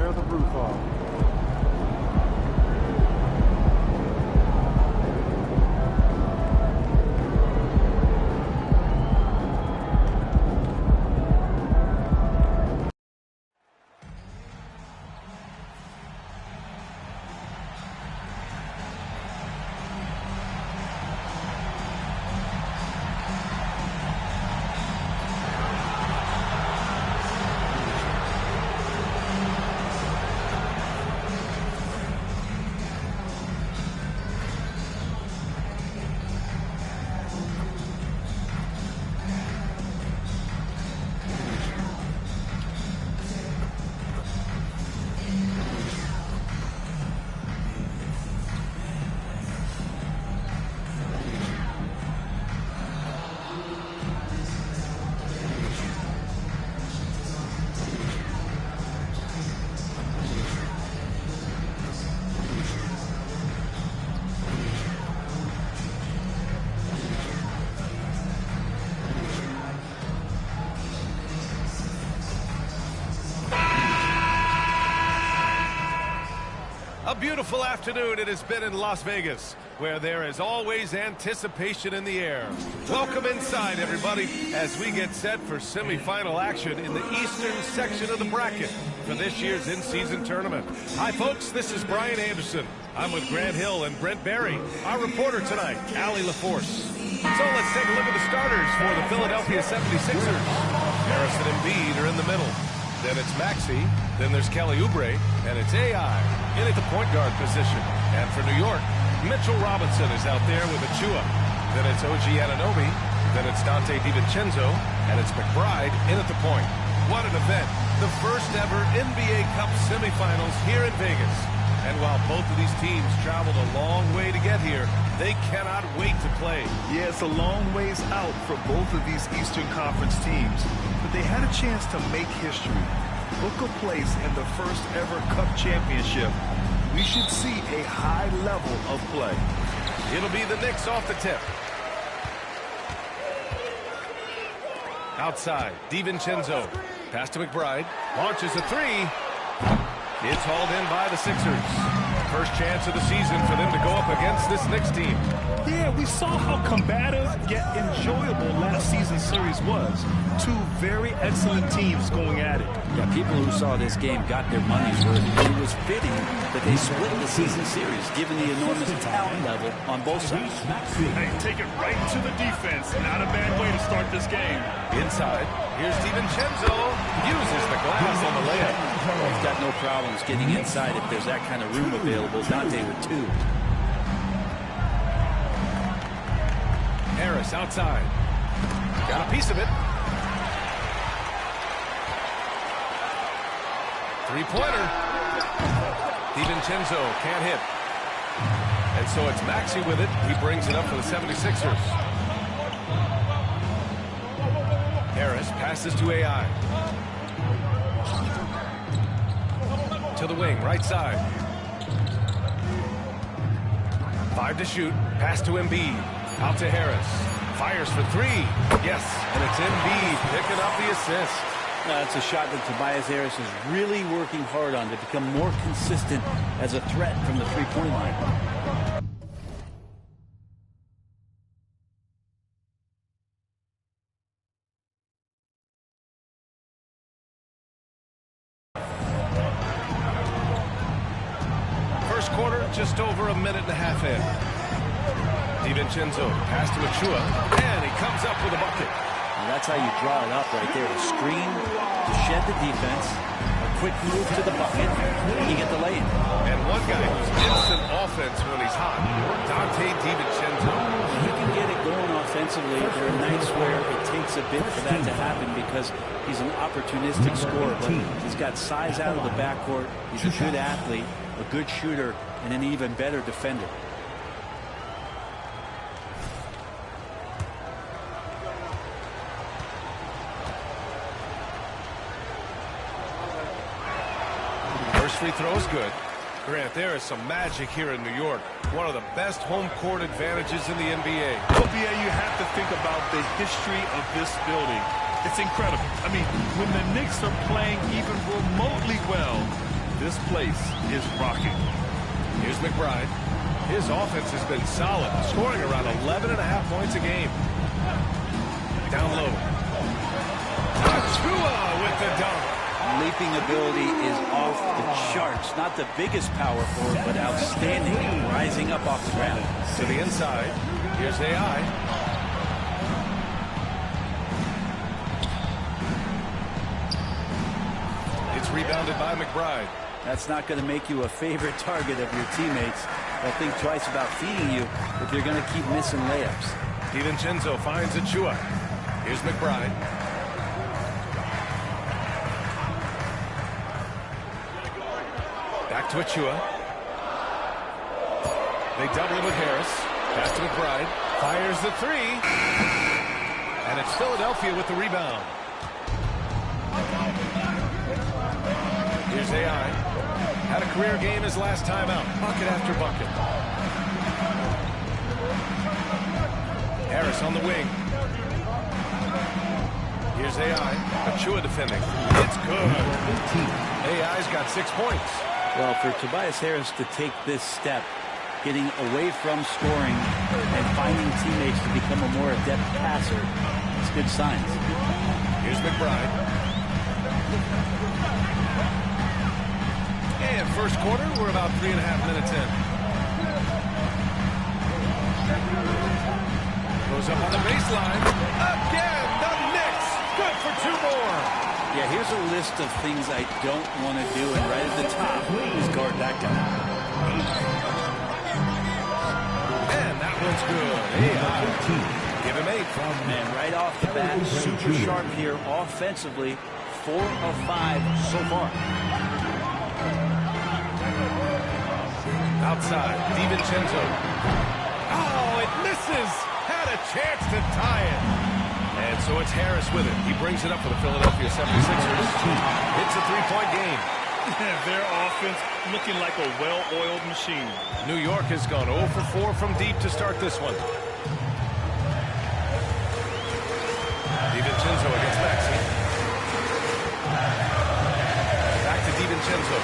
tear the roof off. A beautiful afternoon it has been in Las Vegas, where there is always anticipation in the air. Welcome inside, everybody, as we get set for semifinal action in the eastern section of the bracket for this year's in-season tournament. Hi, folks, this is Brian Anderson. I'm with Grant Hill and Brent Barry. Our reporter tonight, Allie LaForce. So let's take a look at the starters for the Philadelphia 76ers. Harris and Embiid are in the middle. Then it's Maxey, then there's Kelly Oubre, and it's AI in at the point guard position. And for New York, Mitchell Robinson is out there with Achua. Then it's OG Anunoby, then it's Dante DiVincenzo, and it's McBride in at the point. What an event. The first ever NBA Cup semifinals here in Vegas. And while both of these teams traveled a long way to get here, they cannot wait to play. Yeah, it's a long ways out for both of these Eastern Conference teams, but they had a chance to make history, book a place in the first ever Cup championship. We should see a high level of play. It'll be the Knicks off the tip. Outside, DiVincenzo. Pass to McBride. Launches a three. It's hauled in by the Sixers. First chance of the season for them to go up against this Knicks team. Yeah, we saw how combative yet enjoyable last season's series was. Two very excellent teams going at it. Yeah, people who saw this game got their money's worth. It was fitting that they split the season series, given the enormous talent level on both sides. Hey, take it right to the defense. Not a bad way to start this game. Inside, here's DiVincenzo. Uses the glass on the layup. He's got no problems getting inside if there's that kind of room available. Dante with two. Harris outside. Got a piece of it. Three-pointer. DiVincenzo can't hit. And so it's Maxey with it. He brings it up for the 76ers. Harris passes to AI. To the wing, right side. 5 to shoot. Pass to Embiid. Out to Harris. Fires for three. Yes, and it's Embiid picking up the assist. That's a shot that Tobias Harris is really working hard on to become more consistent as a threat from the three-point line. First quarter, just over a minute and a half in. DiVincenzo, pass to Achua, and he comes up with a bucket. And that's how you draw it up right there. A screen to shed the defense, a quick move to the bucket, and you get the lay-in. And one guy who's instant offense when he's hot, Dante DiVincenzo. He can get it going offensively. There are nights where it takes a bit for that to happen because he's an opportunistic scorer, but he's got size out of the backcourt. He's a good athlete, a good shooter, and an even better defender. First free throw is good. Grant, there is some magic here in New York. One of the best home court advantages in the NBA. Well, yeah, you have to think about the history of this building. It's incredible. I mean, when the Knicks are playing even remotely well, This place is rocking. Here's McBride. His offense has been solid, scoring around 11.5 points a game. Down low. Achua with the dunk. Leaping ability is off the charts. Not the biggest power forward, but outstanding, rising up off the ground. To the inside. Here's AI. It's rebounded by McBride. That's not going to make you a favorite target of your teammates. They'll think twice about feeding you if you're going to keep missing layups. DiVincenzo finds Achua. Here's McBride. Back to Achua. They double it with Harris. Pass to McBride. Fires the three. And it's Philadelphia with the rebound. Here's AI. Had a career game his last time out. Bucket after bucket. Harris on the wing. Here's AI. Achua defending. It's good. AI's got 6 points. Well, for Tobias Harris to take this step, getting away from scoring and finding teammates to become a more adept passer, it's good signs. Here's McBride. And first quarter, we're about 3.5 minutes in. Goes up on the baseline. Again, the Knicks. Good for 2 more. Yeah, here's a list of things I don't want to do, and right at the top is guard that guy. And that one's good. AI. Give him 8. Man, right off the bat, super sharp here offensively. 4 of 5 so far. Outside, DiVincenzo. Oh, it misses. Had a chance to tie it. And so it's Harris with it. He brings it up for the Philadelphia 76ers. It's a 3-point game. Their offense looking like a well-oiled machine. New York has gone 0 for 4 from deep to start this one. DiVincenzo against Maxey. Back to DiVincenzo.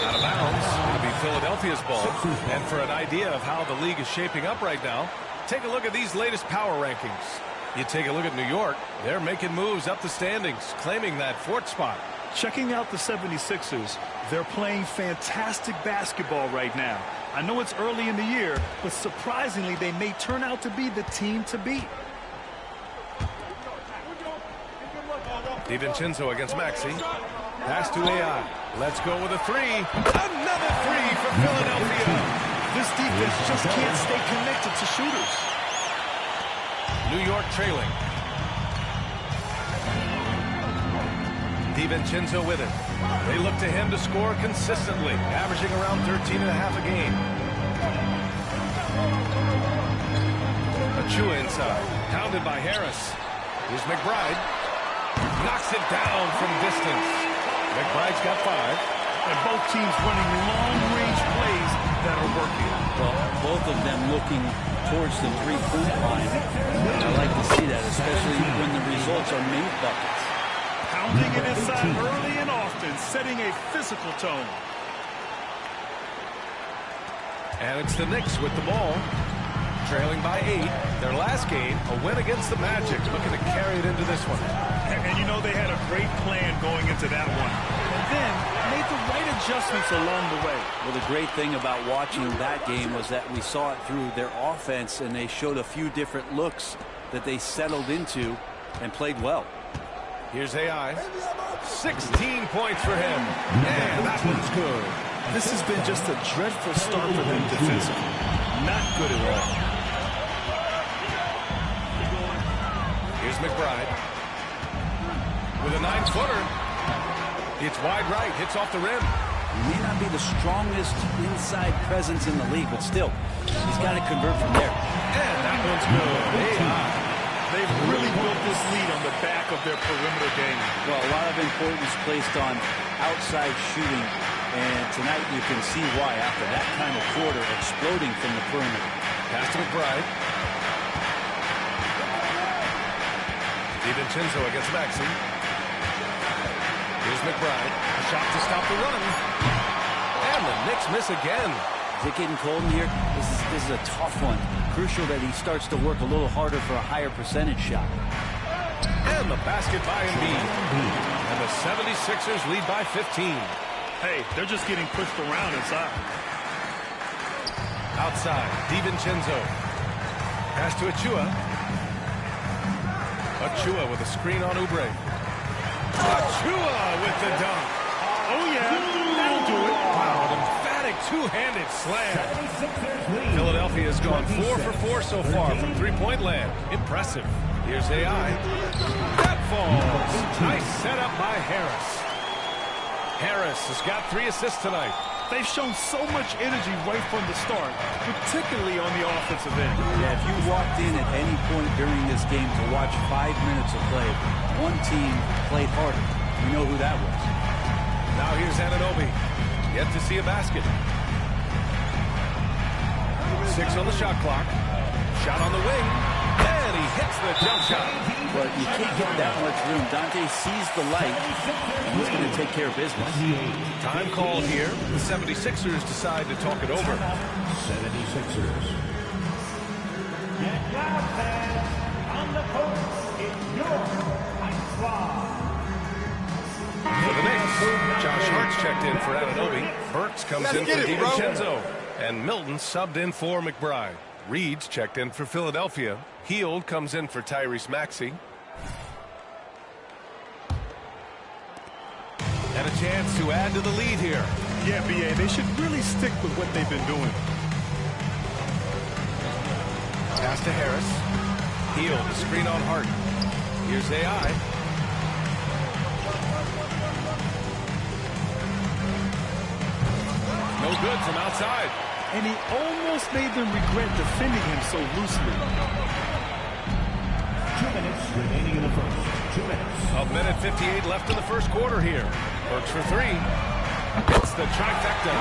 Out of bounds. It'll be Philadelphia's ball. And for an idea of how the league is shaping up right now, take a look at these latest power rankings. You take a look at New York. They're making moves up the standings, claiming that 4th spot. Checking out the 76ers. They're playing fantastic basketball right now. I know it's early in the year, but surprisingly, they may turn out to be the team to beat. DiVincenzo against Maxey. Pass to AI. Let's go with a 3. Another 3 for Philadelphia. This defense just can't stay connected to shooters. New York trailing. DiVincenzo with it. They look to him to score consistently, averaging around 13.5 a game. Achua inside. Pounded by Harris. Here's McBride. Knocks it down from distance. McBride's got 5. And both teams running long-range plays that are working. Well, both of them looking towards the 3-point line. I like to see that, especially when the results are made buckets. Pounding it inside early and often, setting a physical tone. And it's the Knicks with the ball. Trailing by 8. Their last game, a win against the Magic, looking to carry it into this one. And you know they had a great plan going into that one. And then made the right adjustments along the way. Well, the great thing about watching that game was that we saw it through their offense, and they showed a few different looks that they settled into and played well. Here's AI. 16 points for him. And that one's good. This has been just a dreadful start for them defensively. Not good at all. Here's McBride. With a 9-footer. It's wide right. Hits off the rim. He may not be the strongest inside presence in the league, but still, he's got to convert from there. And that one's good. They've really built this lead on the back of their perimeter game. Well, a lot of importance placed on outside shooting, and tonight you can see why after that kind of quarter exploding from the perimeter. Pass to McBride. DiVincenzo against Maxey. Here's Here's McBride. A shot to stop the run. And the Knicks miss again. Is it getting cold in here? This is a tough one. Crucial that he starts to work a little harder for a higher percentage shot. And the basket by Embiid. And the 76ers lead by 15. Hey, they're just getting pushed around inside. Outside, DiVincenzo. Pass to Achua. Achua with a screen on Oubre. Achua with the dunk. Oh, yeah. That'll do it. Wow, an emphatic two-handed slam. Philadelphia has gone 4 for 4 so far from three-point land. Impressive. Here's AI. That falls. Nice setup by Harris. Harris has got 3 assists tonight. They've shown so much energy right from the start, particularly on the offensive end. Yeah, if you walked in at any point during this game to watch 5 minutes of play, one team played harder. You know who that was. Now here's Anunoby. Yet to see a basket. 6 on the shot clock. Shot on the wing. And he hits the jump shot. But you can't get that much room. Dante sees the light, and he's going to take care of business. Time called here. The 76ers decide to talk it over. 76ers. And now, fans, on the court, it's your For the Knicks, Josh Hart's checked in for Anunoby. Burks comes in for DiVincenzo. And Milton subbed in for McBride. Reed's checked in for Philadelphia. Hield comes in for Tyrese Maxey. And a chance to add to the lead here. Yeah, B.A., they should really stick with what they've been doing. Pass to Harris. Hield, the screen on Hart. Here's AI. No good from outside. And he almost made them regret defending him so loosely. 2 minutes remaining in the first. 2 minutes. A minute 58 left in the first quarter here. Burks for 3. It's the trifecta.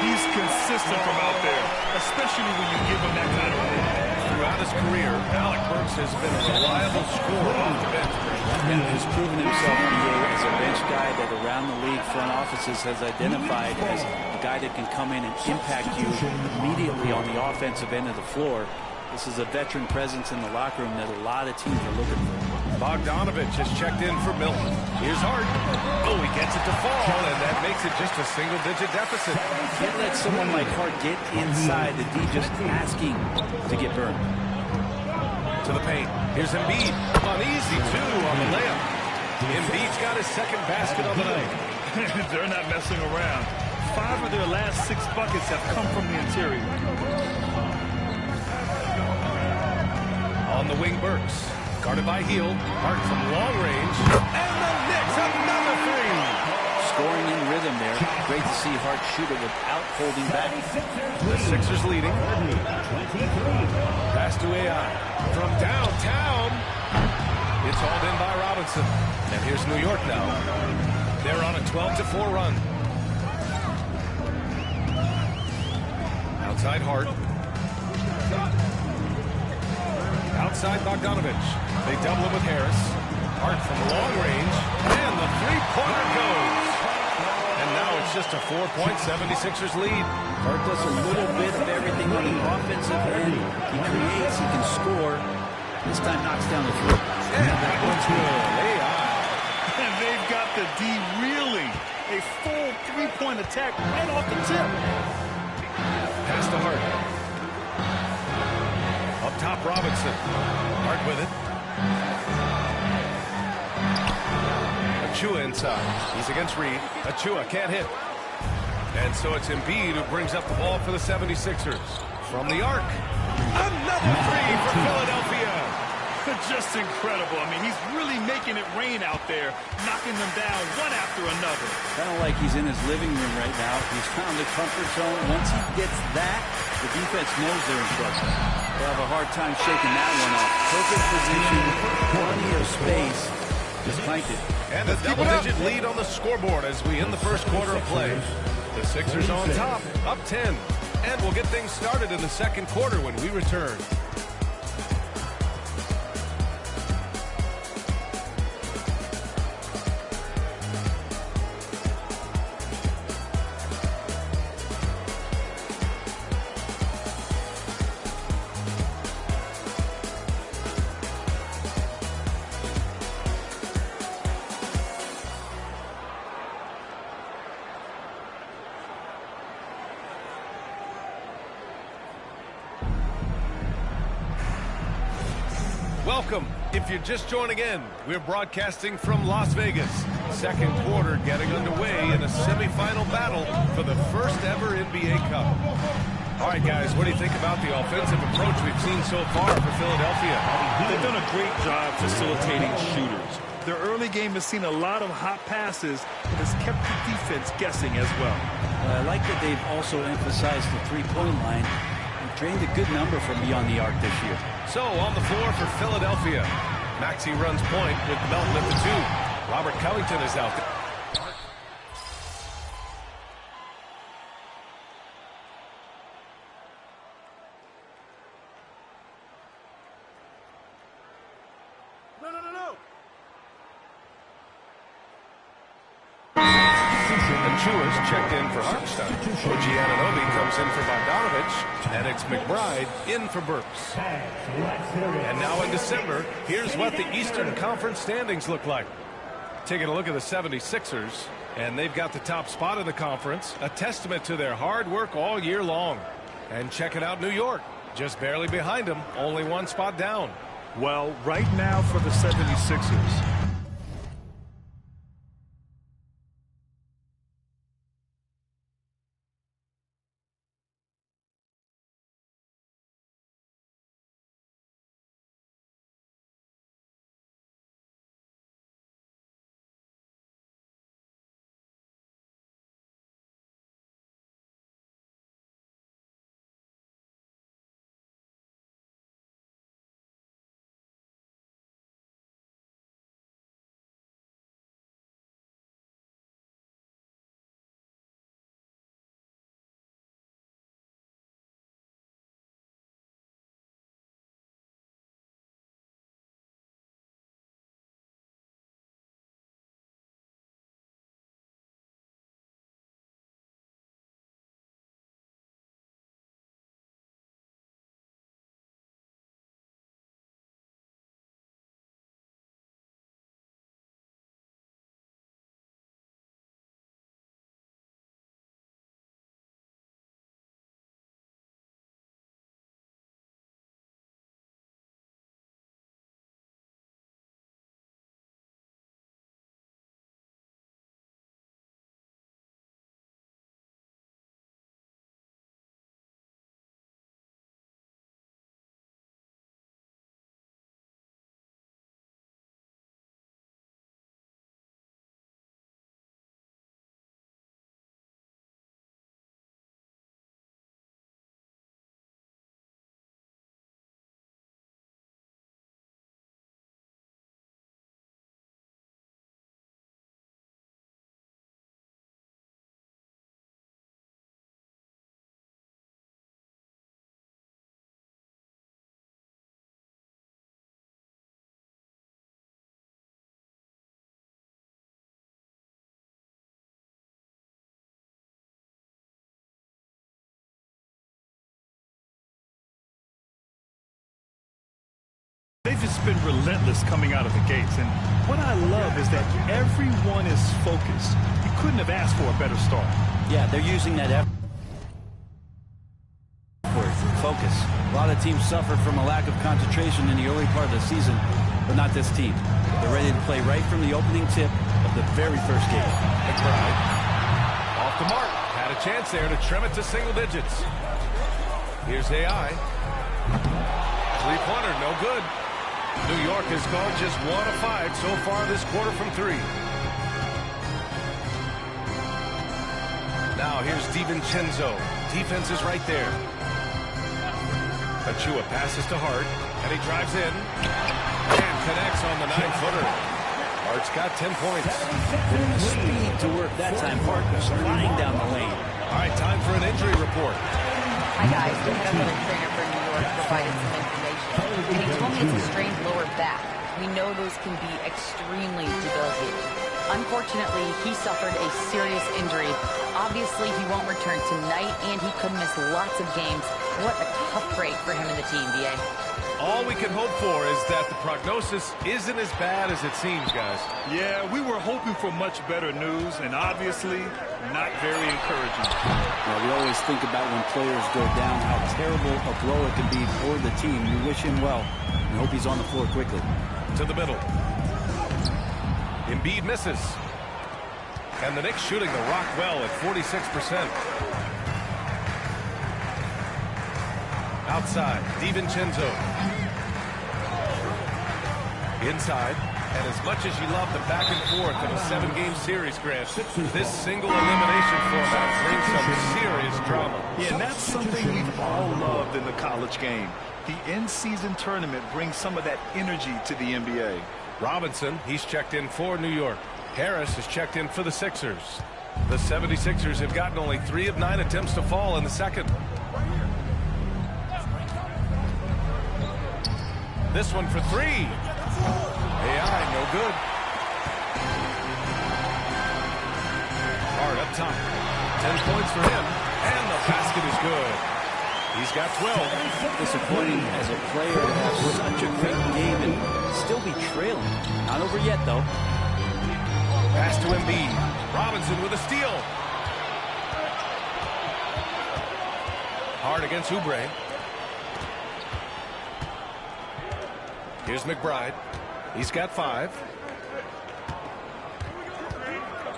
He's consistent from out there, especially when you give him that kind of role. Throughout his career, Alec Burks has been a reliable scorer off the bench. And has proven himself as a bench guy that around the league front offices has identified as a guy that can come in and impact you immediately on the offensive end of the floor. This is a veteran presence in the locker room that a lot of teams are looking for. Bogdanovich has checked in for Milton. Here's Hart. Oh, he gets it to fall, and that makes it just a single-digit deficit. Can't let someone like Hart get inside the D just asking to get burned. To the paint. Here's Embiid. An easy 2 on the layup. Embiid's got his second basket of the night. They're not messing around. 5 of their last 6 buckets have come from the interior. On the wing, Burks. Guarded by Hield. Hart from long range. And the Knicks, another 3. Scoring in rhythm there. Great to see Hart shoot it without holding back. The Sixers leading. Pass to AI. From downtown. It's hauled in by Robinson. And here's New York now. They're on a 12-4 run. Outside Hart. Outside Bogdanovich. They double him with Harris. Hart from long range. And the three-pointer goes. And now it's just a 4-point 76ers lead. Hart does a little bit of everything on the offensive end. He creates, he can score. This time knocks down the three. And that one's good. AI. And they've got the D reeling. A full 3-point attack right off the tip. Pass to Hart. Up top, Robinson. Hart with it. Achua inside. He's against Reed. Achua can't hit. And so it's Embiid who brings up the ball for the 76ers. From the arc. Another 3 for Philadelphia. Just incredible. I mean, he's really making it rain out there, knocking them down one after another. Kind of like he's in his living room right now. He's found the comfort zone. Once he gets that, the defense knows they're in trouble. They'll have a hard time shaking that one off. Perfect position, plenty of space. Just clanked it. And a double-digit lead on the scoreboard as we end the first quarter of play. The Sixers on top, up 10. And we'll get things started in the second quarter when we return. Welcome. If you're just joining in, we're broadcasting from Las Vegas. Second quarter getting underway in a semifinal battle for the first ever NBA Cup. All right, guys, what do you think about the offensive approach we've seen so far for Philadelphia? They've done a great job facilitating shooters. Their early game has seen a lot of hot passes and has kept the defense guessing as well. I like that they've also emphasized the three-point line. They've drained a good number from beyond the arc this year. So, on the floor for Philadelphia, Maxey runs point with Melton at the 2. Robert Covington is out there. Chuas checked in for Hartenstein. OG Anunoby comes in for Bogdanovich, and it's McBride in for Burks. And now in December, here's what the Eastern Conference standings look like. Taking a look at the 76ers, and they've got the top spot in the conference, a testament to their hard work all year long. And checking out New York, just barely behind them, only one spot down. Well, right now for the 76ers, they've just been relentless coming out of the gates. And what I love is that everyone is focused. You couldn't have asked for a better start. Yeah, they're using that effort. Focus. A lot of teams suffered from a lack of concentration in the early part of the season, but not this team. They're ready to play right from the opening tip of the very first game. McBride off the mark. Had a chance there to trim it to single digits. Here's AI. Three-pointer, no good. New York has gone just 1 of 5 so far this quarter from 3. Now here's DiVincenzo. Defense is right there. Achua passes to Hart, and he drives in and connects on the 9-footer. Hart's got 10 points. Speed to work that time. Hart was flying down the lane. All right, time for an injury report. Hi, guys. We had another trainer for New York provided some information. And he told me it's a strained lower back. We know those can be extremely debilitating. Unfortunately, he suffered a serious injury. Obviously, he won't return tonight, and he could miss lots of games. What a tough break for him and the team, B.A. All we can hope for is that the prognosis isn't as bad as it seems, guys. Yeah, we were hoping for much better news, and obviously not very encouraging. Well, we always think about when players go down, how terrible a blow it can be for the team. We wish him well. I hope he's on the floor quickly. To the middle. Embiid misses. And the Knicks shooting the rock well at 46%. Outside, DiVincenzo. Inside. And as much as you love the back and forth of a 7-game series, Grant, this single elimination format brings some serious drama. Yeah, and that's something we've all loved in the college game. The in-season tournament brings some of that energy to the NBA. Robinson, he's checked in for New York. Harris is checked in for the Sixers. The 76ers have gotten only 3 of 9 attempts to fall in the second. This one for 3. AI, no good. Hart up top. 10 points for him. And the basket is good. He's got 12. Disappointing as a player to have such a great game and still be trailing. Not over yet, though. Pass to Embiid. Robinson with a steal. Hart against Oubre. Here's McBride. He's got 5.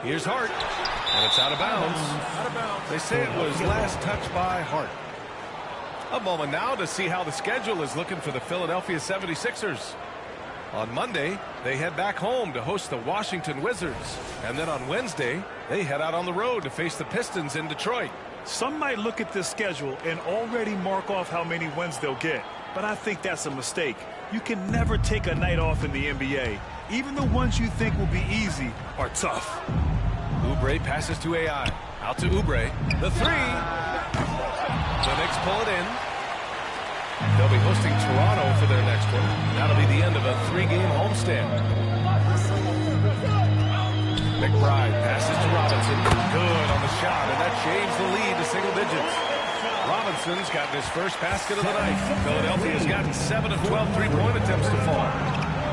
Here's Hart. And it's out of bounds. They say it was last touched by Hart. A moment now to see how the schedule is looking for the Philadelphia 76ers. On Monday, they head back home to host the Washington Wizards. And then on Wednesday, they head out on the road to face the Pistons in Detroit. Some might look at this schedule and already mark off how many wins they'll get. But I think that's a mistake. You can never take a night off in the NBA. Even the ones you think will be easy are tough. Oubre passes to AI. Out to Oubre. The 3. The Knicks pull it in. They'll be hosting Toronto for their next one. That'll be the end of a 3-game homestand. McBride passes to Robinson. Good on the shot, and that shaves the lead to single digits. Robinson's gotten his first basket of the night. Philadelphia's gotten 7 of 12 3-point attempts to fall.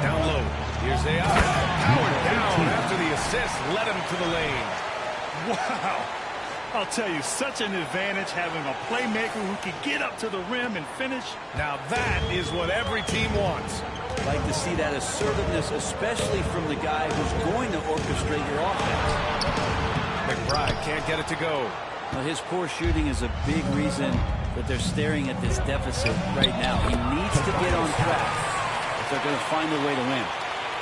Down low. Here's AI. Powered down after the assist led him to the lane. Wow. I'll tell you, such an advantage having a playmaker who can get up to the rim and finish. Now that is what every team wants. Like to see that assertiveness, especially from the guy who's going to orchestrate your offense. McBride can't get it to go. Well, his poor shooting is a big reason that they're staring at this deficit right now. He needs to get on track if they're going to find a way to win.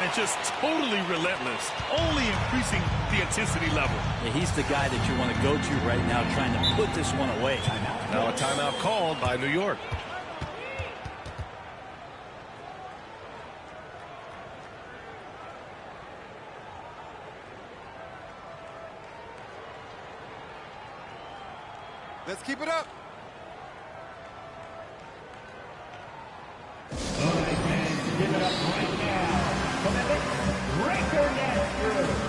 And just totally relentless, only increasing the intensity level. Yeah, he's the guy that you want to go to right now, trying to put this one away. Now a timeout called by New York. Let's keep it up. All right, fans, give it up right now for the Knicks record master.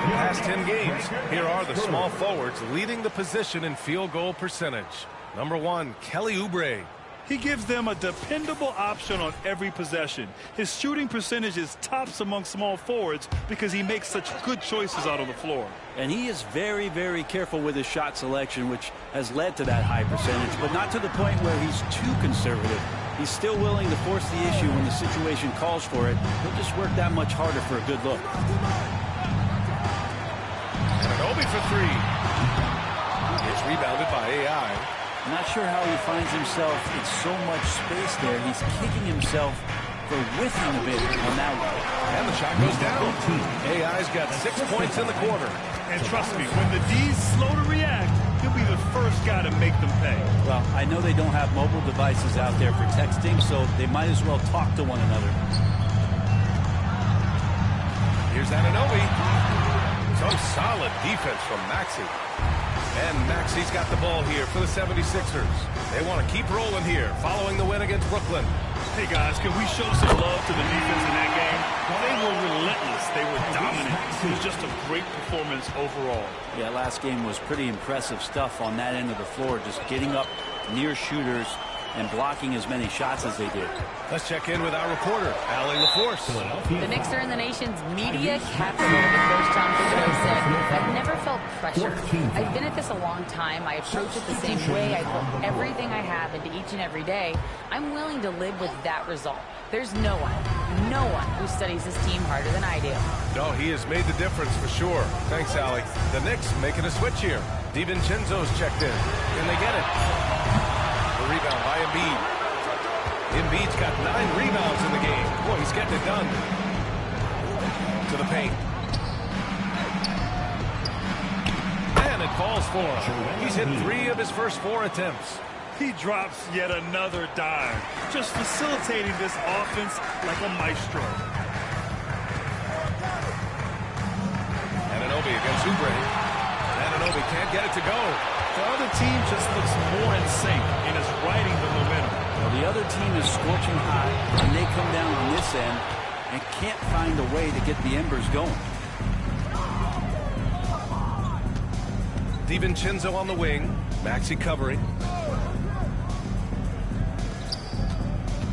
Last 10 games, here are the small forwards leading the position in field goal percentage. Number 1, Kelly Oubre. He gives them a dependable option on every possession. His shooting percentage is tops among small forwards because he makes such good choices out on the floor. And he is very, very careful with his shot selection, which has led to that high percentage, but not to the point where he's too conservative. He's still willing to force the issue when the situation calls for it. He'll just work that much harder for a good look. Obi for 3. It's rebounded by AI. I'm not sure how he finds himself in so much space there. He's kicking himself for whiffing a bit on that one. And the shot goes down. AI's got 6 points in the quarter. And trust me, when the D's slow to react, he'll be the first guy to make them pay. Well, I know they don't have mobile devices out there for texting, so they might as well talk to one another. Here's Anunoby. Some solid defense from Maxey. And Maxey's got the ball here for the 76ers. They want to keep rolling here following the win against Brooklyn. Hey, guys, can we show some love to the defense in that game? They were relentless. They were dominant. It was just a great performance overall. Yeah, last game was pretty impressive stuff on that end of the floor, just getting up near shooters and blocking as many shots as they did. Let's check in with our reporter, Allie LaForce. The Knicks are in the nation's media capital, as Coach Tom Thibodeau said. I've never felt pressure. I've been at this a long time. I approach it the same way. I put everything I have into each and every day. I'm willing to live with that result. There's no one who studies this team harder than I do. No, he has made the difference for sure. Thanks, Allie. The Knicks making a switch here. DiVincenzo's checked in. Can they get it? The rebound by Embiid. Embiid's got 9 rebounds in the game. Boy, he's getting it done. To the paint. And it falls for him. He's hit 3 of his first 4 attempts. He drops yet another dime, just facilitating this offense like a maestro. Anunoby against Oubre. Anunoby can't get it to go. The other team just looks more in sync and is riding the momentum. Well, the other team is scorching hot, and they come down on this end and can't find a way to get the embers going. DiVincenzo on the wing. Maxey covering.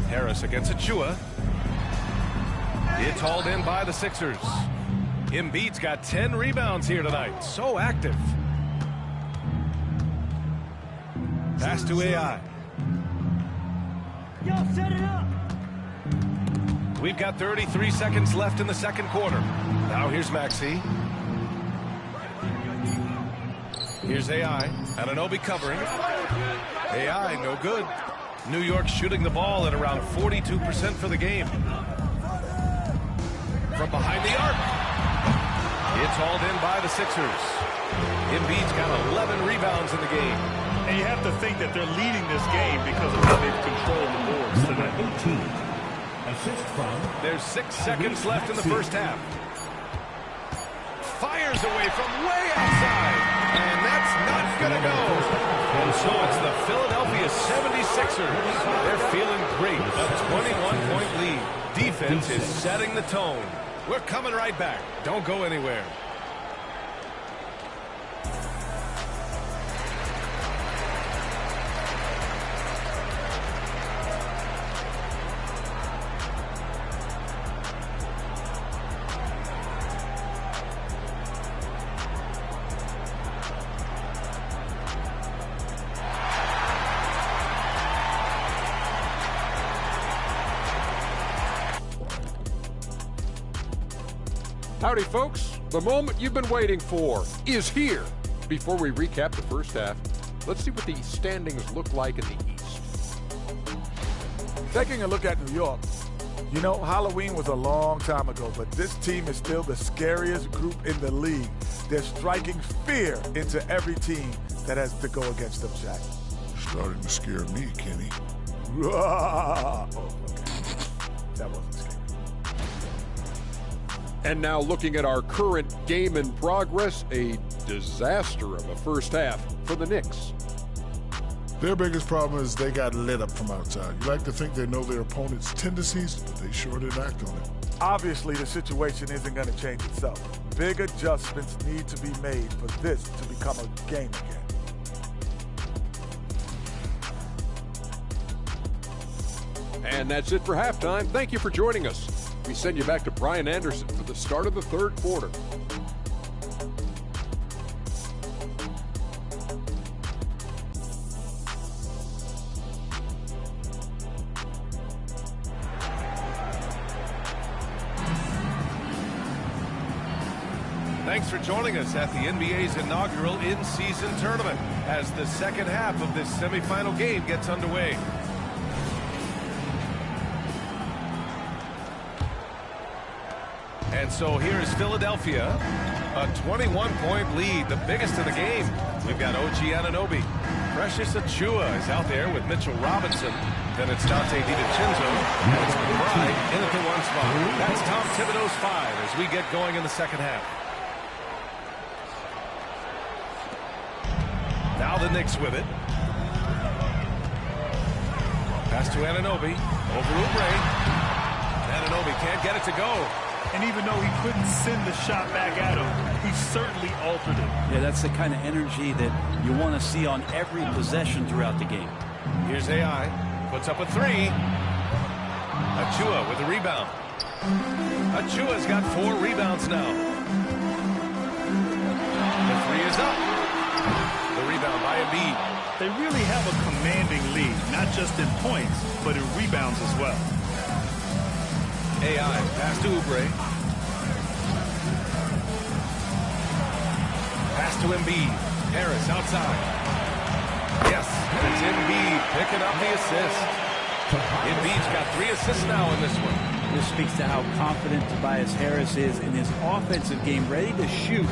Harris against Achua. It's hauled in by the Sixers. Embiid's got 10 rebounds here tonight. So active. Pass to AI. Yo, set it up. We've got 33 seconds left in the second quarter. Now here's Maxey. Here's AI. Anunoby covering. AI, no good. New York shooting the ball at around 42% for the game. From behind the arc. It's hauled in by the Sixers. Embiid's got 11 rebounds in the game. And you have to think that they're leading this game because of how they've controlled the boards tonight. 18. Assist from. There's 6 seconds left in the first half. Fires away from way outside. And that's not going to go. And so it's the Philadelphia 76ers. They're feeling great. A 21-point lead. Defense is setting the tone. We're coming right back. Don't go anywhere. Howdy, folks. The moment you've been waiting for is here. Before we recap the first half, let's see what the standings look like in the East. Taking a look at New York, you know, Halloween was a long time ago, but this team is still the scariest group in the league. They're striking fear into every team that has to go against them, Shaq. Starting to scare me, Kenny. Oh, okay. That wasn't scary. And now looking at our current game in progress, a disaster of a first half for the Knicks. Their biggest problem is they got lit up from outside. You like to think they know their opponent's tendencies, but they sure didn't act on it. Obviously, the situation isn't going to change itself. Big adjustments need to be made for this to become a game again. And that's it for halftime. Thank you for joining us. We send you back to Brian Anderson for the start of the third quarter. Thanks for joining us at the NBA's inaugural in-season tournament as the second half of this semifinal game gets underway. And so here is Philadelphia A 21-point lead, the biggest of the game. We've got OG Anunoby. Precious Achiuwa is out there with Mitchell Robinson. Then it's Dante DiVincenzo. And it's McBride in at the 1 spot. That's Tom Thibodeau's 5 as we get going in the second half. Now the Knicks with it. Pass to Anunoby. Over Oubre. Anunoby can't get it to go. And even though he couldn't send the shot back at him, he certainly altered it. Yeah, that's the kind of energy that you want to see on every possession throughout the game. Here's AI. Puts up a 3. Achiuwa with a rebound. Achiuwa's got 4 rebounds now. The 3 is up. The rebound by Embiid. They really have a commanding lead, not just in points, but in rebounds as well. AI pass to Oubre. Pass to Embiid. Harris outside. Yes, it's Embiid picking up the assist. Embiid's got 3 assists now in this one. This speaks to how confident Tobias Harris is in his offensive game, ready to shoot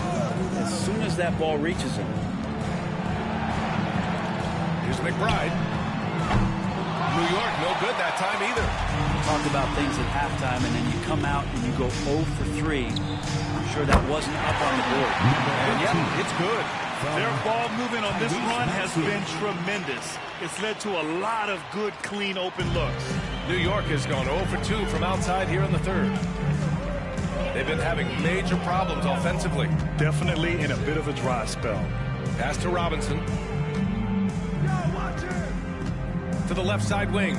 as soon as that ball reaches him. Here's McBride. New York, no good that time either. We talked about things at halftime, and then you come out and you go 0 for 3. I'm sure that wasn't up on the board. And yeah, it's good. Their ball movement on this run has been tremendous. It's led to a lot of good, clean, open looks. New York has gone 0 for 2 from outside here in the third. They've been having major problems offensively. Definitely in a bit of a dry spell. Pass to Robinson. To the left side wing.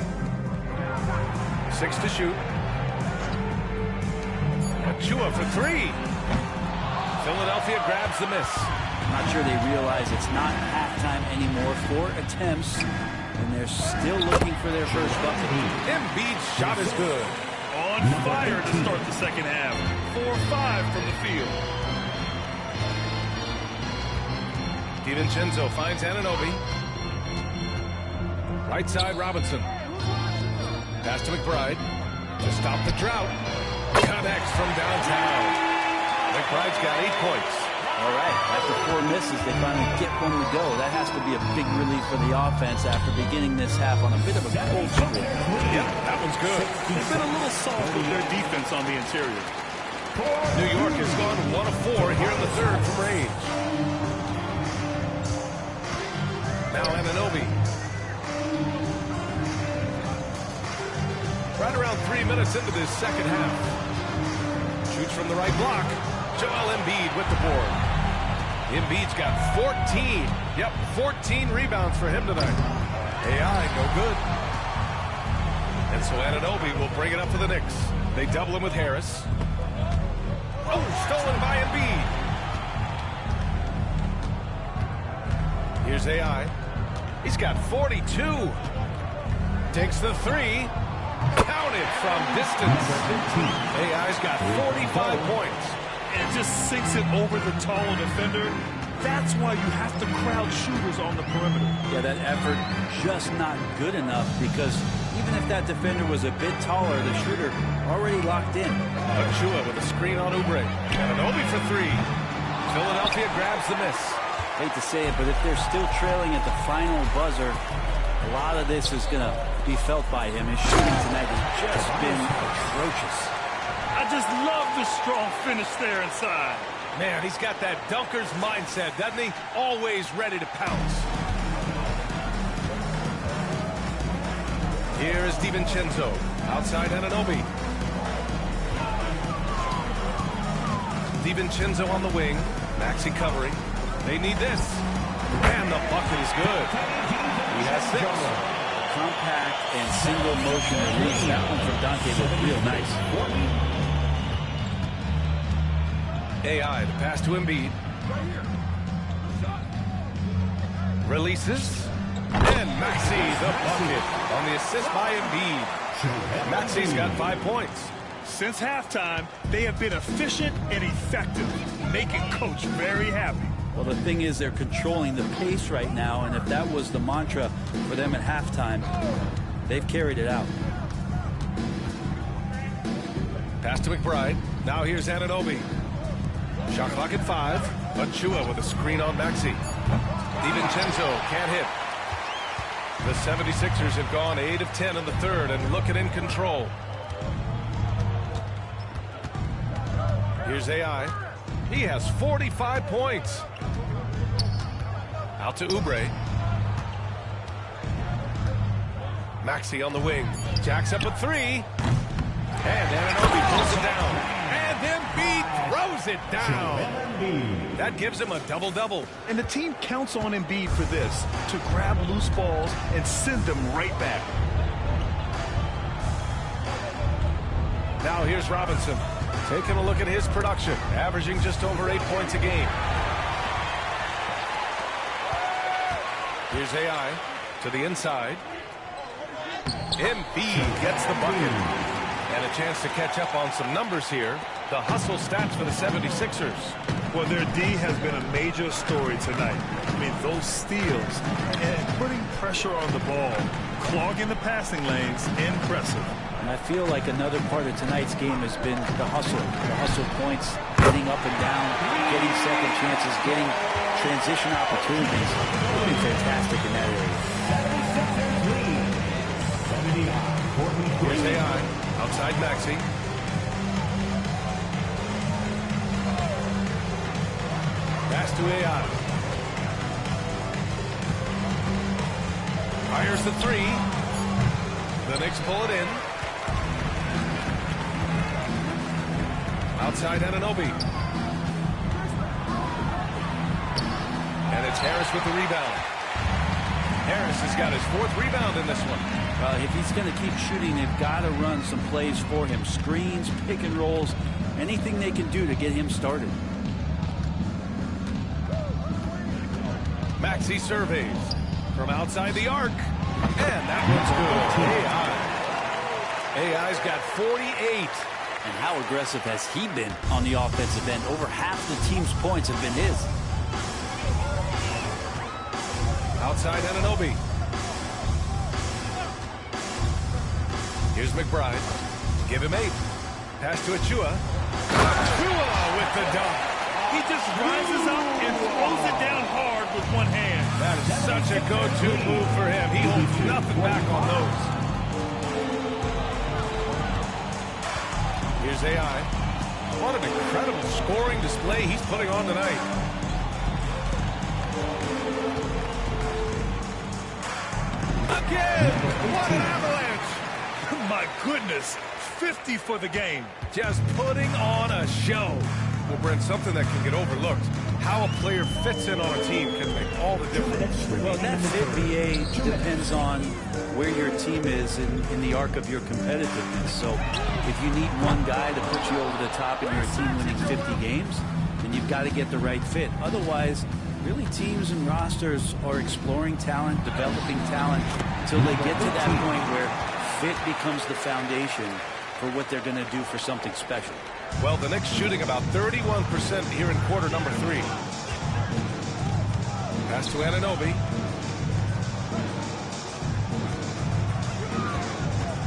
6 to shoot. Achiuwa for 3. Philadelphia grabs the miss. Not sure they realize it's not halftime anymore. 4 attempts, and they're still looking for their first bucket. Embiid's shot is good. On fire to start the second half. 4-5 from the field. DiVincenzo finds Anunoby. Right side, Robinson. Pass to McBride to stop the drought. Connects from downtown. McBride's got 8 points. All right, after 4 misses, they finally get one to go. That has to be a big relief for the offense after beginning this half on a bit of a cold streak. Yeah, that one's good. They've been a little soft with their defense on the interior. New York has gone 1 of 4 here in the third from range. Now Anunoby. Right around 3 minutes into this second half. Shoots from the right block. Joel Embiid with the board. Embiid's got 14. Yep, 14 rebounds for him tonight. AI, no good. And so Anunoby will bring it up for the Knicks. They double him with Harris. Oh, stolen by Embiid. Here's AI. He's got 42. Takes the 3. Counted from distance. AI's got 45 points. And it just sinks it over the taller defender. That's why you have to crowd shooters on the perimeter. Yeah, that effort just not good enough because even if that defender was a bit taller, the shooter already locked in. Achiuwa with a screen on Oubre. Anunoby for 3. Philadelphia grabs the miss. Hate to say it, but if they're still trailing at the final buzzer, a lot of this is going to be felt by him. His shooting tonight has just been atrocious. I just love the strong finish there inside. Man, he's got that dunker's mindset, doesn't he? Always ready to pounce. Here's DiVincenzo. Outside Anunoby. DiVincenzo on the wing. Maxey covering. They need this. And the bucket is good. He has 6. Compact and single motion release. That one from Dante looked real nice. AI, the pass to Embiid. Releases. And Maxey, the bucket on the assist by Embiid. Maxey's got 5 points. Since halftime, they have been efficient and effective, making Coach very happy. Well, the thing is, they're controlling the pace right now, and if that was the mantra for them at halftime, they've carried it out. Pass to McBride. Now here's Anunoby. Shot clock at 5. Achiuwa with a screen on Maxey. DiVincenzo can't hit. The 76ers have gone 8 of 10 in the third and looking in control. Here's AI. He has 45 points. Out to Oubre. Maxey on the wing. Jacks up a 3. And Anunoby pulls it down. And Embiid throws it down. That gives him a double-double. And the team counts on Embiid for this, to grab loose balls and send them right back. Now here's Robinson. Taking a look at his production, averaging just over 8 points a game. Here's AI to the inside. Embiid gets the bucket. And a chance to catch up on some numbers here. The hustle stats for the 76ers. Well, their D has been a major story tonight. I mean, those steals and putting pressure on the ball, clogging the passing lanes, impressive. And I feel like another part of tonight's game has been the hustle points, getting up and down, getting second chances, getting transition opportunities. They've been fantastic in that area. Here's AI, outside Maxey. Pass to AI. Fires the 3. The Knicks pull it in. Outside Anunoby. And it's Harris with the rebound. Harris has got his 4th rebound in this one. If he's going to keep shooting, they've got to run some plays for him. Screens, pick and rolls, anything they can do to get him started. Maxey surveys from outside the arc. And that one's good. AI's got 48. And how aggressive has he been on the offensive end? Over half the team's points have been his. Outside Anunoby. Here's McBride. Give him 8. Pass to Achiuwa. Achiuwa with the dunk. He just rises up and throws it down hard with one hand. That is such a go-to move for him. He holds nothing back on those. Here's AI. What an incredible scoring display he's putting on tonight. Again! What an avalanche! My goodness, 50 for the game. Just putting on a show. Well, Brent, something that can get overlooked. How a player fits in on a team can make all the difference. Well, that fit, BA, depends on where your team is in the arc of your competitiveness. So if you need one guy to put you over the top and your team winning 50 games, then you've got to get the right fit. Otherwise, really teams and rosters are exploring talent, developing talent, until they get to that point where fit becomes the foundation for what they're going to do for something special. Well, the Knicks shooting about 31% here in quarter number 3. Pass to Anunoby.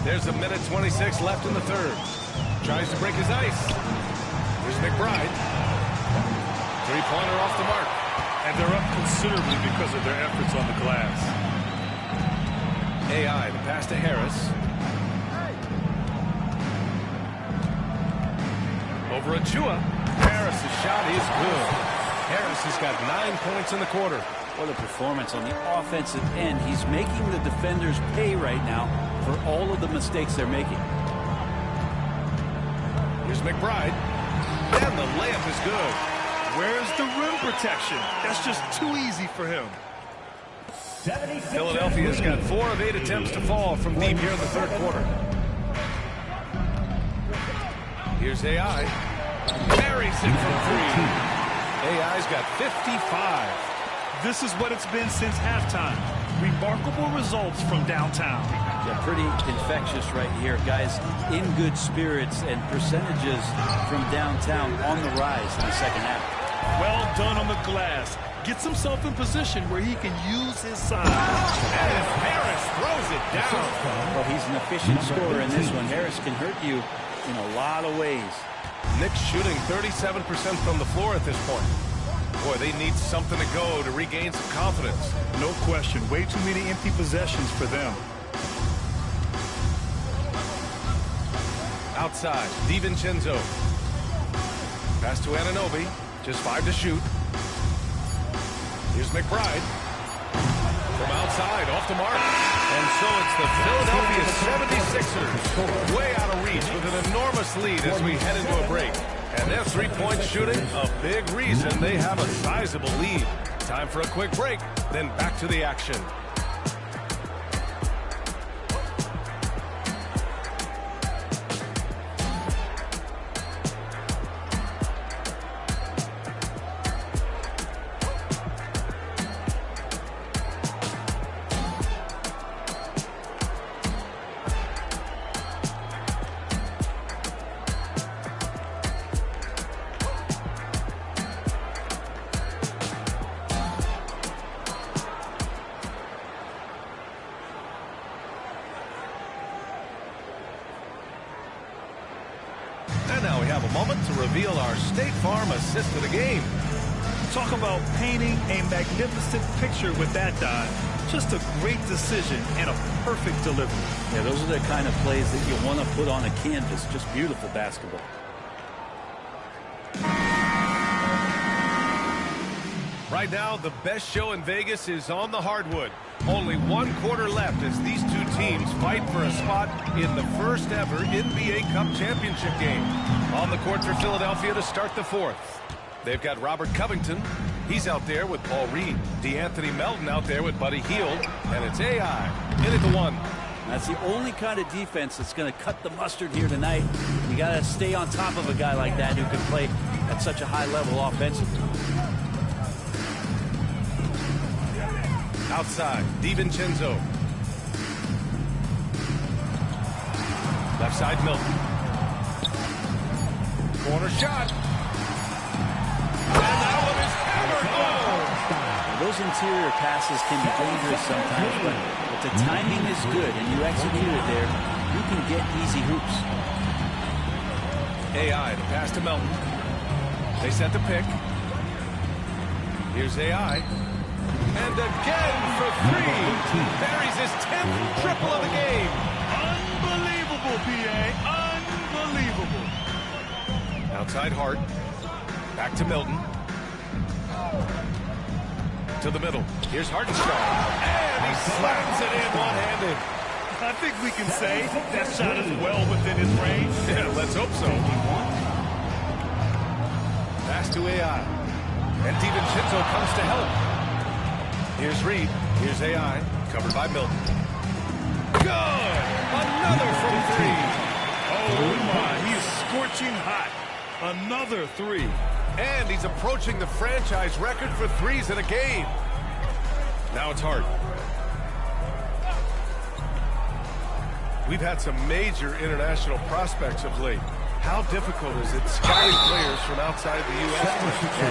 There's a minute 26 left in the third. Tries to break his ice. Here's McBride. 3-pointer off the mark. And they're up considerably because of their efforts on the glass. AI, the pass to Harris. Over Achiuwa. Harris's shot is good. Harris has got 9 points in the quarter. What a performance on the offensive end. He's making the defenders pay right now for all of the mistakes they're making. Here's McBride. And the layup is good. Where's the rim protection? That's just too easy for him. Philadelphia's got 4 of 8 attempts to fall from deep here in the third quarter. Here's AI. Buries it from 3. AI's got 55. This is what it's been since halftime. Remarkable results from downtown. Yeah, pretty infectious right here. Guys in good spirits and percentages from downtown on the rise in the second half. Well done on the glass. Gets himself in position where he can use his size. And Harris throws it down. Well, he's an efficient scorer in this one. Harris can hurt you in a lot of ways. Knicks shooting 37% from the floor at this point. Boy, they need something to go to regain some confidence. No question. Way too many empty possessions for them. Outside, DiVincenzo. Pass to Anunoby. Just 5 to shoot. Here's McBride. From outside, off the mark. And so it's the Philadelphia 76ers way out of reach with an enormous lead as we head into a break. And their three-point shooting, a big reason they have a sizable lead. Time for a quick break, then back to the action. And now we have a moment to reveal our State Farm assist of the game. Talk about painting a magnificent picture with that dive. Just a great decision and a perfect delivery. Yeah, those are the kind of plays that you want to put on a canvas. Just beautiful basketball. Right now, the best show in Vegas is on the hardwood. Only 1 quarter left as these two teams fight for a spot in the first ever NBA Cup championship game. On the court for Philadelphia to start the fourth. They've got Robert Covington. He's out there with Paul Reed. DeAnthony Melton out there with Buddy Hield. And it's AI in at the 1. That's the only kind of defense that's going to cut the mustard here tonight. You got to stay on top of a guy like that who can play at such a high level offensively. Outside, DiVincenzo. Left side, Milton. Corner shot. And that one is hammered home. Those interior passes can be dangerous sometimes, but if the timing is good and you execute it there, you can get easy hoops. AI, the pass to Melton. They set the pick. Here's AI. And again for 3. Buries his 10th triple of the game. Unbelievable, PA. Unbelievable. Outside Hart. Back to Milton. To the middle. Here's Hartenstein. And he slaps it in one-handed. I think we can say that shot is well within his range. Yeah, let's hope so. Pass to AI. And DiVincenzo comes to help. Here's Reed. Here's AI. Covered by Milton. Good! Another from 3. Oh, my. He is scorching hot. Another 3. And he's approaching the franchise record for threes in a game. Now it's Hart. We've had some major international prospects of late. How difficult is it scouting players from outside the U.S.?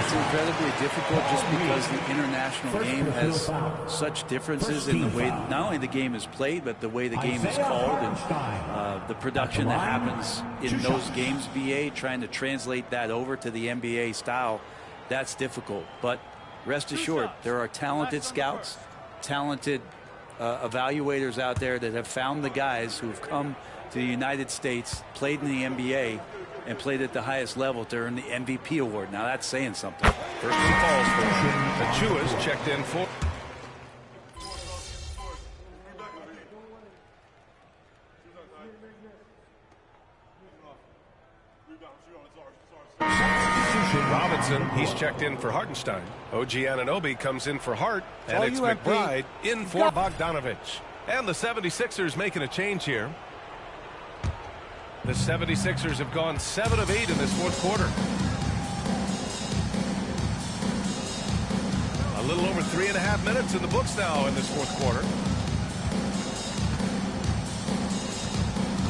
It's incredibly difficult just because the international game has such differences in the way not only the game is played, but the way the game is called and the production that happens in those games, BA, trying to translate that over to the NBA style, that's difficult. But rest assured, there are talented scouts, talented evaluators out there that have found the guys who have come to the United States, played in the NBA, and played at the highest level to earn the MVP award. Now that's saying something. First one falls for him. Achiuwa's checked in for. Robinson, he's checked in for Hartenstein. OG Anunoby comes in for Hart, and it's McBride in for Bogdanovich. And the 76ers making a change here. The 76ers have gone 7 of 8 in this fourth quarter. A little over 3.5 minutes in the books now in this fourth quarter.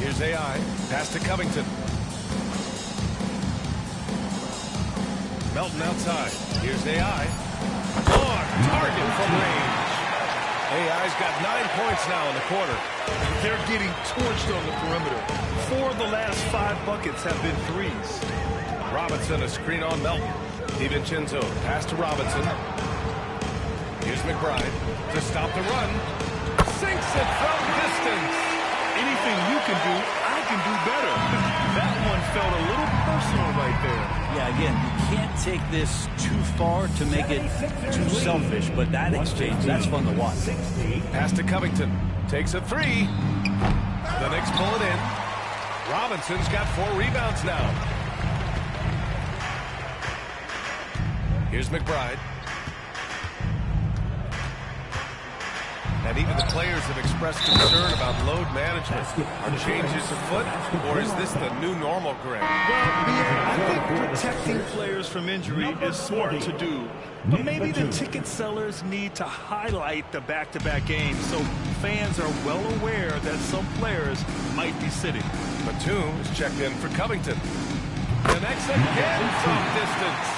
Here's AI. Pass to Covington. Melton outside. Here's AI. On target from range. AI's got 9 points now in the quarter. They're getting torched on the perimeter. 4 of the last 5 buckets have been threes. Robinson, a screen on Melton. DiVincenzo, pass to Robinson. Here's McBride to stop the run. Sinks it from distance. Anything you can do, I can do better. That one felt a little personal right there. Yeah, again, you can't take this too far to make it too selfish, but that exchange, that's fun to watch. Pass to Covington. Takes a 3. The Knicks pull it in. Robinson's got 4 rebounds now. Here's McBride. And even the players have expressed concern about load management. Are changes afoot, or is this the new normal, Greg? I think protecting players from injury is smart to do. But maybe the ticket sellers need to highlight the back-to-back games so fans are well aware that some players might be sitting. Batum is checked in for Covington. Connects again from distance.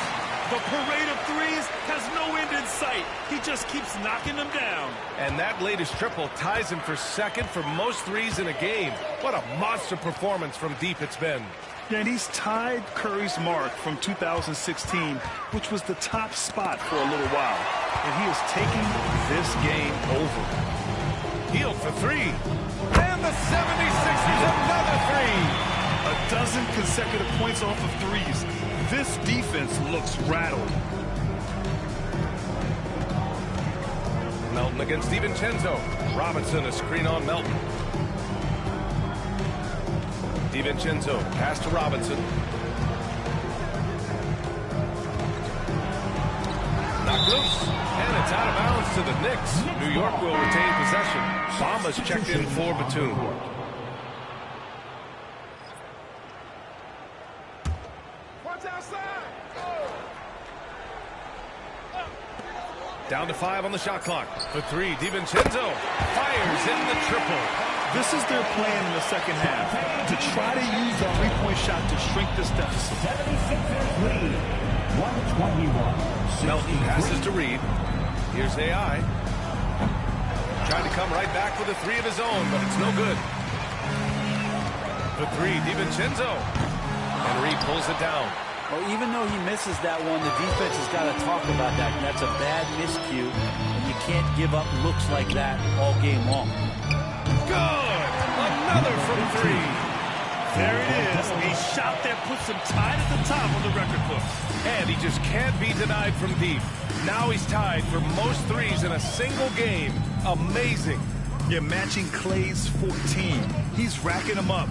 The parade of threes has no end in sight. He just keeps knocking them down. And that latest triple ties him for second for most threes in a game. What a monster performance from deep it's been. And he's tied Curry's mark from 2016, which was the top spot for a little while. And he is taking this game over. Hield for 3. And the 76ers another 3. A dozen consecutive points off of threes. This defense looks rattled. Melton against DiVincenzo. Robinson, a screen on Melton. DiVincenzo, pass to Robinson. Knocked loose. And it's out of bounds to the Knicks. New York will retain possession. Bamba's checked in for Batum. Down to 5 on the shot clock. For 3, DiVincenzo fires in the triple. This is their plan in the second half, to try to use a three-point shot to shrink this deficit. 76ers lead, 121. Melton passes to Reed. Here's AI. Trying to come right back with a 3 of his own, but it's no good. For 3, DiVincenzo. And Reed pulls it down. Well, even though he misses that one, the defense has got to talk about that. That's a bad miscue, and you can't give up looks like that all game long. Good! Another from 3. There it is. A shot that puts him tied at the top of the record book. And he just can't be denied from deep. Now he's tied for most threes in a single game. Amazing. You're matching Clay's 14. He's racking them up.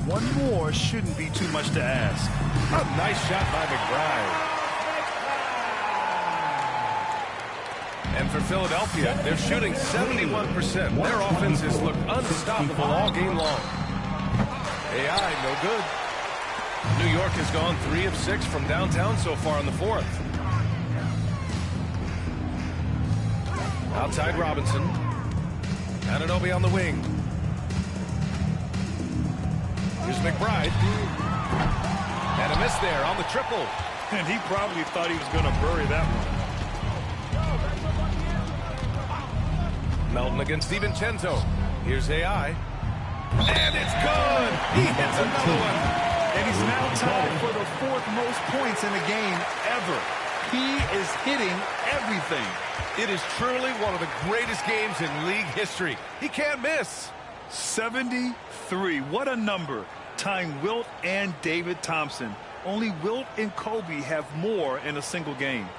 One more shouldn't be too much to ask. A nice shot by McBride. And for Philadelphia, they're shooting 71%. Their offense has looked unstoppable all game long. AI, no good. New York has gone 3 of 6 from downtown so far in the 4th. Outside Robinson. Anunoby on the wing. Here's McBride. And a miss there on the triple. And he probably thought he was going to bury that one. Melton against DiVincenzo. Here's AI. And it's good! He hits another one. And he's now tied for the 4th most points in a game ever. He is hitting everything. It is truly one of the greatest games in league history. He can't miss. 73. What a number. Tying Wilt and David Thompson. Only Wilt and Kobe have more in a single game.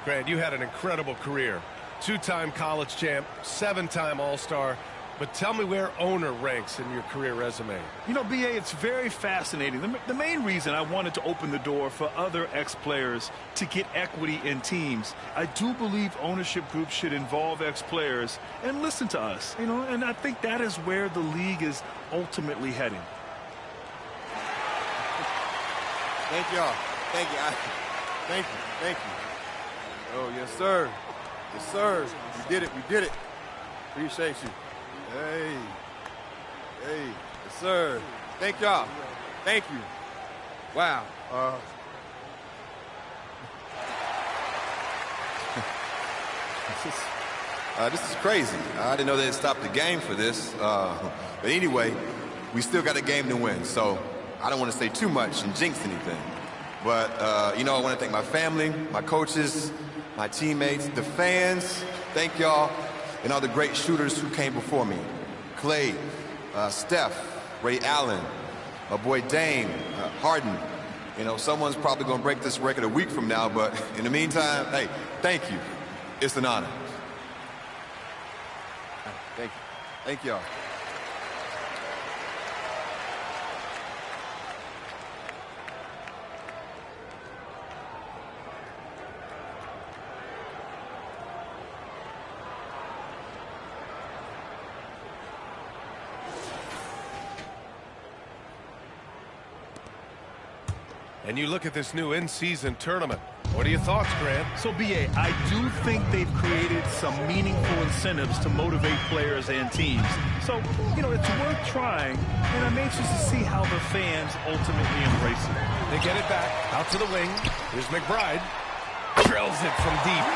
Grant, you had an incredible career. 2-time college champ, 7-time All-Star. But tell me where owner ranks in your career resume. You know, B.A., it's very fascinating. The main reason I wanted to open the door for other ex-players to get equity in teams, I do believe ownership groups should involve ex-players and listen to us, you know, and I think that is where the league is ultimately heading. Thank y'all. Thank you. Thank you. Thank you. Oh, yes, sir. Yes, sir. We did it. We did it. Appreciate you. Hey. Hey. Yes, sir. Thank y'all. Thank you. Wow. This is crazy. I didn't know they'd stop the game for this. But anyway, we still got a game to win. So I don't want to say too much and jinx anything. But, I want to thank my family, my coaches, my teammates, the fans. Thank y'all. And all the great shooters who came before me. Clay, Steph, Ray Allen, my boy Dame, Harden. Someone's probably going to break this record a week from now. But in the meantime, hey, thank you. It's an honor. Thank you. Thank y'all. And you look at this new in-season tournament. What are your thoughts, Grant? So, B.A., I do think they've created some meaningful incentives to motivate players and teams. So, it's worth trying, and I'm anxious to see how the fans ultimately embrace it. They get it back, out to the wing. Here's McBride. Drills it from deep.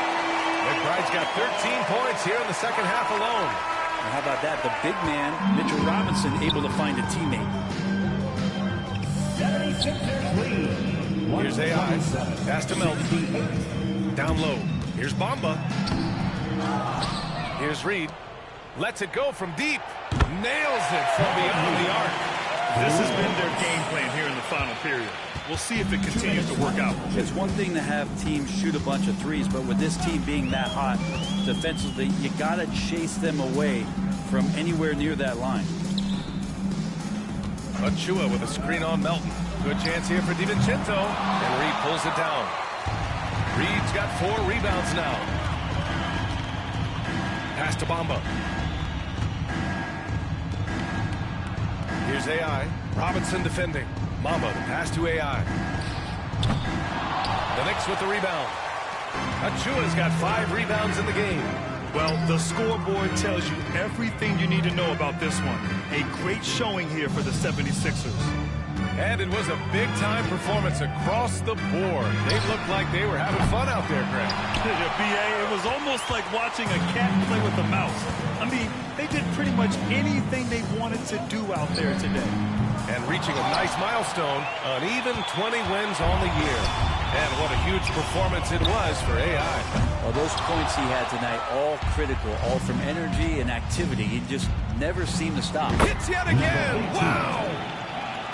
McBride's got 13 points here in the second half alone. And how about that? The big man, Mitchell Robinson, able to find a teammate. 76ers lead. Here's AI. Pass to Melton. Down low. Here's Bamba. Here's Reed. Lets it go from deep. Nails it from beyond the arc. This has been their game plan here in the final period. We'll see if it continues to work out. It's one thing to have teams shoot a bunch of threes, but with this team being that hot defensively, you got to chase them away from anywhere near that line. Achua with a screen on Melton. Good chance here for DiVincenzo. And Reed pulls it down. Reed's got 4 rebounds now. Pass to Bamba. Here's AI. Robinson defending. Bamba, the pass to AI. The Knicks with the rebound. Achua's got 5 rebounds in the game. Well, the scoreboard tells you everything you need to know about this one. A great showing here for the 76ers. And it was a big-time performance across the board. They looked like they were having fun out there, Greg. B.A., it was almost like watching a cat play with a mouse. I mean, they did pretty much anything they wanted to do out there today. And reaching a nice milestone, an even 20 wins on the year. And what a huge performance it was for AI. Well, those points he had tonight, all critical, all from energy and activity. He just never seemed to stop. Hits yet again. Wow.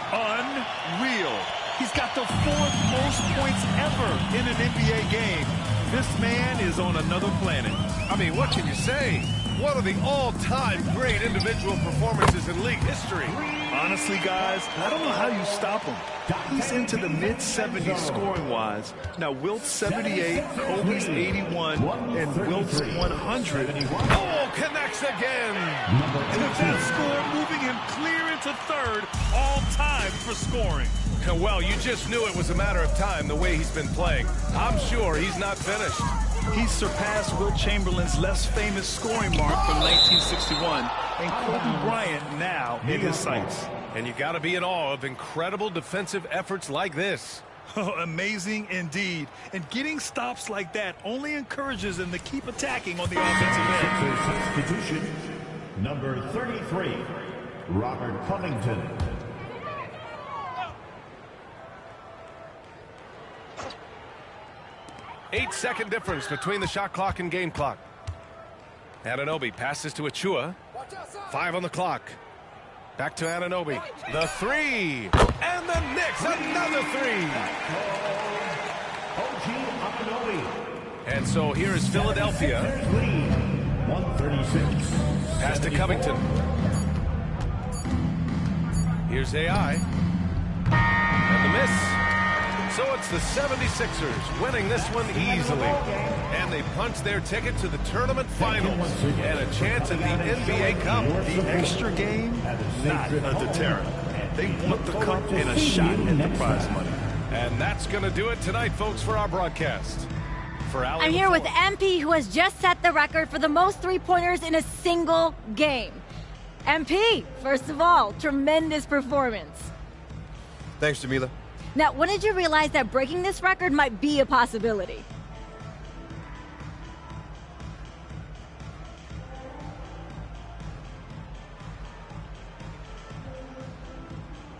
Unreal. He's got the 4th most points ever in an NBA game. This man is on another planet. I mean, what can you say? One of the all-time great individual performances in league history. Honestly, guys, I don't know how you stop him. He's into the mid-70s scoring-wise. Now, Wilt's 78, Kobe's 81, and Wilt's 100. Oh, connects again. And that score moving him clear into 3rd all-time for scoring. Well, you just knew it was a matter of time the way he's been playing. I'm sure he's not finished. He's surpassed Wilt Chamberlain's less famous scoring mark from 1961, and Kobe Bryant now in his sights. And you got to be in awe of incredible defensive efforts like this. Oh, amazing indeed. And getting stops like that only encourages them to keep attacking on the offensive end. Substitution, number 33, Robert Covington. Eight-second difference between the shot clock and game clock. Anunoby passes to Achua. 5 on the clock. Back to Anunoby. The 3. And the Knicks, another 3. And so here is Philadelphia. 136. Pass to Covington. Here's AI. And the miss. So it's the 76ers winning this one easily. And they punch their ticket to the tournament finals and a chance at the NBA Cup. The extra game, not a deterrent. They want the cup and a shot at the prize money. And that's going to do it tonight, folks, for our broadcast. I'm here with MP, who has just set the record for the most three-pointers in a single game. MP, first of all, tremendous performance. Thanks, Jamila. Now, when did you realize that breaking this record might be a possibility?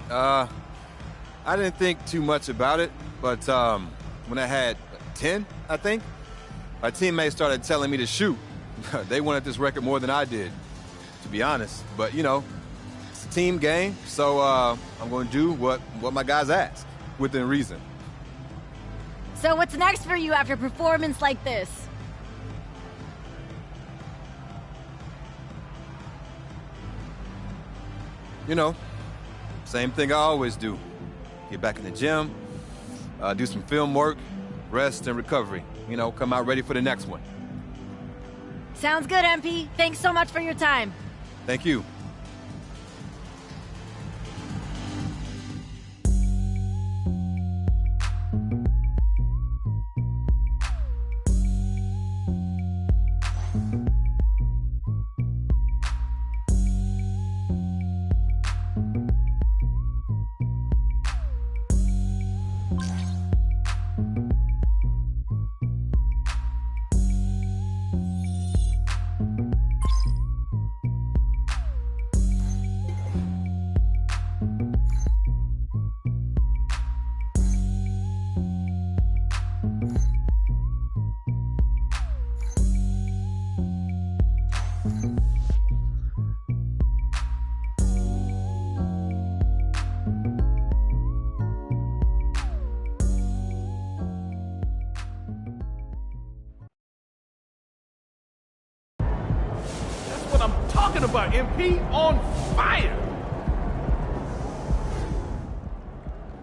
I didn't think too much about it, but when I had 10, I think, my teammates started telling me to shoot. They wanted this record more than I did, to be honest. But, you know, it's a team game, so I'm going to do what my guys ask, within reason. So what's next for you after a performance like this? You know, same thing I always do. Get back in the gym, do some film work, rest and recovery. You know, come out ready for the next one. Sounds good, MP. Thanks so much for your time. Thank you. What I'm talking about, MP, on fire.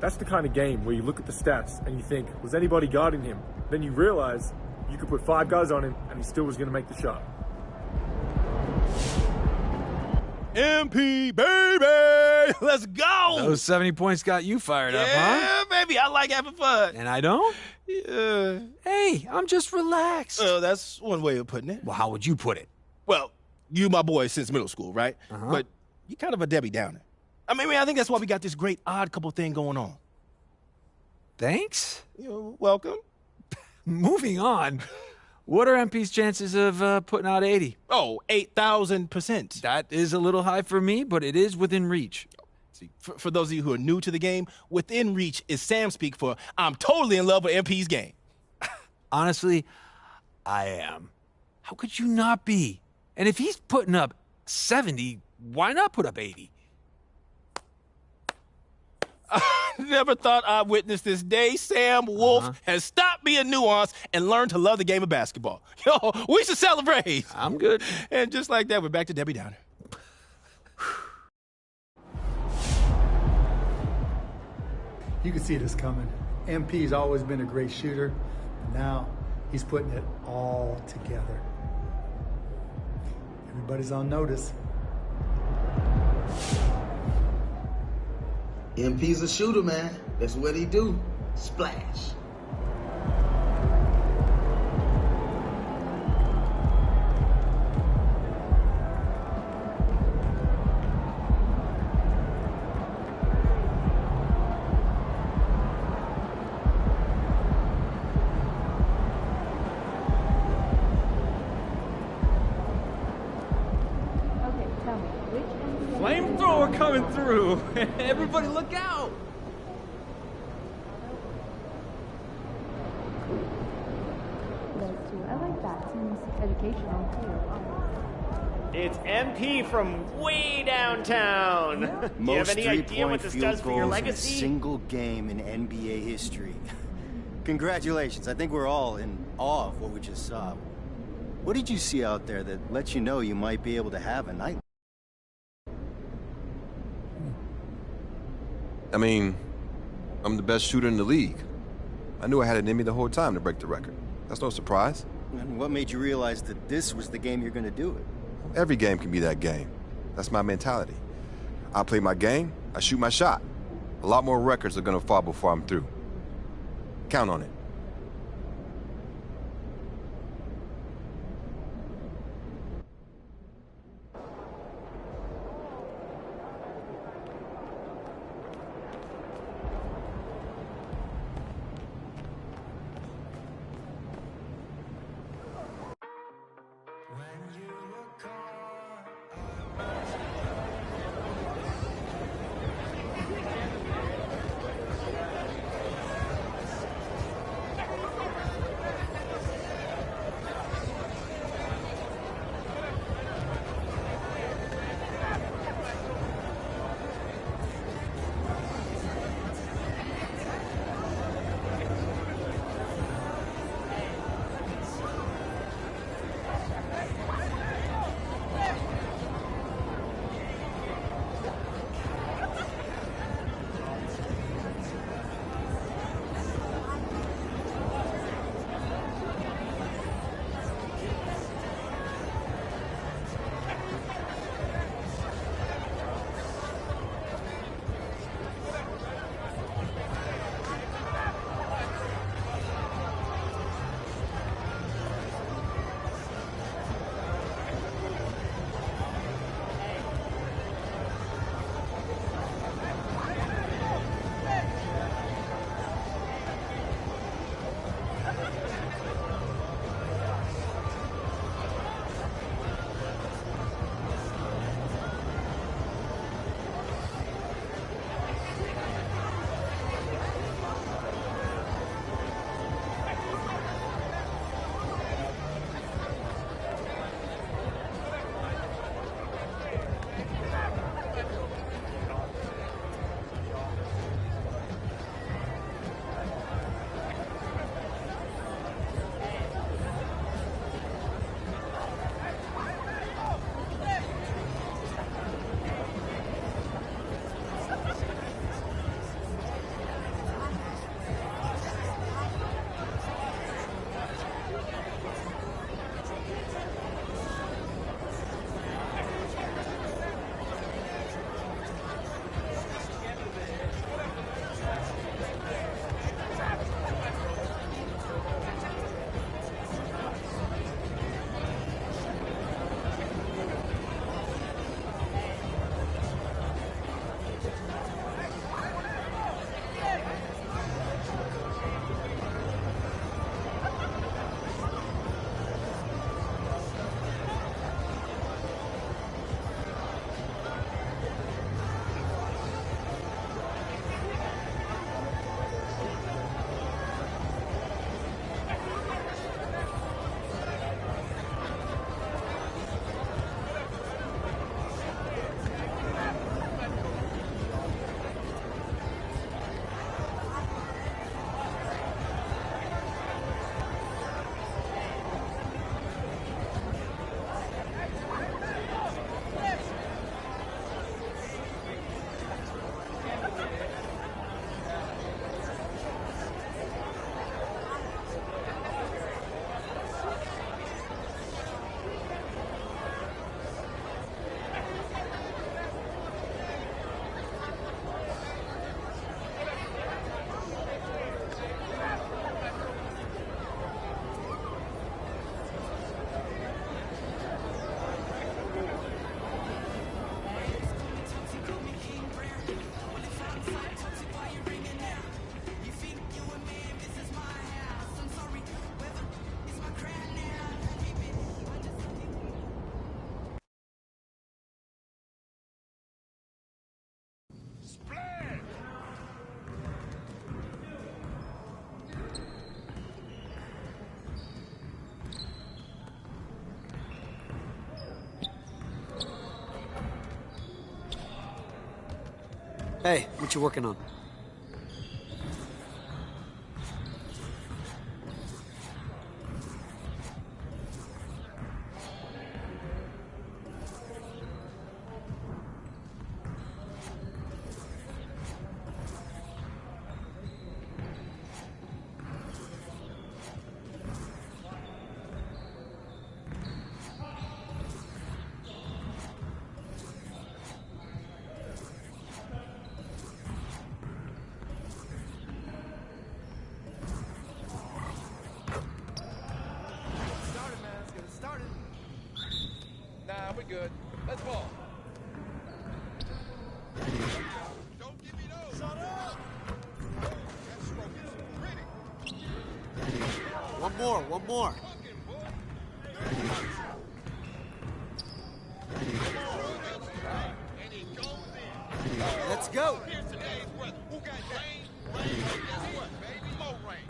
That's the kind of game where you look at the stats and you think, was anybody guarding him? Then you realize you could put 5 guys on him and he still was going to make the shot. MP, baby! Let's go! Those 70 points got you fired up, huh? Yeah, baby, I like having fun. And I don't? Yeah. Hey, I'm just relaxed. That's one way of putting it. Well, how would you put it? Well, you my boy since middle school, right? But you kind of a Debbie Downer. I mean, I think that's why we got this great odd couple thing going on. Thanks. You're welcome. Moving on. What are MP's chances of putting out 80? Oh, 8,000%. That is a little high for me, but it is within reach. See, for those of you who are new to the game, within reach is Sam speak for I'm totally in love with MP's game. Honestly, I am. How could you not be? And if he's putting up 70, why not put up 80? I never thought I'd witness this day. Sam Wolf has stopped being nuanced and learned to love the game of basketball. Yo, we should celebrate. I'm good. And just like that, we're back to Debbie Downer. You can see this coming. MP's always been a great shooter. Now he's putting it all together. Everybody's on notice. MP's a shooter, man. That's what he do. Splash. Flamethrower coming through. Everybody look out. I like that. Seems educational too. It's MP from way downtown. Do you have any idea what this does for your legacy? In a single game in NBA history. Congratulations. I think we're all in awe of what we just saw. What did you see out there that lets you know you might be able to have a night? I mean, I'm the best shooter in the league. I knew I had it in me the whole time to break the record. That's no surprise. And what made you realize that this was the game you're going to do it? Every game can be that game. That's my mentality. I play my game, I shoot my shot. A lot more records are going to fall before I'm through. Count on it. Hey, what you working on? Nah, we're good. Let's ball. Don't give me those. Shut up. That stroke is pretty. One more. Let's go. Here's today's weather. Who got rain? Rain. Guess what, baby? More rain.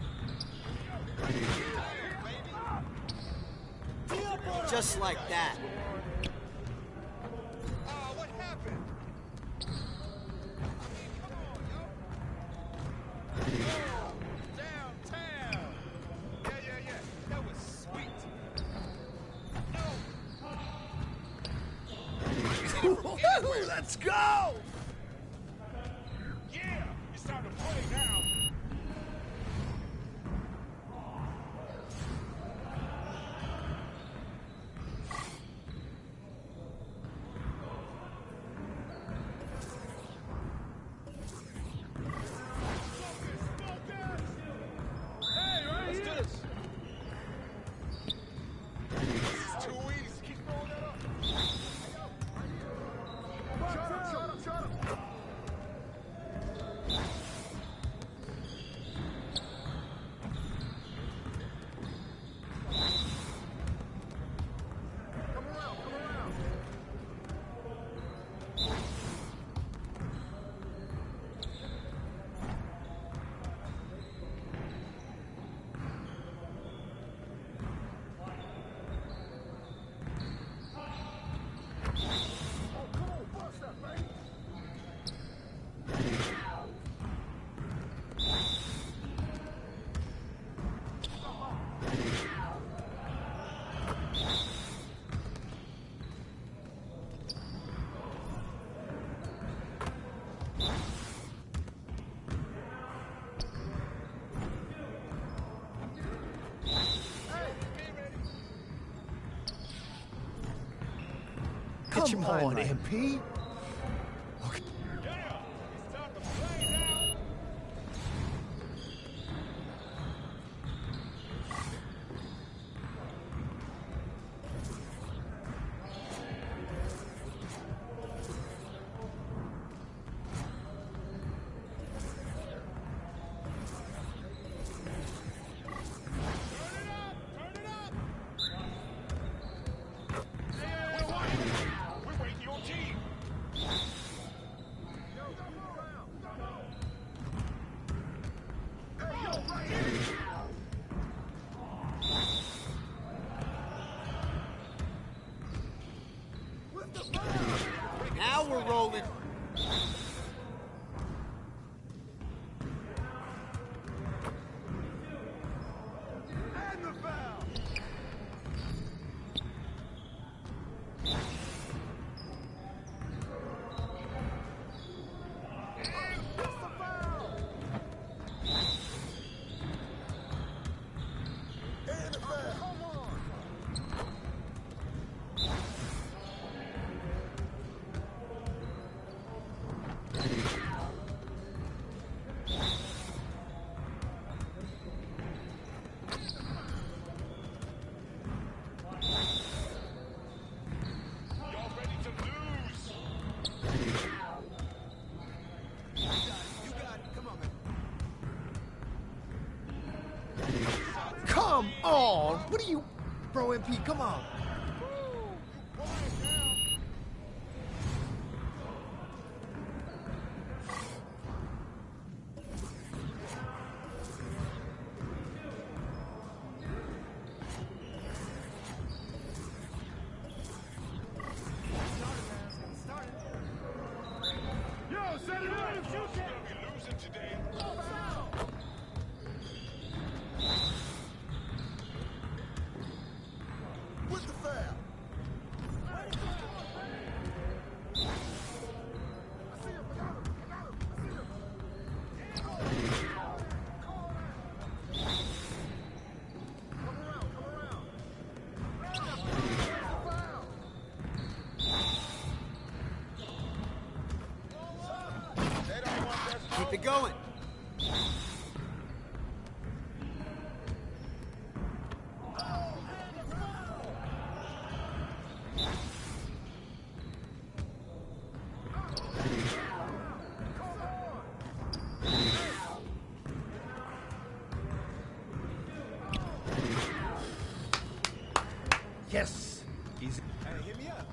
Just like that. What happened? Downtown. Yeah. That was sweet. Let's go! Yeah, it's time to play now. Let's do this. This is too easy. Keep throwing that up. Shut up. Come on, MP. Now we're rolling. And the foul. Come on! What are you... Bro, MP, come on. Yo, set it up! With the foul. Keep it going. Yes. Easy. Hey, hit me up.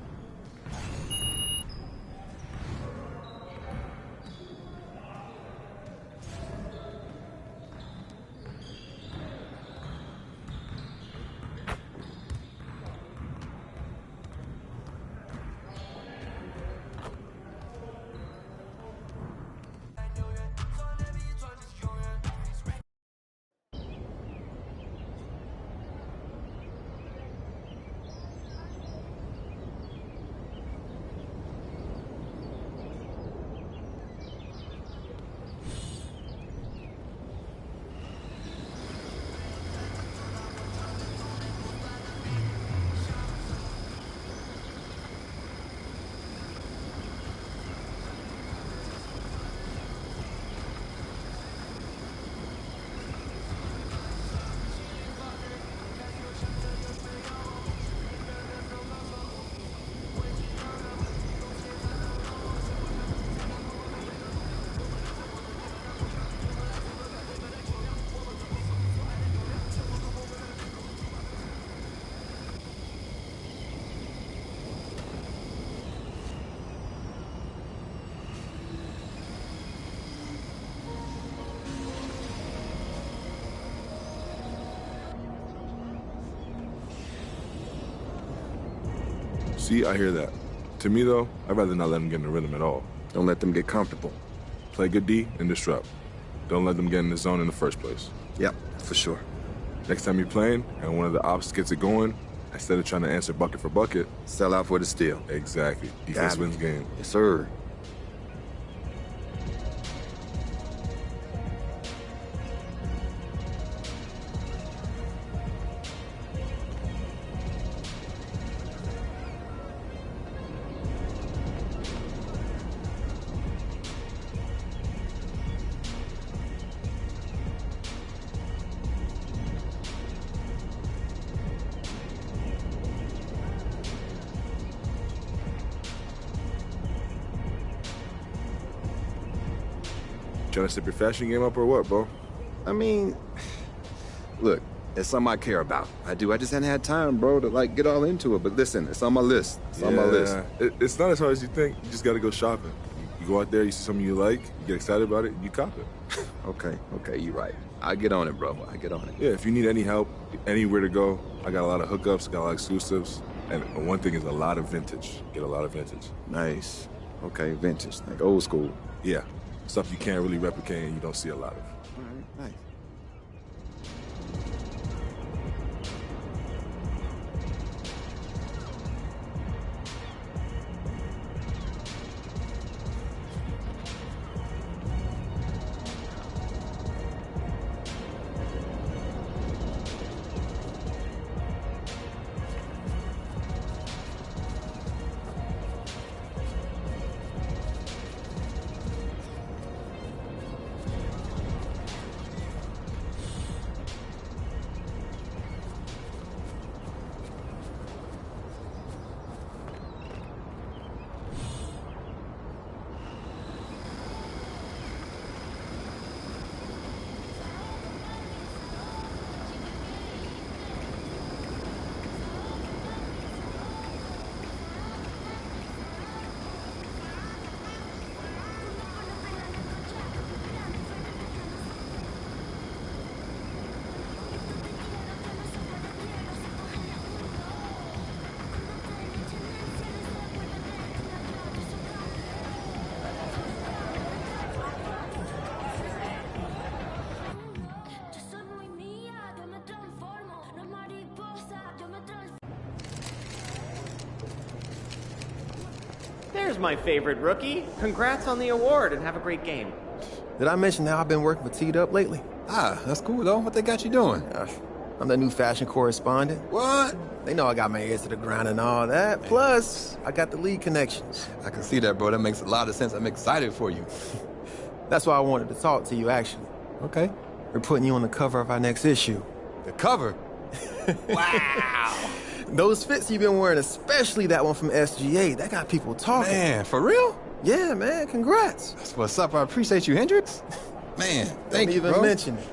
See, I hear that. To me, though, I'd rather not let them get in the rhythm at all. Don't let them get comfortable. Play good D and disrupt. Don't let them get in the zone in the first place. Yep, for sure. Next time you're playing and one of the ops gets it going, instead of trying to answer bucket for bucket, sell out for the steal. Exactly. Defense wins game. Yes, sir. Trying to step your fashion game up or what, bro? I mean, look, it's something I care about. I do. I just hadn't had time, bro, to like get all into it. But listen, it's on my list. It's on my list. It's not as hard as you think. You just got to go shopping. You go out there, you see something you like, you get excited about it, you cop it. Okay, you're right. I get on it, bro. I get on it. Yeah, if you need any help, anywhere to go, I got a lot of hookups, got a lot of exclusives. And one thing is a lot of vintage. Get a lot of vintage. Nice. Okay, vintage, like old school. Yeah. Stuff you can't really replicate and you don't see a lot of. All right, nice. There's my favorite rookie. Congrats on the award and have a great game. Did I mention how I've been working with Teed Up lately? Ah, that's cool, though. What they got you doing? I'm the new fashion correspondent. What? They know I got my ears to the ground and all that. Plus, I got the lead connections. I can see that, bro. That makes a lot of sense. I'm excited for you. That's why I wanted to talk to you, actually. Okay. We're putting you on the cover of our next issue. The cover? Wow! Those fits you've been wearing, especially that one from SGA, that got people talking. Man, for real? Yeah, man, congrats. That's what's up. I appreciate you, Hendrix. Man, thank you, bro. Don't even mention it.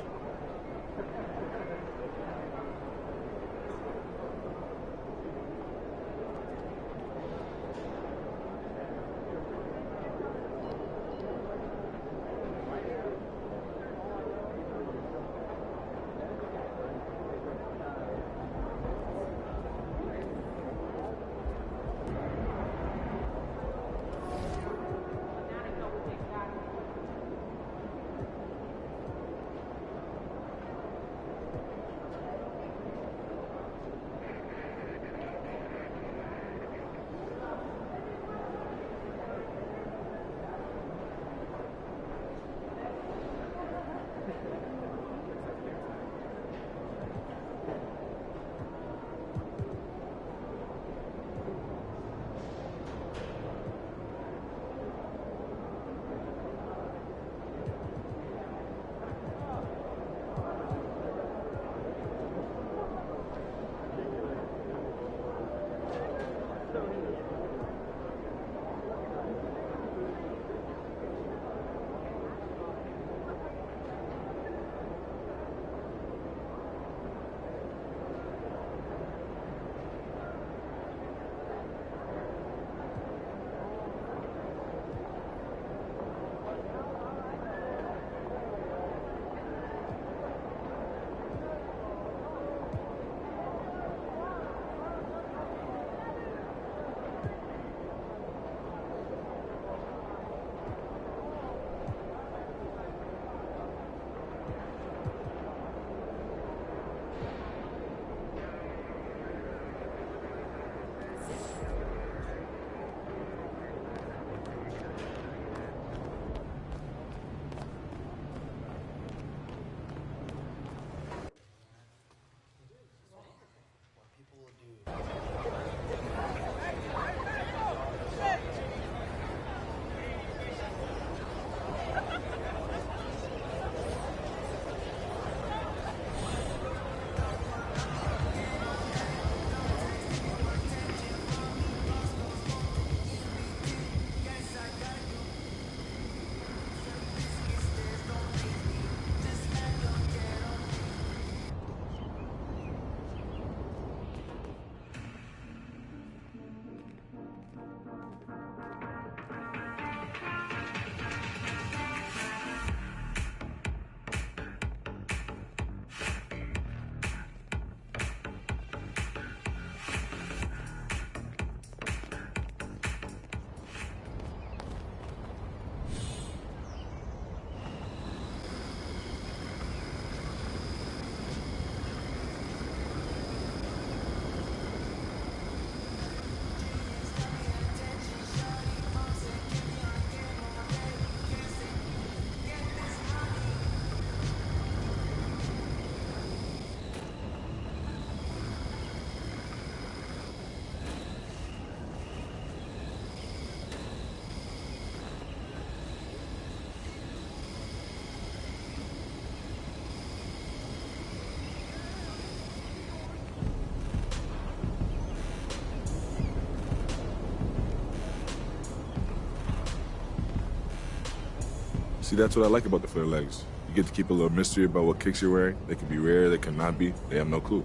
See, that's what I like about the flare legs. You get to keep a little mystery about what kicks you're wearing. They can be rare, they cannot be. They have no clue.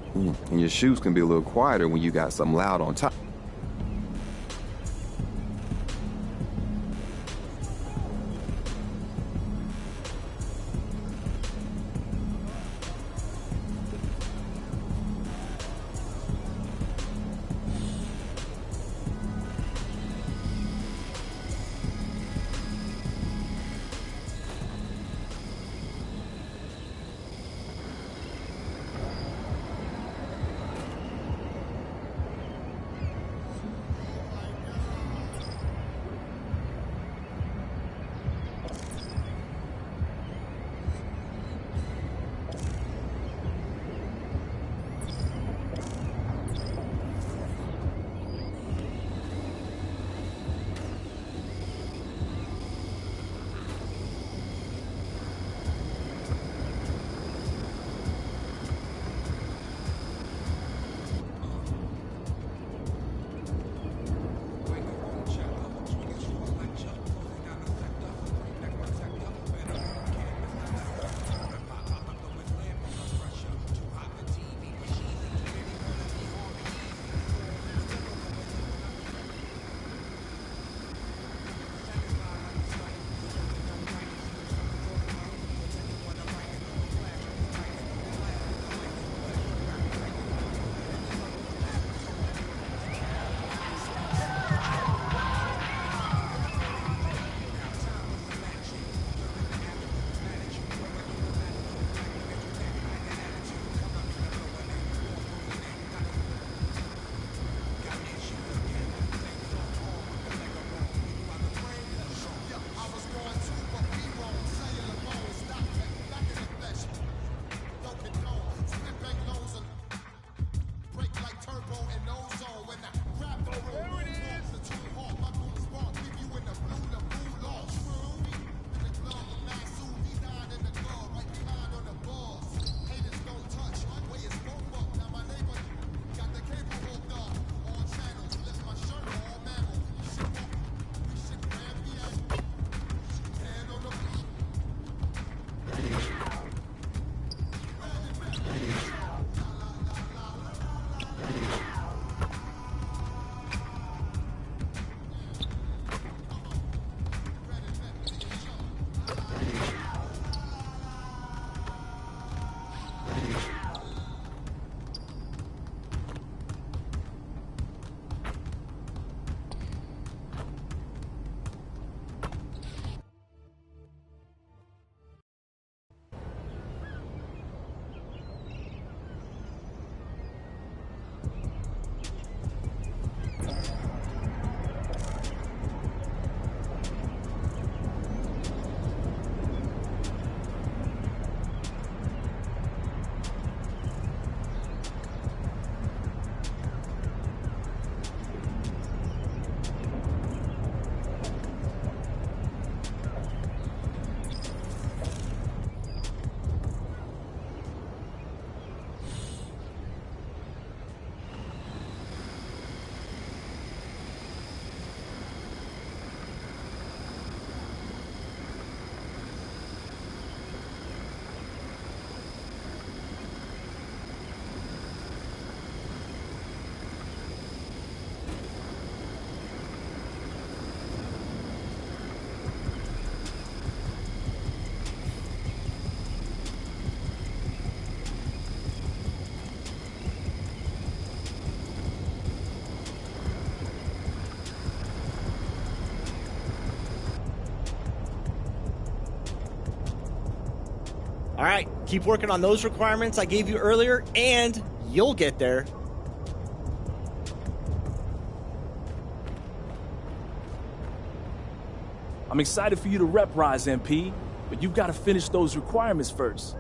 And your shoes can be a little quieter when you got something loud on top. All right, keep working on those requirements I gave you earlier, and you'll get there. I'm excited for you to rep Rise, MP, but you've got to finish those requirements first.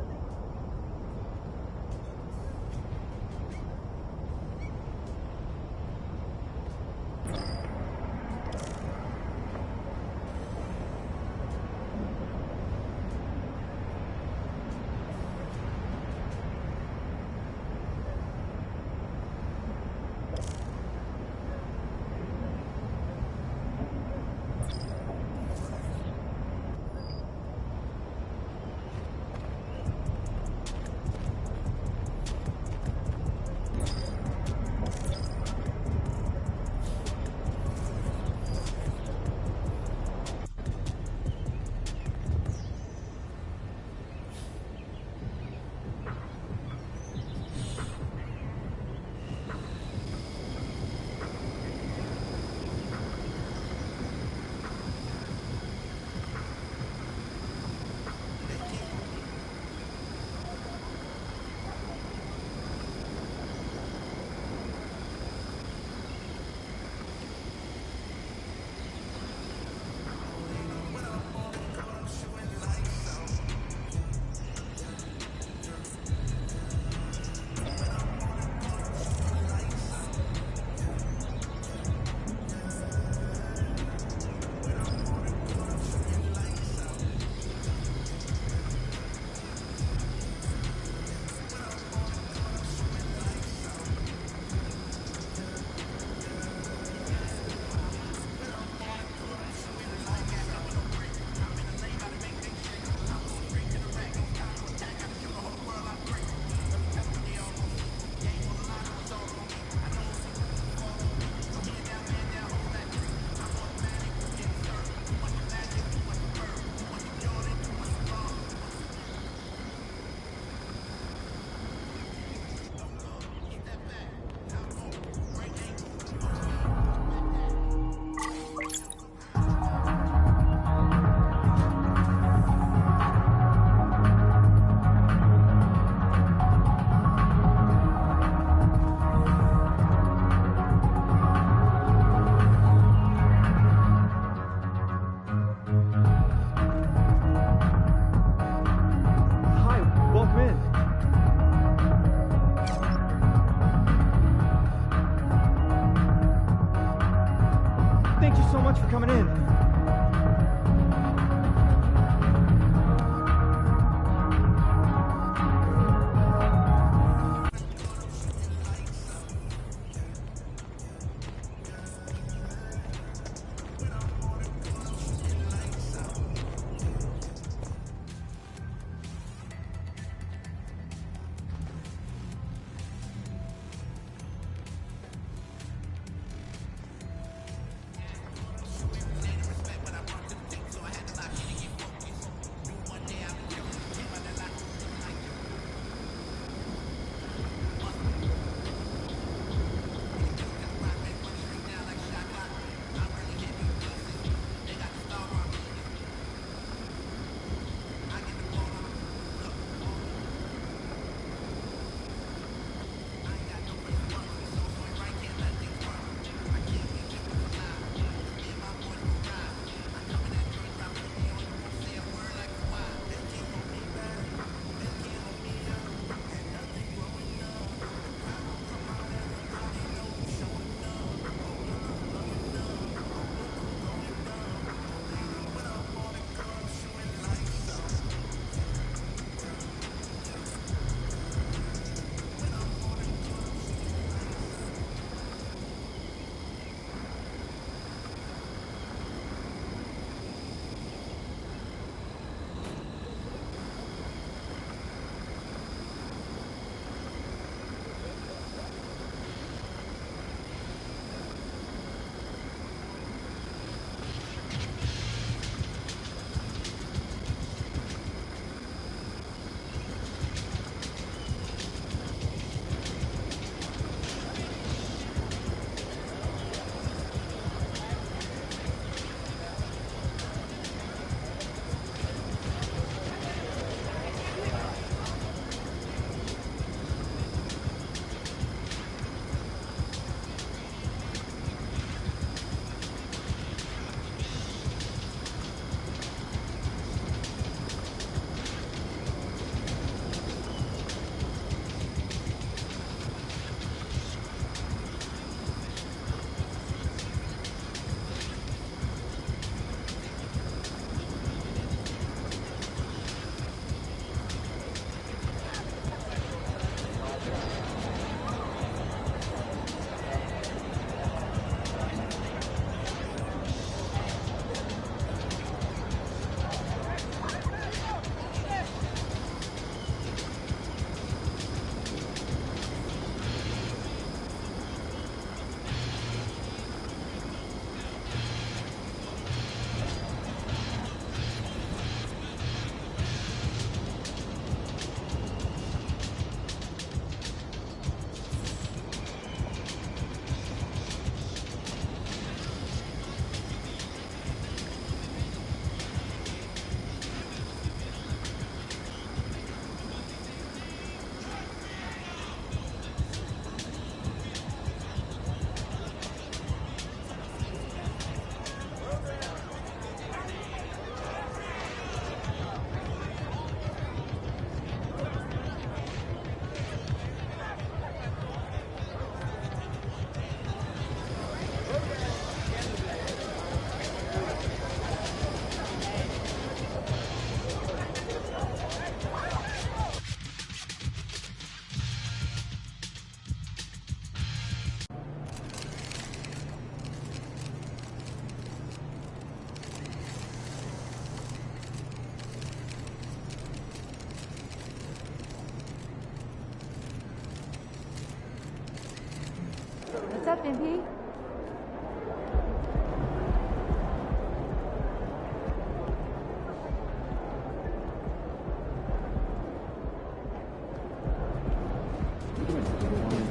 MP?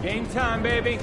Game time, baby.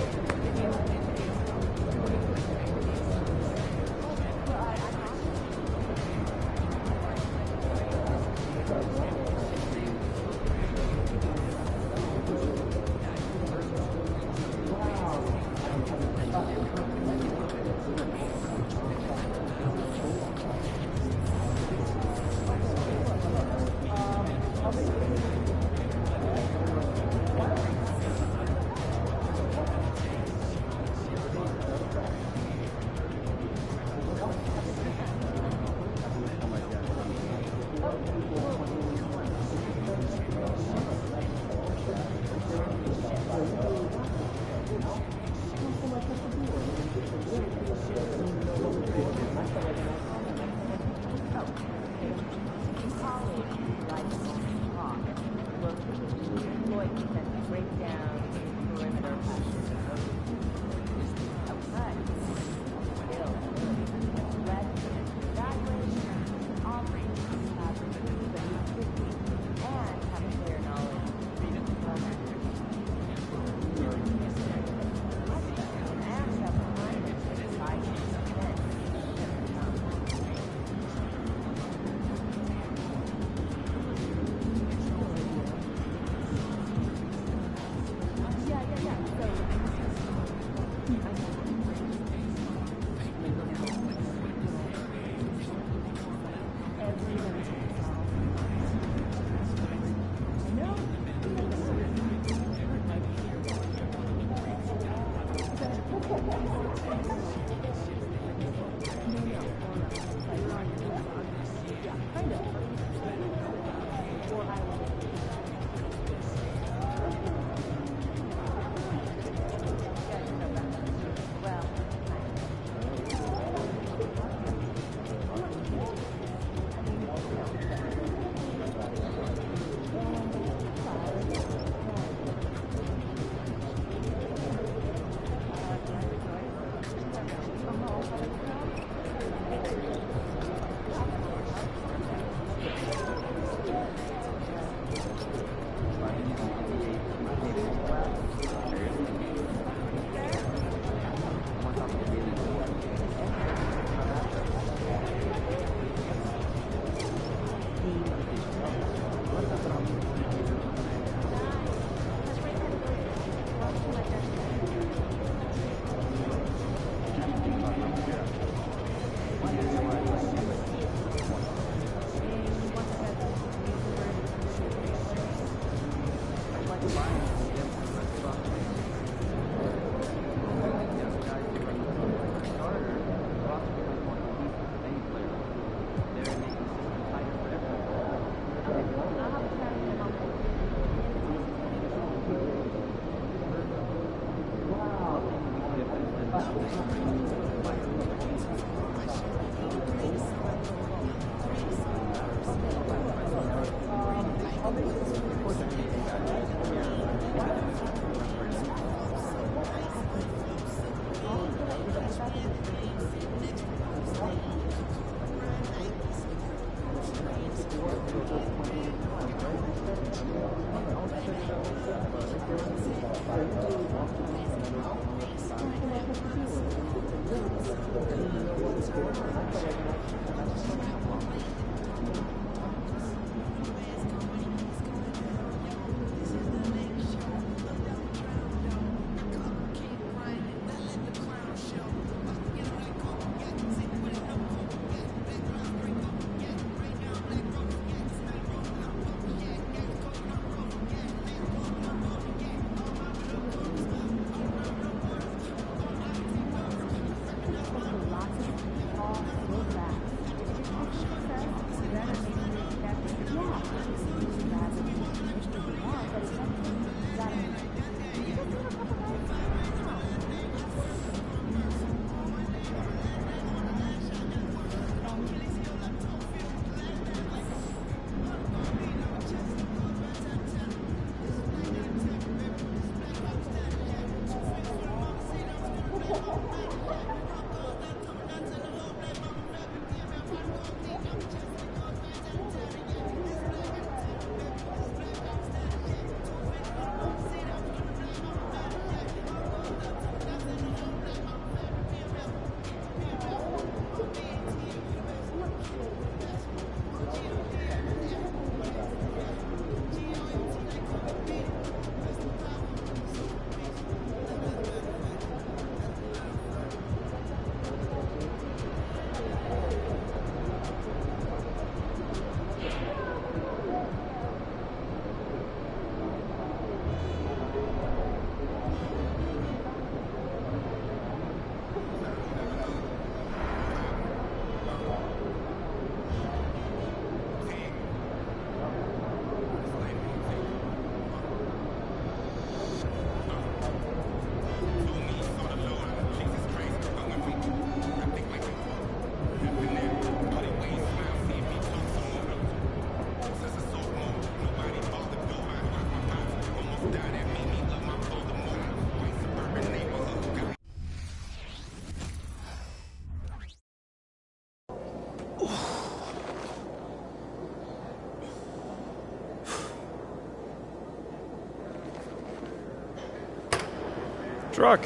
Truck,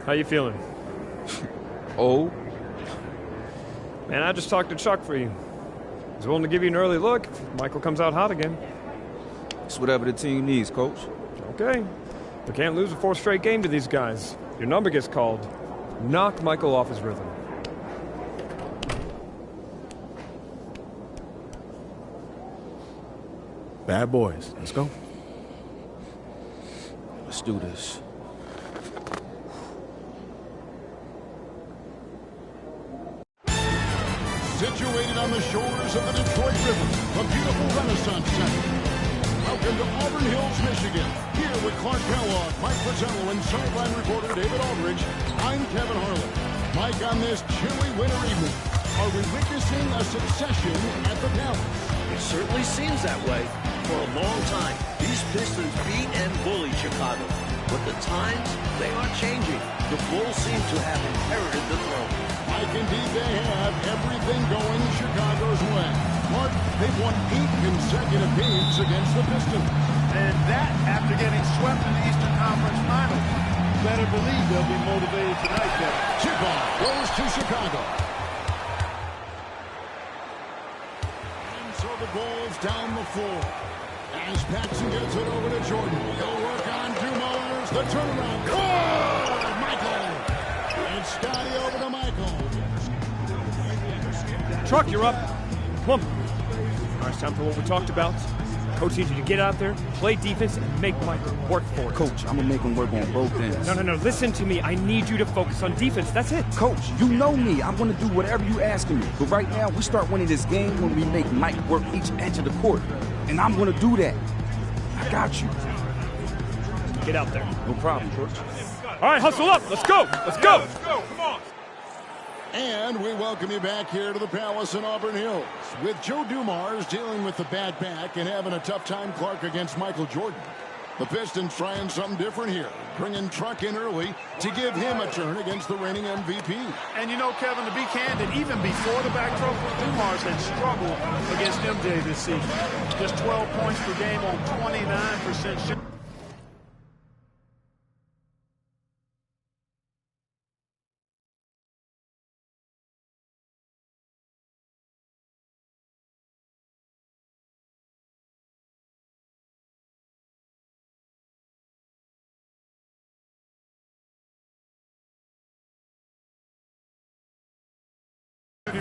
how you feeling? Oh? Man, I just talked to Chuck for you. He's willing to give you an early look if Michael comes out hot again. It's whatever the team needs, Coach. Okay. We can't lose a 4th straight game to these guys. Your number gets called. Knock Michael off his rhythm. Bad boys. Let's go. Let's do this. Situated on the shores of the Detroit River, a beautiful Renaissance Center. Welcome to Auburn Hills, Michigan. Here with Clark Kellogg, Mike Fratello, and sideline reporter David Aldridge, I'm Kevin Harlan. Mike, on this chilly winter evening, are we witnessing a succession at the Palace? It certainly seems that way. For a long time, these Pistons beat and bullied Chicago. But the times, they are changing. The Bulls seem to have inherited the throne. Mike, indeed they have everything going Chicago's way. Mark, they've won 8 consecutive games against the Pistons. And that after getting swept in the Eastern Conference Finals. Better believe they'll be motivated tonight, Kevin. Tip-off goes to Chicago. And so the Bulls down the floor. As Paxson gets it over to Jordan. He'll work on Dumars. The turnaround. Good! Michael. And Scotty over to Michael. Truck, you're up. Come on. All right, it's time for what we talked about. Coach needs you to get out there, play defense, and make Michael work for it. Coach, I'm going to make him work on both ends. No. Listen to me. I need you to focus on defense. That's it. Coach, you know me. I'm going to do whatever you ask me. But right now, we start winning this game when we make Mike work each edge of the court. And I'm going to do that. I got you. Get out there. No problem, Coach. All right, hustle up. Let's go. Let's go. Let's go. Come on. And we welcome you back here to the Palace in Auburn Hills. With Joe Dumars dealing with the bad back and having a tough time, Clark, against Michael Jordan. The Pistons trying something different here, bringing Truck in early to give him a turn against the reigning MVP. And you know, Kevin, to be candid, even before the back trophy, Dumars had struggled against MJ this season. Just 12 points per game on 29% shooting.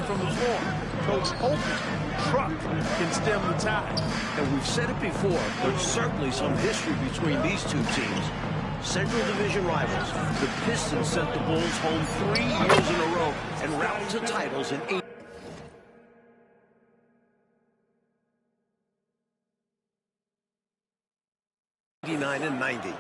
From the floor. Coach hoping Truck can stem the tide. And we've said it before, there's certainly some history between these two teams. Central Division rivals, the Pistons sent the Bulls home 3 years in a row and route to titles in 89 and 90.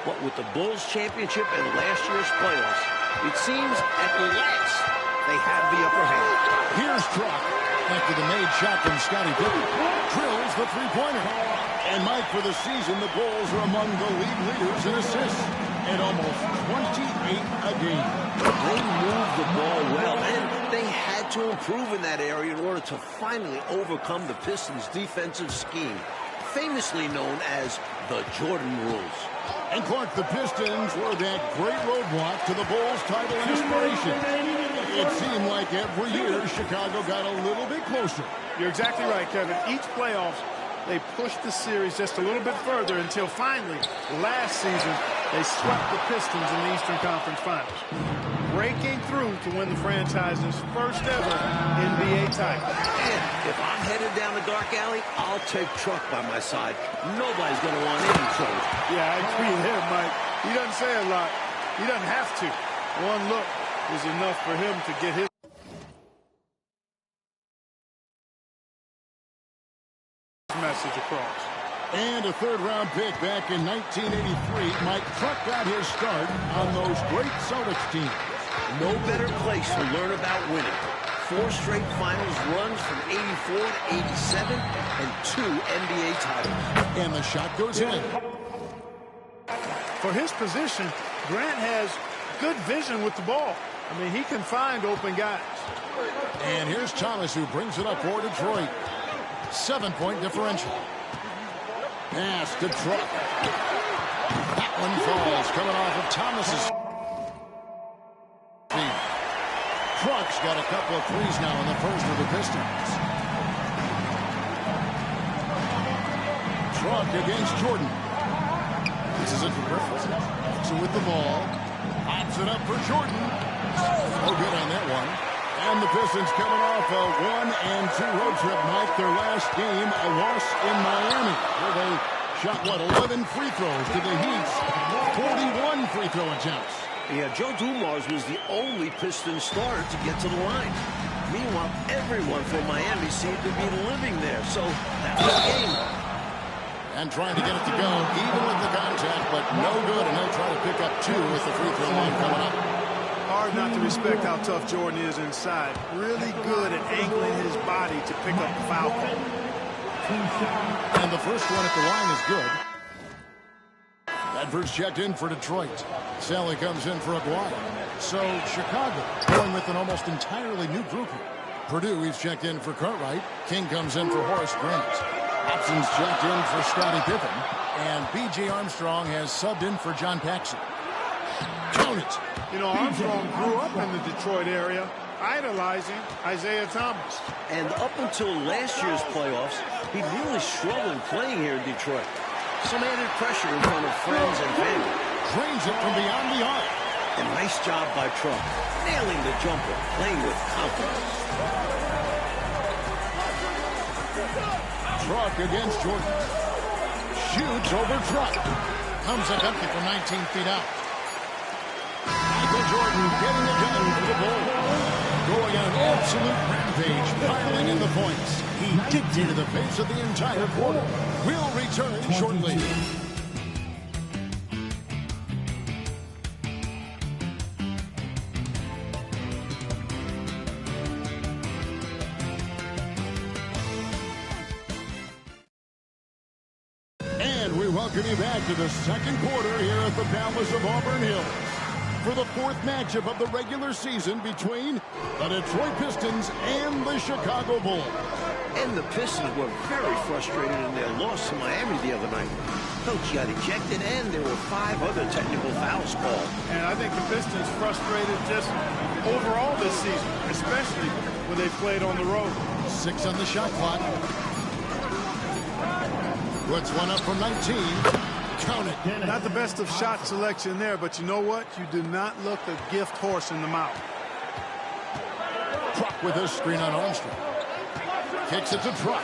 What with the Bulls championship and last year's playoffs, it seems at last they have the upper hand. Here's Truck after the made shot from Scottie Pippen. Drills the three-pointer. And Mike, for the season, the Bulls are among the league leaders in assists at almost 28 a game. They moved the ball well, and they had to improve in that area in order to finally overcome the Pistons' defensive scheme, famously known as the Jordan rules. And Clark, the Pistons were that great roadblock to the Bulls' title aspirations. It seemed like every year Chicago got a little bit closer. You're exactly right, Kevin. Each playoffs, they pushed the series just a little bit further until finally, last season, they swept the Pistons in the Eastern Conference Finals, breaking through to win the franchise's first ever NBA title. And if I'm headed down the dark alley, I'll take Truck by my side. Nobody's going to want any trouble. Yeah, I agree with him, Mike. He doesn't say a lot. He doesn't have to. One look is enough for him to get his message across. And a third-round pick back in 1983, Mike Truck got his start on those great Celtics teams. No better place to learn about winning. 4 straight finals runs from 84 to 87 and 2 NBA titles. And the shot goes in. For his position, Grant has good vision with the ball. I mean, he can find open guys. And here's Thomas, who brings it up for Detroit. 7-point differential. Pass to Truck. Back One falls coming off of Thomas's feet. Truck's got a couple of threes now in the first for the Pistons. Truck against Jordan. This is it for Griffin. So with the ball, pops it up for Jordan. No good on that one. And the Pistons coming off a 1-2 road trip, Mike. Their last game, a loss in Miami, where they shot, 11 free throws to the Heat's 41 free throw attempts. Yeah, Joe Dumars was the only Pistons starter to get to the line. Meanwhile, everyone from Miami seemed to be living there, so that was the game. And trying to get it to go, even with the contact, but no good, and they'll try to pick up 2 with the free throw line coming up. Hard not to respect how tough Jordan is inside. Really good at angling his body to pick up the foul call. And the first one at the line is good. Edwards checked in for Detroit. Sally comes in for Aguirre. So Chicago going with an almost entirely new group here. Purdue, he's checked in for Cartwright. King comes in for Horace Grant. Hobson's checked in for Scottie Pippen. And B.J. Armstrong has subbed in for John Paxson. Count it. You know, Armstrong grew up in the Detroit area, idolizing Isaiah Thomas. And up until last year's playoffs, he really struggled playing here in Detroit. Some added pressure in front of friends and family. Drains it from beyond the arc. And nice job by Truck, nailing the jumper, playing with confidence. Truck against Jordan. Shoots over Truck. Comes up empty from 19 feet out. Michael Jordan getting it done for the ball. Going on an absolute rampage, piling in the points. He dictated the pace of the entire quarter. We'll return shortly. And we welcome you back to the second quarter here at the Palace of Auburn Hills, for the fourth matchup of the regular season between the Detroit Pistons and the Chicago Bulls. And the Pistons were very frustrated in their loss to Miami the other night. Coach got ejected, and there were 5 other technical fouls called. And I think the Pistons frustrated just overall this season, especially when they played on the road. 6 on the shot clock. Puts one up from 19. Count it. Not the best of shot selection there, but you know what? You do not look a gift horse in the mouth. Truck with a screen on Armstrong. Kicks it to Truck.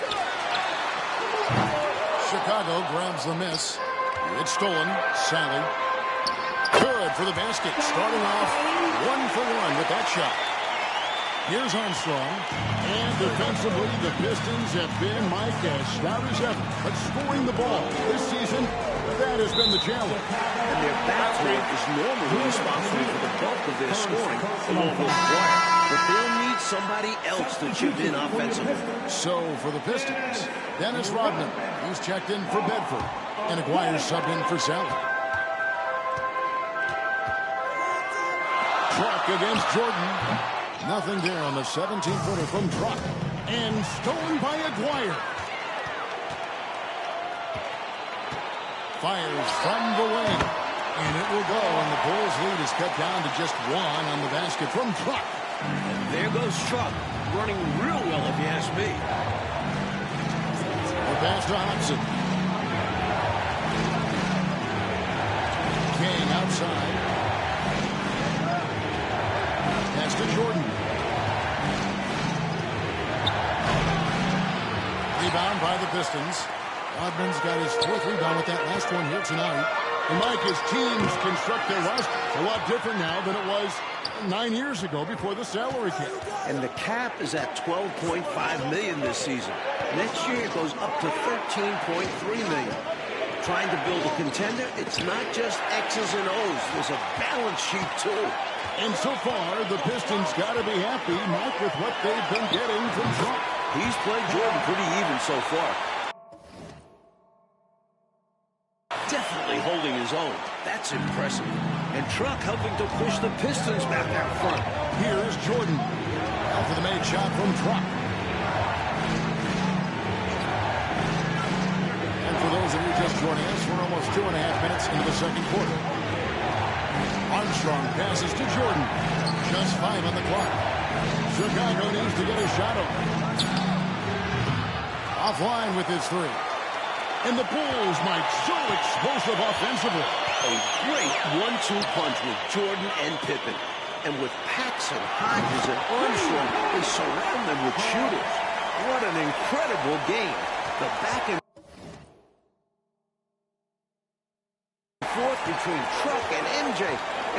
Chicago grabs the miss. It's stolen. Sally. Good for the basket. Starting off 1 for 1 with that shot. Here's Armstrong. And defensively, the Pistons have been, Mike, as stout as ever. But scoring the ball this season, that has been the challenge. And their backcourt is normally responsible for the bulk of their scoring, along with Dwyer. But they'll need somebody else to chip in offensively. So for the Pistons, Dennis Rodman, he's checked in for Bedford. And Aguirre subbed in for Sally. Truck against Jordan. Nothing there on the 17-footer from Truck. And stolen by Aguirre. Fires from the wing. And it will go. And the Bulls' lead is cut down to just 1 on the basket from Truck. And there goes Truck. Running real well, if you ask me. The pass to Hobson. King outside. Pass to Jordan. Rebound by the Pistons. Rodman's got his 4th rebound with that last one here tonight. And Mike, his teams construct their roster a lot different now than it was 9 years ago before the salary cap. And the cap is at $12.5 million this season. Next year it goes up to $13.3 million. Trying to build a contender, it's not just X's and O's. There's a balance sheet too. And so far, the Pistons got to be happy, Mike, with what they've been getting from Truck. He's played Jordan pretty even so far. Definitely holding his own. That's impressive. And Truck helping to push the Pistons back out front. Here's Jordan. Out for the made shot from Truck. And for those those of you just joining us, we're almost 2.5 minutes into the second quarter. Armstrong passes to Jordan. Just 5 on the clock. Chicago needs to get a shot on. Offline with his 3. And the Bulls might so explosive offensively. A great 1-2 punch with Jordan and Pippen. And with Paxson, Hodges, and Armstrong, they surround them with shooters. What an incredible game. The back and forth between Truck and MJ.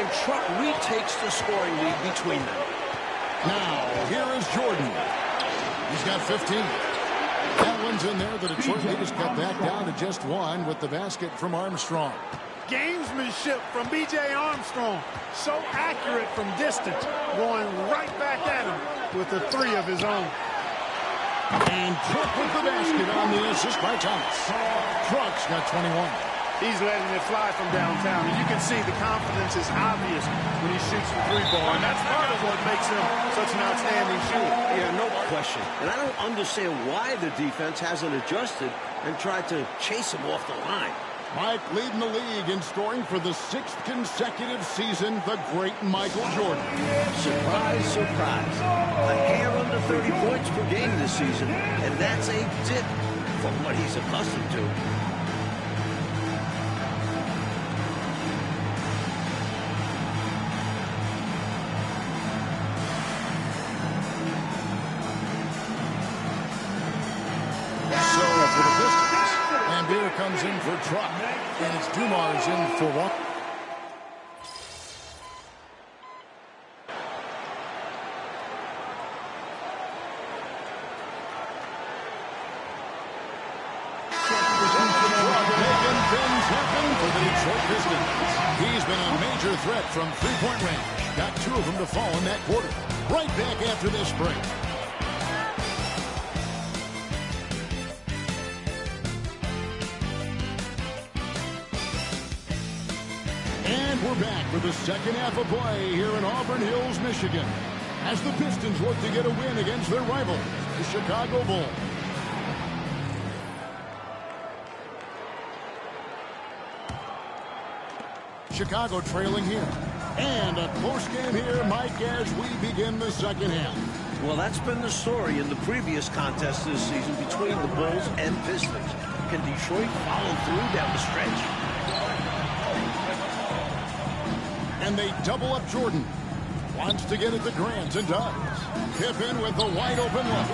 And Truck retakes the scoring lead between them. Now, here is Jordan. He's got 15. That one's in there. The Detroit Leaders cut back down to just 1 with the basket from Armstrong. Gamesmanship from B.J. Armstrong. So accurate from distance. Going right back at him with a 3 of his own. And Truck with the basket on the assist by Thomas. Truck's got 21. He's letting it fly from downtown. And you can see the confidence is obvious when he shoots the 3-ball. And that's part of what makes him such an outstanding shooter. Yeah, no question. And I don't understand why the defense hasn't adjusted and tried to chase him off the line. Mike leading the league in scoring for the 6th consecutive season, the great Michael Jordan. Surprise, surprise. A hair under 30 points per game this season, and that's a dip from what he's accustomed to. Comes in for Truck, and it's Dumars in for Walker. Making things happen for the Detroit Pistons. He's been a major threat from 3-point range. Got 2 of them to fall in that quarter. Right back after this break. We're back for the second half of play here in Auburn Hills, Michigan, as the Pistons look to get a win against their rival, the Chicago Bulls. Chicago trailing here. And a close game here, Mike, as we begin the second half. Well, that's been the story in the previous contest this season between the Bulls and Pistons. Can Detroit follow through down the stretch? And they double up Jordan. Wants to get at the Grant and does. Pippen with the wide open look.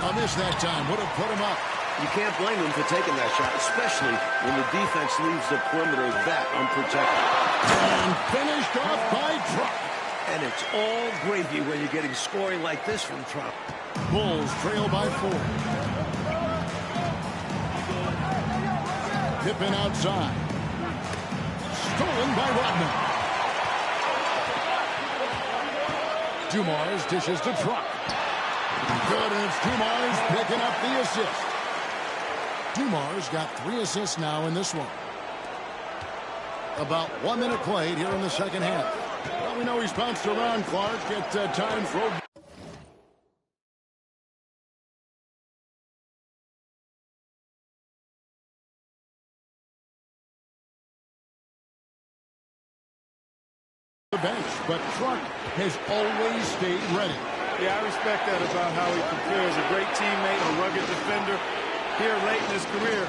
A miss that time. Would have put him up. You can't blame him for taking that shot, especially when the defense leaves the perimeter that unprotected. And finished off by Truck. And it's all gravy when you're getting scoring like this from Truck. Bulls trail by 4. Pippen outside. Stolen by Rodman. Dumars dishes to Truck. Good, and it's Dumars picking up the assist. Dumars got 3 assists now in this one. About 1 minute played here in the second half. Well, we know he's bounced around, Clark. Get time throw. The bench, but Truck has always stayed ready. Yeah, I respect that about how he prepares. A great teammate, a rugged defender. Here late in his career,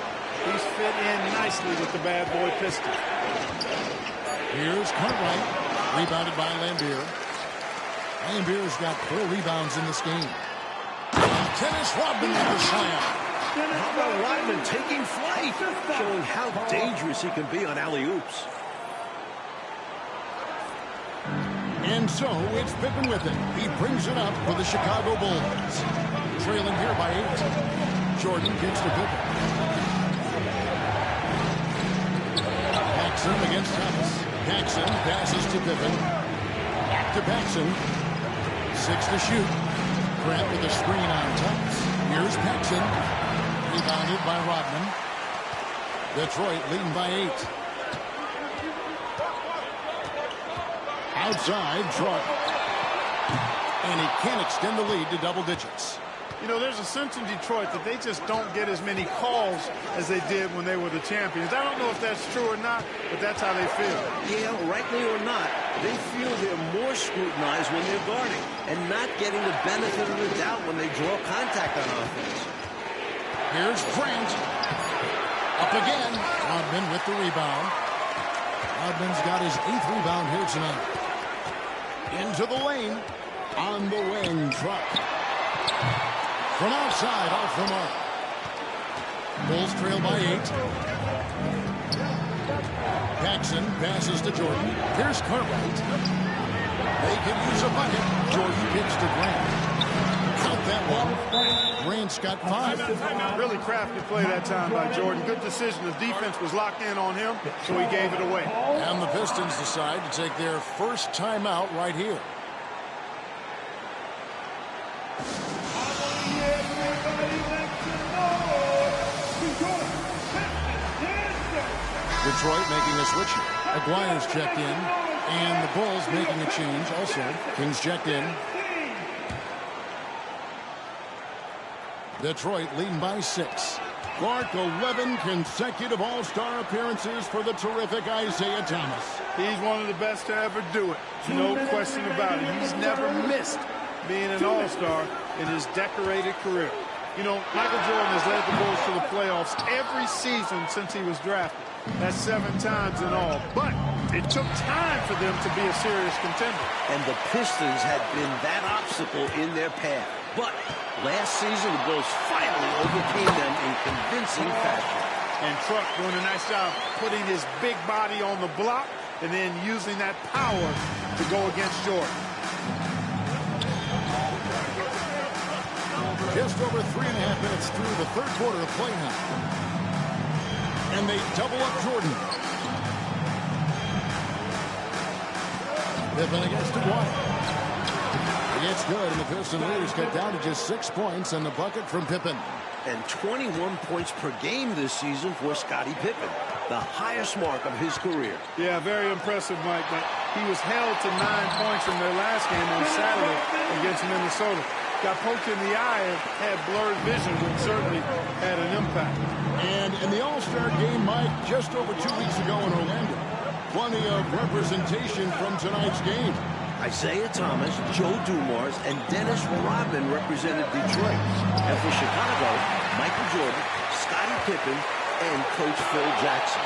he's fit in nicely with the bad boy Pistons. Here's Cartwright, rebounded by Lambier. Lambier's got 4 rebounds in this game. Dennis Rodman with the slam. How about Rodman taking flight, showing how dangerous he can be on alley-oops. And so it's Pippen with it. He brings it up for the Chicago Bulls. Trailing here by 8. Jordan gets to Pippen. Paxson against Thomas. Paxson passes to Pippen. Back to Paxson. 6 to shoot. Grant with a screen on Thomas. Here's Paxson. Rebounded by Rodman. Detroit leading by 8. Outside, Truck. And he can't extend the lead to double digits. You know, there's a sense in Detroit that they just don't get as many calls as they did when they were the champions. I don't know if that's true or not, but that's how they feel. Yeah, rightly or not, they feel they're more scrutinized when they're guarding and not getting the benefit of the doubt when they draw contact on offense. Here's Grant. Up again. Rodman with the rebound. Rodman's got his 8th rebound here tonight. Into the lane. On the wing, Truck. From outside, off the mark. Bulls trail by 8. Jackson passes to Jordan. Here's Cartwright. They can use a bucket. Jordan kicks to Grant. Count that one. Grant's got 5. Really crafty play that time by Jordan. Good decision. The defense was locked in on him, so he gave it away. And the Pistons decide to take their first timeout right here. Detroit making a switch. Aguirre's checked in. And the Bulls making a change also. Kings checked in. Detroit leading by 6. Clark, 11 consecutive All-Star appearances for the terrific Isaiah Thomas. He's one of the best to ever do it. No question about it. He's never missed being an All-Star in his decorated career. You know, Michael Jordan has led the Bulls to the playoffs every season since he was drafted. That's 7 times in all. But it took time for them to be a serious contender. And the Pistons had been that obstacle in their path. But last season, the Bulls finally overcame them in convincing fashion. And Truck doing a nice job putting his big body on the block and then using that power to go against Jordan. Just over 3.5 minutes through the third quarter of play now. And they double up Jordan. Pippen against Aguirre. It's good, and the Piston leaders cut down to just 6 points and the bucket from Pippen. And 21 points per game this season for Scottie Pippen, the highest mark of his career. Yeah, very impressive, Mike, but he was held to 9 points in their last game on Saturday against Minnesota. Got poked in the eye and had blurred vision, which certainly had an impact. And in the All-Star game, Mike, just over 2 weeks ago in Orlando, plenty of representation from tonight's game. Isaiah Thomas, Joe Dumars, and Dennis Rodman represented Detroit. And for Chicago, Michael Jordan, Scottie Pippen, and Coach Phil Jackson.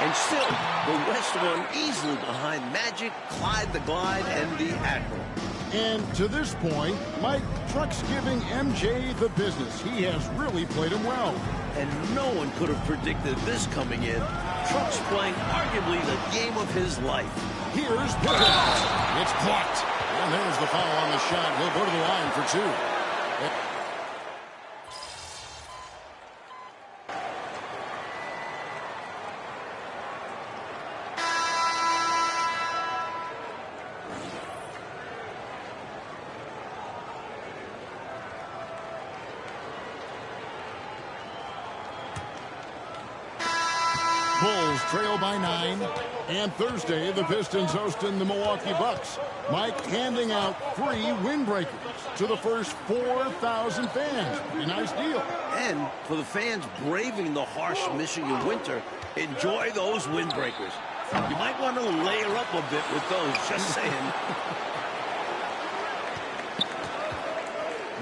And still, the West won easily behind Magic, Clyde the Glide, and the Admiral. And to this point, Mike, Truck's giving MJ the business. He has really played him well. And no one could have predicted this coming in. Truck's playing arguably the game of his life. Here's Pippen. It's blocked. And there's the foul on the shot. He'll go to the line for 2. Bulls trail by 9. And Thursday, the Pistons hosting the Milwaukee Bucks. Mike handing out free windbreakers to the first 4,000 fans. Pretty nice deal. And for the fans braving the harsh Michigan winter, enjoy those windbreakers. You might want to layer up a bit with those, just saying.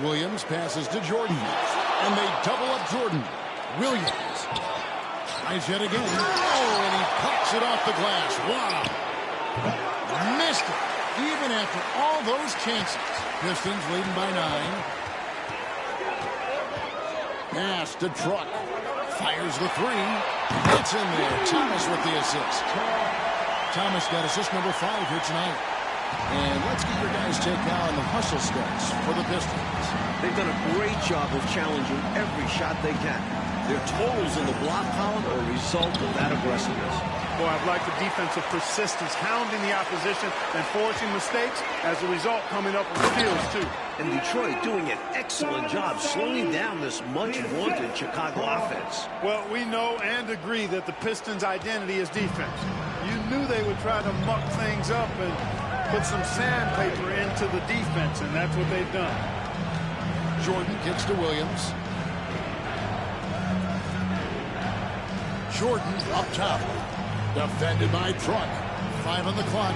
Williams passes to Jordan. And they double up Jordan. Williams. Tries yet again. Oh, and he pops it off the glass. Wow. Missed it. Even after all those chances. Pistons leading by 9. Pass to Truck. Fires the 3. It's in there. Thomas with the assist. Thomas got assist number 5 here tonight. And let's get your guys' take now on the hustle stats for the Pistons. They've done a great job of challenging every shot they can. Their totals in the block column are a result of that aggressiveness. Boy, I've liked the defensive persistence, hounding the opposition and forcing mistakes. As a result, coming up with steals, too. And Detroit doing an excellent job slowing down this much-vaunted Chicago offense. Well, we know and agree that the Pistons' identity is defense. You knew they would try to muck things up and put some sandpaper into the defense, and that's what they've done. Jordan kicks to Williams. Jordan up top. Defended by Truck. 5 on the clock.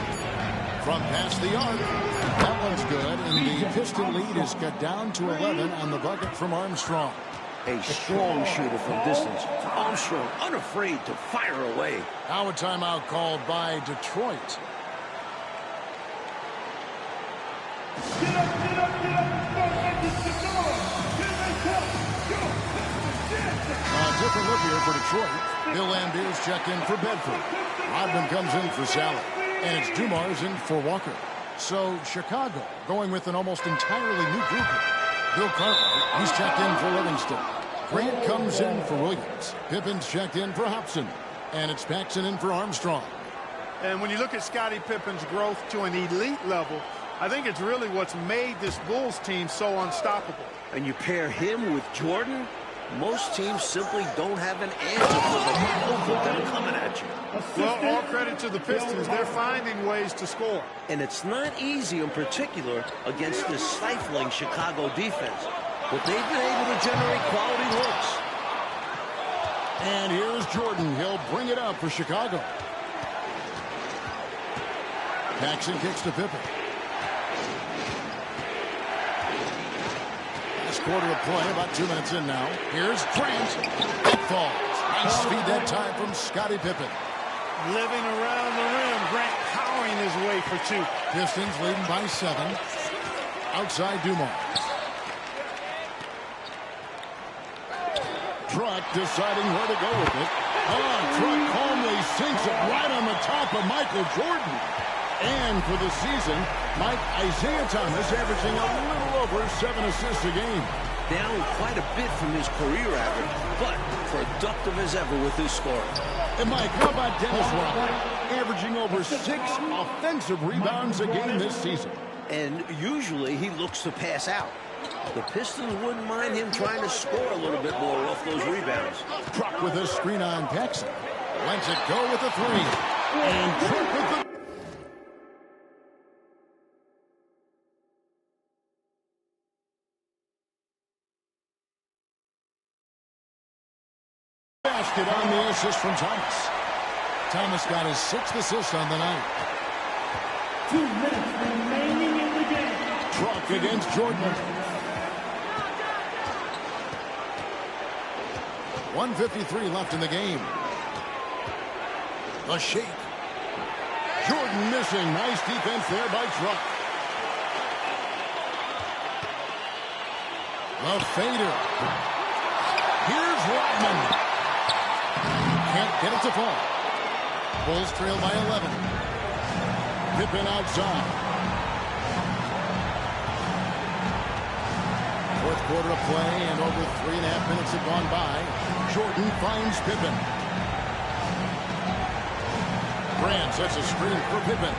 From past the arc. That one's good. And the Piston lead is cut down to 11 on the bucket from Armstrong. A strong shooter from distance. Armstrong unafraid to fire away. Now a timeout called by Detroit. A different look here for Detroit. Bill Lambiers checked in for Bedford. Rodman comes in for Sally. And it's Dumars in for Walker. So Chicago going with an almost entirely new group here. Bill Cartwright, he's checked in for Livingston. Grant comes in for Williams. Pippen's checked in for Hobson. And it's Paxson in for Armstrong. And when you look at Scottie Pippen's growth to an elite level, I think it's really what's made this Bulls team so unstoppable. And you pair him with Jordan, most teams simply don't have an answer for both of them coming at you. Well, all credit to the Pistons. They're finding ways to score. And it's not easy in particular against this stifling Chicago defense. But they've been able to generate quality looks. And here's Jordan. He'll bring it up for Chicago. Paxson kicks to Pippen. Last quarter of play, about 2 minutes in now. Here's Grant. It falls. Nice speed that time from Scottie Pippen. Living around the rim. Grant powering his way for 2. Pistons leading by 7. Outside Dumars. Truck deciding where to go with it. Truck calmly sinks it right on the top of Michael Jordan. And for the season, Isaiah Thomas averaging a little over 7 assists a game. Down quite a bit from his career average, but productive as ever with his scoring. And Mike, how about Dennis Rodman? Averaging over 6 offensive rebounds a game this season. And usually he looks to pass out. The Pistons wouldn't mind him trying to score a little bit more off those rebounds. Truck with a screen on Paxson. Lets it go with a 3. And Truck with the... basket on the assist from Thomas. Thomas got his 6th assist on the night. 2 minutes remaining in the game. Truck against Jordan. 1:53 left in the game. A shake. Jordan missing. Nice defense there by Truck. The fader. Here's Rodman. Can't get it to fall. Bulls trail by 11. Pippen outside. Fourth quarter of play, and over 3.5 minutes have gone by. Jordan finds Pippen. Grant sets a screen for Pippen.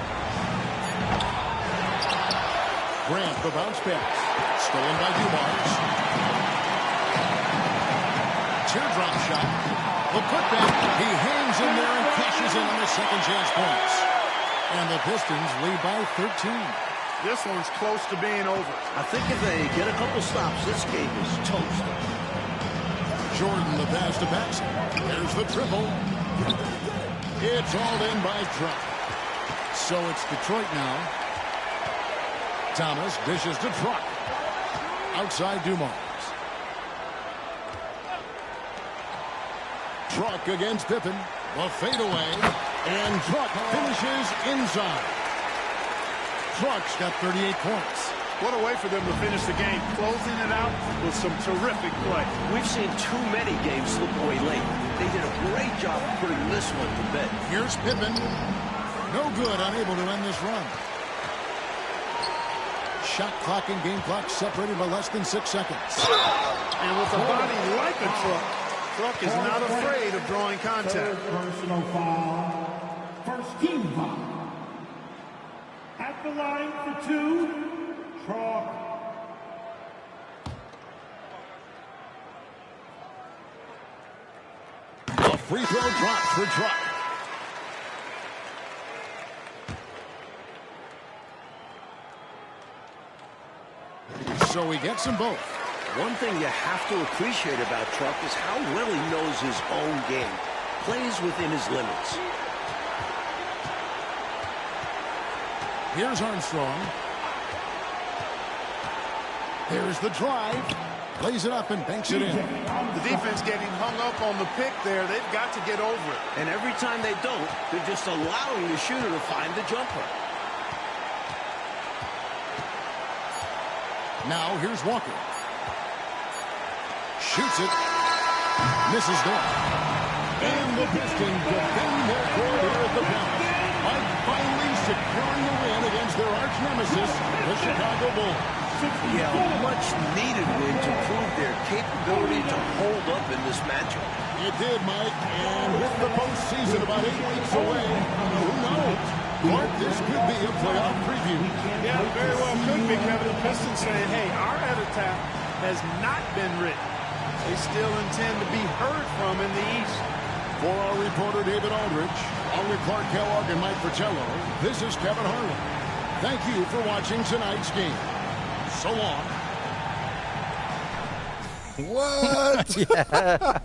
Grant, the bounce pass. Stolen by Dumars. Teardrop shot. The putback. He hangs in there and cashes in on the second chance points. And the Pistons lead by 13. This one's close to being over. I think if they get a couple stops, this game is toast. Jordan, the pass to Paxson. There's the triple. It's all in by Truck. So it's Detroit now. Thomas dishes to Truck. Outside Dumars. Truck against Pippen. The fadeaway. And Truck finishes inside. Truck's got 38 points. What a way for them to finish the game, closing it out with some terrific play. We've seen too many games slip away late. They did a great job of putting this one to bed. Here's Pippen. No good, unable to end this run. Shot clock and game clock separated by less than 6 seconds. And with a body like a Truck, Truck is not afraid of drawing contact. Personal foul. First team foul. At the line for 2, Truck. A free throw drops for Truck. So he gets them both. One thing you have to appreciate about Truck is how well he knows his own game. Plays within his limits. Here's Armstrong. There's the drive. Lays it up and banks it in. The defense getting hung up on the pick there. They've got to get over it. And every time they don't, they're just allowing the shooter to find the jumper. Now here's Walker. Shoots it. Misses there. And the Pistons defend their goal here at the Palace by finally securing the win against their arch nemesis, the Chicago Bulls. Yeah, a much-needed win to prove their capability to hold up in this matchup. It did, Mike, and with the postseason about 8 weeks away, who knows? Mark, this could be a playoff preview. Yeah, very well could be, Kevin. The Pistons saying, hey, our epitaph has not been written. They still intend to be heard from in the East. For our reporter, David Aldrich, along with Clark Kellogg and Mike Fratello, this is Kevin Harlan. Thank you for watching tonight's game. So long. What? Yeah.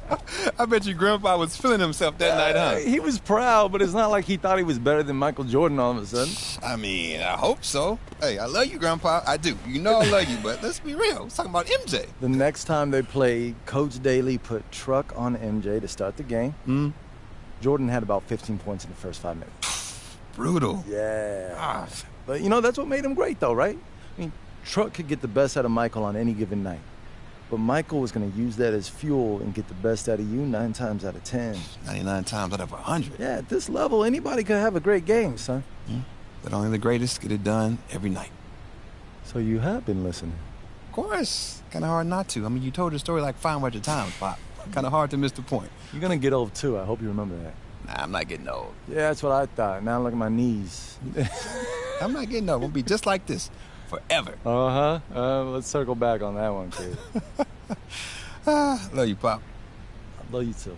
I bet you Grandpa was feeling himself that night, huh? He was proud, but it's not like he thought he was better than Michael Jordan all of a sudden. I mean, I hope so. Hey, I love you, Grandpa. I do. You know I love you, but let's be real. We're talking about MJ. The next time they played, Coach Daly put Truck on MJ to start the game. Jordan had about 15 points in the first 5 minutes. Brutal. Yeah. Gosh. But, you know, that's what made him great, though, right? I mean, Truck could get the best out of Michael on any given night. But Michael was going to use that as fuel and get the best out of you 9 times out of 10. 99 times out of 100. Yeah, at this level, anybody could have a great game, son. But only the greatest get it done every night. So you have been listening? Of course. Kind of hard not to. I mean, you told the story like 500 times, Pop. Kind of hard to miss the point. You're going to get old, too. I hope you remember that. Nah, I'm not getting old. Yeah, that's what I thought. Now look at my knees. I'm not getting old. I'm going to be just like this forever. Let's circle back on that one, kid. Love you, Pop. I love you, too.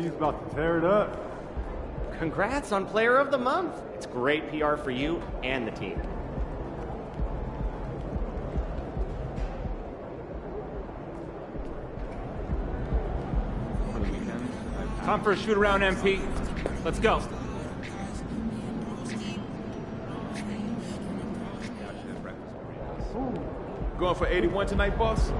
He's about to tear it up. Congrats on Player of the Month. It's great PR for you and the team. Time for a shoot around, MP. Let's go. Going for 81 tonight, boss?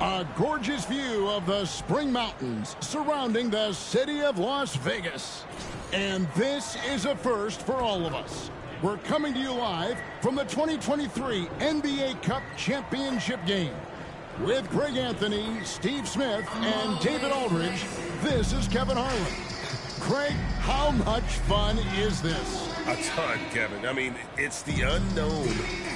A gorgeous view of the Spring Mountains surrounding the city of Las Vegas. And this is a first for all of us. We're coming to you live from the 2023 NBA Cup Championship game. With Greg Anthony, Steve Smith, and David Aldridge, this is Kevin Harlan. Craig, how much fun is this? A ton, Kevin. I mean, it's the unknown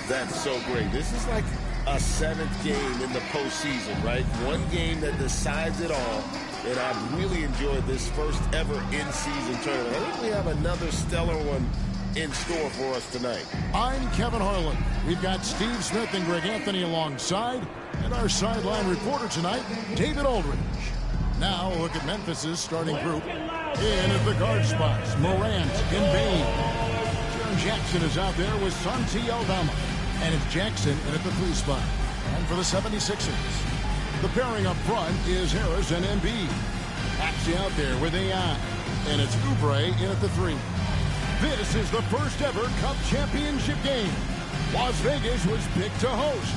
that's so great. This is like a seventh game in the postseason, right? One game that decides it all, and I've really enjoyed this first ever in-season tournament. I think we have another stellar one in store for us tonight. I'm Kevin Harlan. We've got Steve Smith and Greg Anthony alongside, and our sideline reporter tonight, David Aldridge. Now, look at Memphis's starting group. In at the guard spots, Morant and Bane. Jaren Jackson is out there with Santi Aldama. And it's Jackson in at the 3 spot. And for the 76ers, the pairing up front is Harris and Embiid. Maxey out there with AI. And it's Oubre in at the 3. This is the first ever Cup Championship game. Las Vegas was picked to host.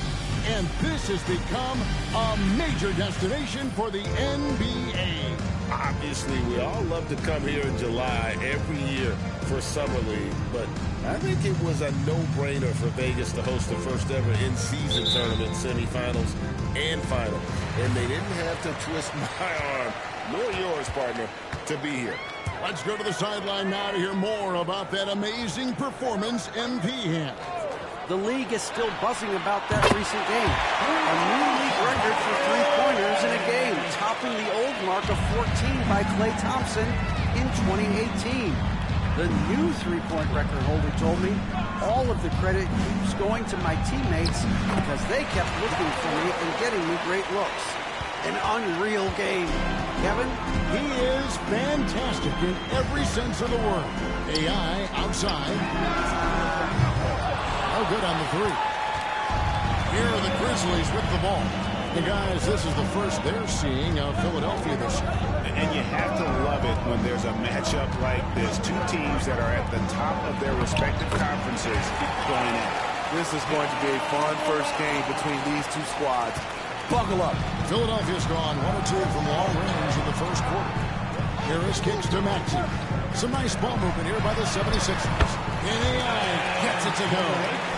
And this has become a major destination for the NBA. Obviously, we all love to come here in July every year for Summer League, but I think it was a no-brainer for Vegas to host the first ever in-season tournament, semifinals and final. And they didn't have to twist my arm, nor yours, partner, to be here. Let's go to the sideline now to hear more about that amazing performance MP had. The league is still buzzing about that recent game. A new league record for three-pointers in a game, topping the old mark of 14 by Klay Thompson in 2018. The new three-point record holder told me all of the credit keeps going to my teammates because they kept looking for me and getting me great looks. An unreal game. Kevin? He is fantastic in every sense of the word. AI outside. Oh, good on the 3. Here are the Grizzlies with the ball. And guys, this is the first they're seeing of Philadelphia this year. And you have to love it when there's a matchup like this. Two teams that are at the top of their respective conferences going at it. This is going to be a fun first game between these two squads. Buckle up. Philadelphia's gone 1 of 2 from long range in the first quarter. Harris kicks to Maxey. Some nice ball movement here by the 76ers. And AI gets it to go.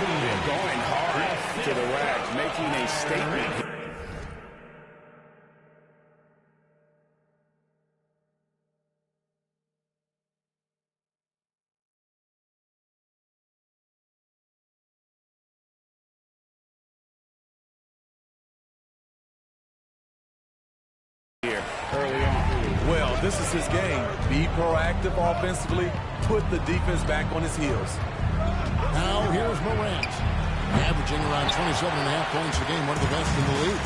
They're going hard to the rack, making a statement. Early on. Well, this is his game. Be proactive offensively. Put the defense back on his heels. Now here's Morant. Averaging around 27.5 points a game. One of the best in the league.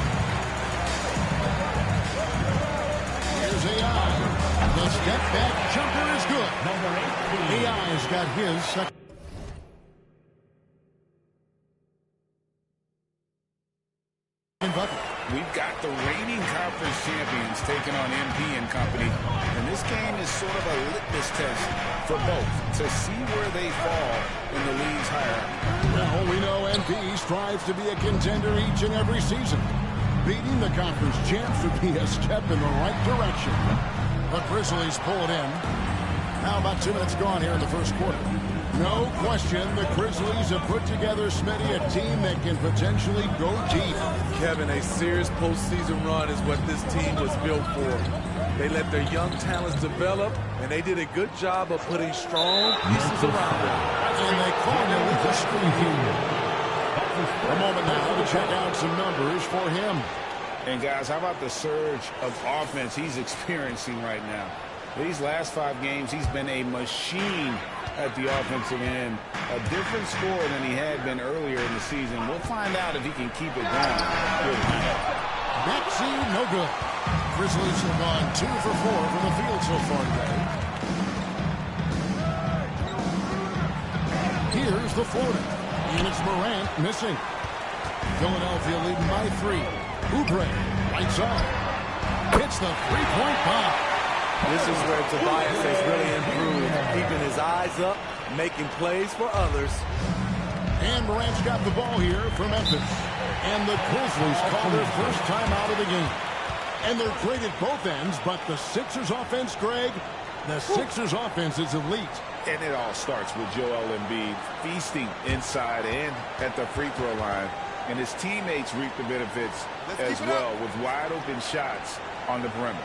Step back jumper is good. AI's got his second. We've got the reigning conference champions taking on MP and company. And this game is sort of a litmus test for both to see where they fall in the league's hierarchy. Well, we know MP strives to be a contender each and every season. Beating the conference champs would be a step in the right direction. The Grizzlies pull it in. Now about 2 minutes gone here in the first quarter. No question, the Grizzlies have put together, Smitty, a team that can potentially go deep. Kevin, a serious postseason run is what this team was built for. They let their young talents develop, and they did a good job of putting strong pieces around them. And they called him with a screen here. A moment now to check out some numbers for him. And guys, how about the surge of offense he's experiencing right now? These last 5 games, he's been a machine at the offensive end. A different score than he had been earlier in the season. We'll find out if he can keep it going. Maxey, no good. Grizzlies have gone 2 for 4 from the field so far today. Here's the floater. And it's Morant missing. Philadelphia leading by 3. Oubre, right side. Hits the three-point bomb. This is where Tobias has really improved, keeping his eyes up, making plays for others. And Morant's got the ball here for Memphis. And the Grizzlies call their first time out of the game. And they're great at both ends, but the Sixers offense, Greg, the Sixers offense is elite. And it all starts with Joel Embiid feasting inside and at the free throw line. And his teammates reap the benefits as well with wide open shots on the perimeter.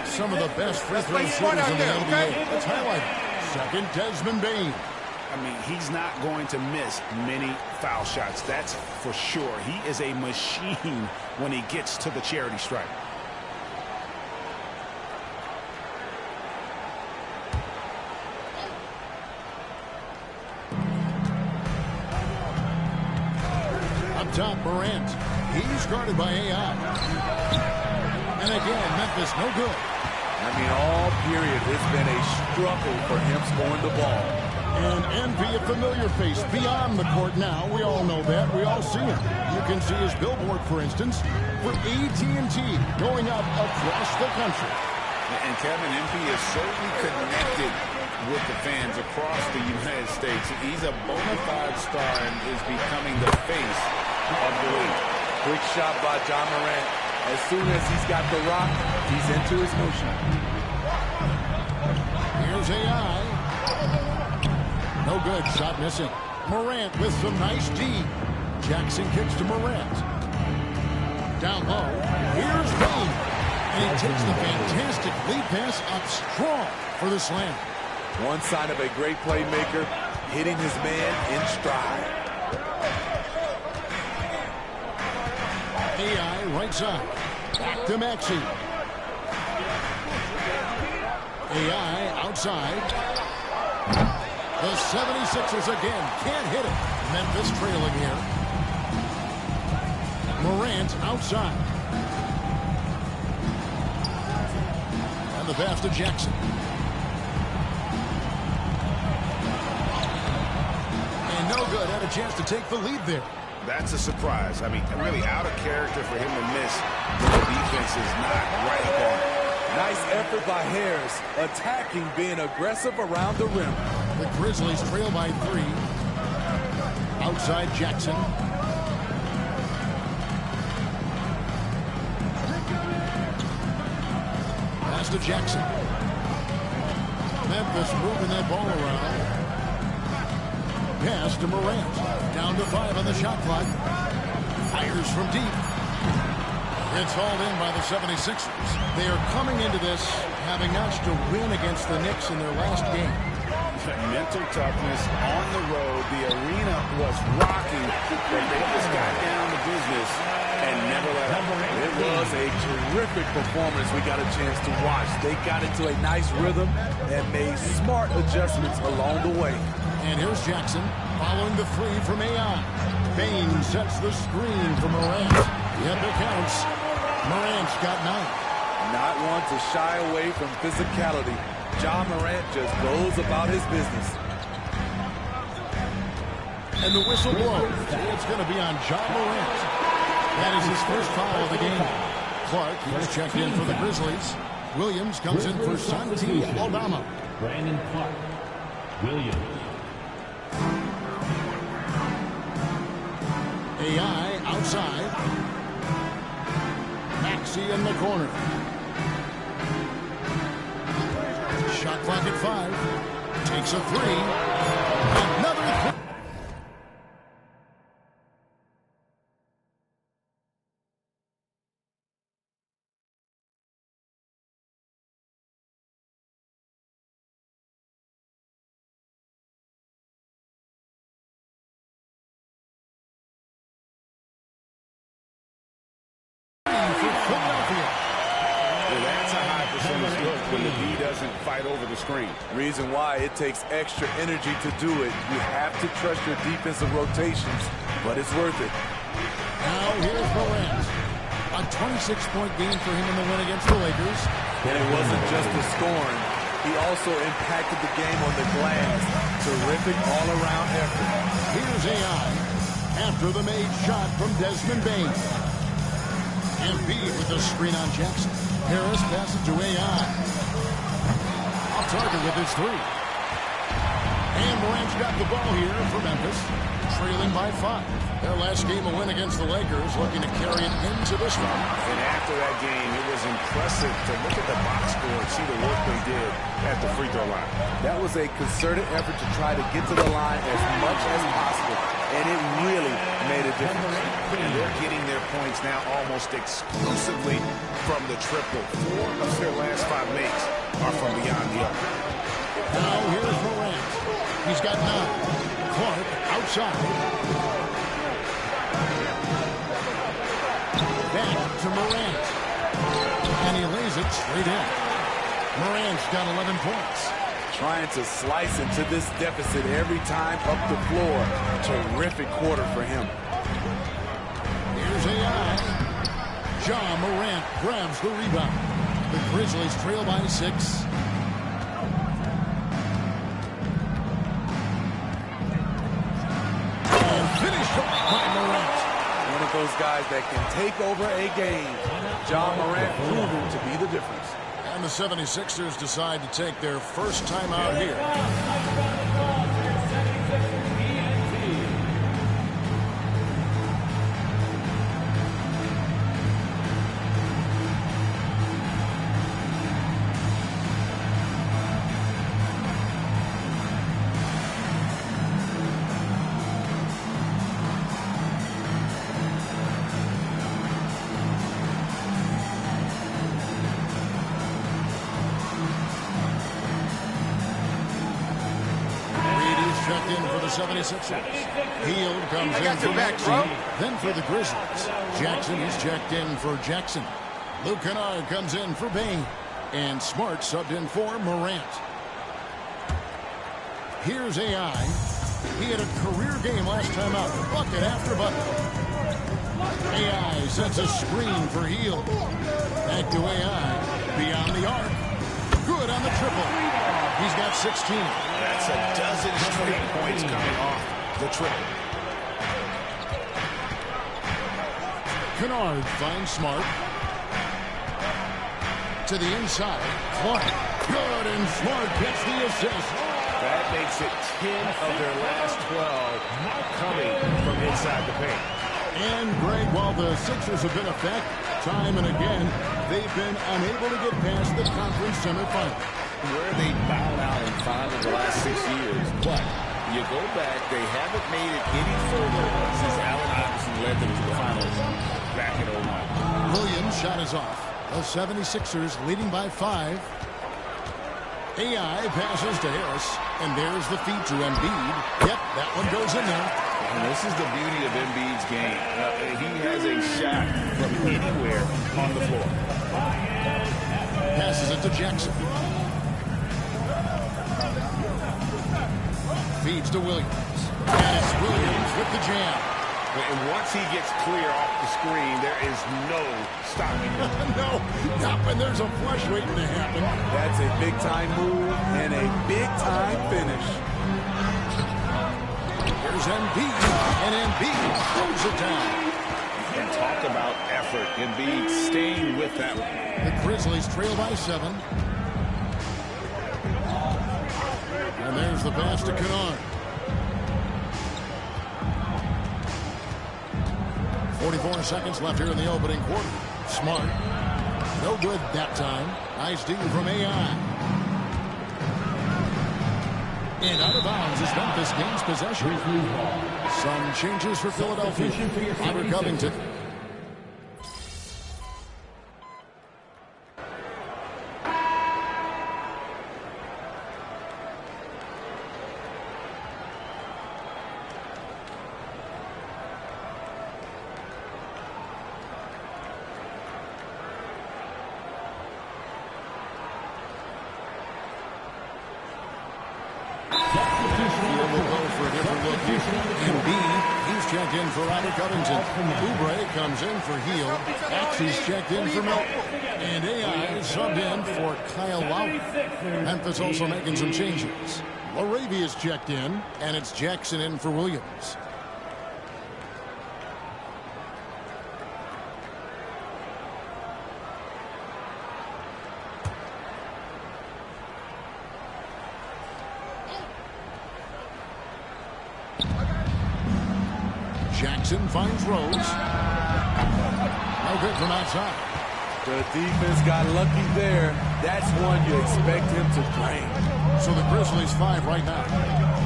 Some of the best free throw shooters in the NBA. Let's highlight it. Second, Desmond Bane. I mean, he's not going to miss many foul shots. That's for sure. He is a machine when he gets to the charity stripe. Up top, Morant. He's guarded by AI. And again, Memphis no good. I mean, all period, it's been a struggle for him scoring the ball. And Envy, a familiar face beyond the court now. We all know that. We all see him. You can see his billboard, for instance, for AT&T going up across the country. And Kevin, Envy is certainly connected with the fans across the United States. He's a bona fide star and is becoming the face of the league. Quick shot by John Morant. As soon as he's got the rock, he's into his motion. Here's AI. No good. Shot missing. Morant with some nice D. Jackson kicks to Morant. Down low. Here's Bane. And he takes the fantastic lead pass up strong for the slam. One sign of a great playmaker, hitting his man in stride. AI right side. Back to Maxey. AI outside. The 76ers again can't hit it. Memphis trailing here. Morant outside. And the pass to Jackson. good. Had a chance to take the lead there. That's a surprise. I mean, really out of character for him to miss when the defense is not right up on it. Nice effort by Harris, attacking, being aggressive around the rim. The Grizzlies trail by 3. Outside Jackson. Pass to Jackson. Memphis moving that ball around. Pass to Morant. Down to 5 on the shot clock. Fires from deep. It's hauled in by the 76ers. They are coming into this having notched a win against the Knicks in their last game. Mental toughness on the road. The arena was rocking, but they just got down to business and never let up. It was a terrific performance we got a chance to watch. They got into a nice rhythm and made smart adjustments along the way. And here's Jackson following the 3 from AI. Bain sets the screen for Morant. Yep, it counts. Morant's got 9. Not one to shy away from physicality. Ja Morant just goes about his business. And the whistle blows. It's going to be on Ja Morant. That is his first foul of the game. Clark is checked in for the Grizzlies. Williams comes in for Santi Aldama. Brandon Clark. Williams. AI outside. Maxey in the corner. Shot clock at 5. Takes a 3. Another 3. Fight over the screen. Reason why it takes extra energy to do it. You have to trust your defensive rotations, but it's worth it. Now here's Morant. A 26-point game for him in the win against the Lakers. And it wasn't just the scoring. He also impacted the game on the glass. Terrific all-around effort. Here's AI after the made shot from Desmond Bain. Embiid with the screen on Jackson. Harris passes to AI. Off target with his 3. And Morant's got the ball here for Memphis, trailing by 5. Their last game a win against the Lakers, looking to carry it into this one. And after that game, it was impressive to look at the box score and see the work they did at the free throw line. That was a concerted effort to try to get to the line as much as possible, and it really made a difference. And they're getting their points now almost exclusively from the triple. 4 of their last 5 makes are from beyond the arc. Now here's Morant. He's got 9. Clark outside. Back to Morant. And he lays it straight in. Morant's got 11 points. Trying to slice into this deficit every time up the floor. Terrific quarter for him. Here's AI. Ja Morant grabs the rebound. The Grizzlies trail by 6. And finished off by Morant. One of those guys that can take over a game. Ja Morant proving to be the difference. And the 76ers decide to take their first time out here. Checked in for the 76ers. Hield comes in for Maxey. Then for the Grizzlies, Jackson is checked in for Jackson. Luke Kennard comes in for Bain. And Smart subbed in for Morant. Here's AI. He had a career game last time out. Bucket after bucket. AI sets a screen for Hield. Back to AI. Beyond the arc. Good on the triple. He's got 16. That's a dozen straight points coming off the triple. Kennard finds Smart. To the inside. Clark. Good, and Smart gets the assist. That makes it 10 of their last 12 coming from inside the paint. And, Greg, while the Sixers have been effective time and again, they've been unable to get past the conference semifinal. Where they bowed out in 5 of the last 6 years, but you go back, they haven't made it any further since Allen Iverson led them to the finals back in 09. Williams' shot is off. The 76ers leading by 5. AI passes to Harris, and there's the feed to Embiid. Yep, that one goes in there. And this is the beauty of Embiid's game. He has a shot from anywhere on the floor. Passes it to Jackson. Feeds to Williams. Yes, Williams with the jam. And once he gets clear off the screen, there is no stopping him. No, not when there's a flush waiting to happen. That's a big-time move and a big-time finish. Here's Embiid, and Embiid throws it down. And talk about effort. Embiid staying with that one. The Grizzlies trail by 7. And there's the pass to Kennard. 44 seconds left here in the opening quarter. Smart. No good that time. Nice D from AI. And out of bounds is Memphis gains possession. Some changes for Philadelphia. Robert Covington. In for Robert Covington. Oubre comes in for Heel. Axie's checked in for Milton. And AI is subbed in for Kyle Lowry. Memphis also making some changes. Laravia's checked in, and it's Jackson in for Williams. Jackson finds Rose. No good from outside. The defense got lucky there. That's one you expect him to drain. So the Grizzlies 5 right now.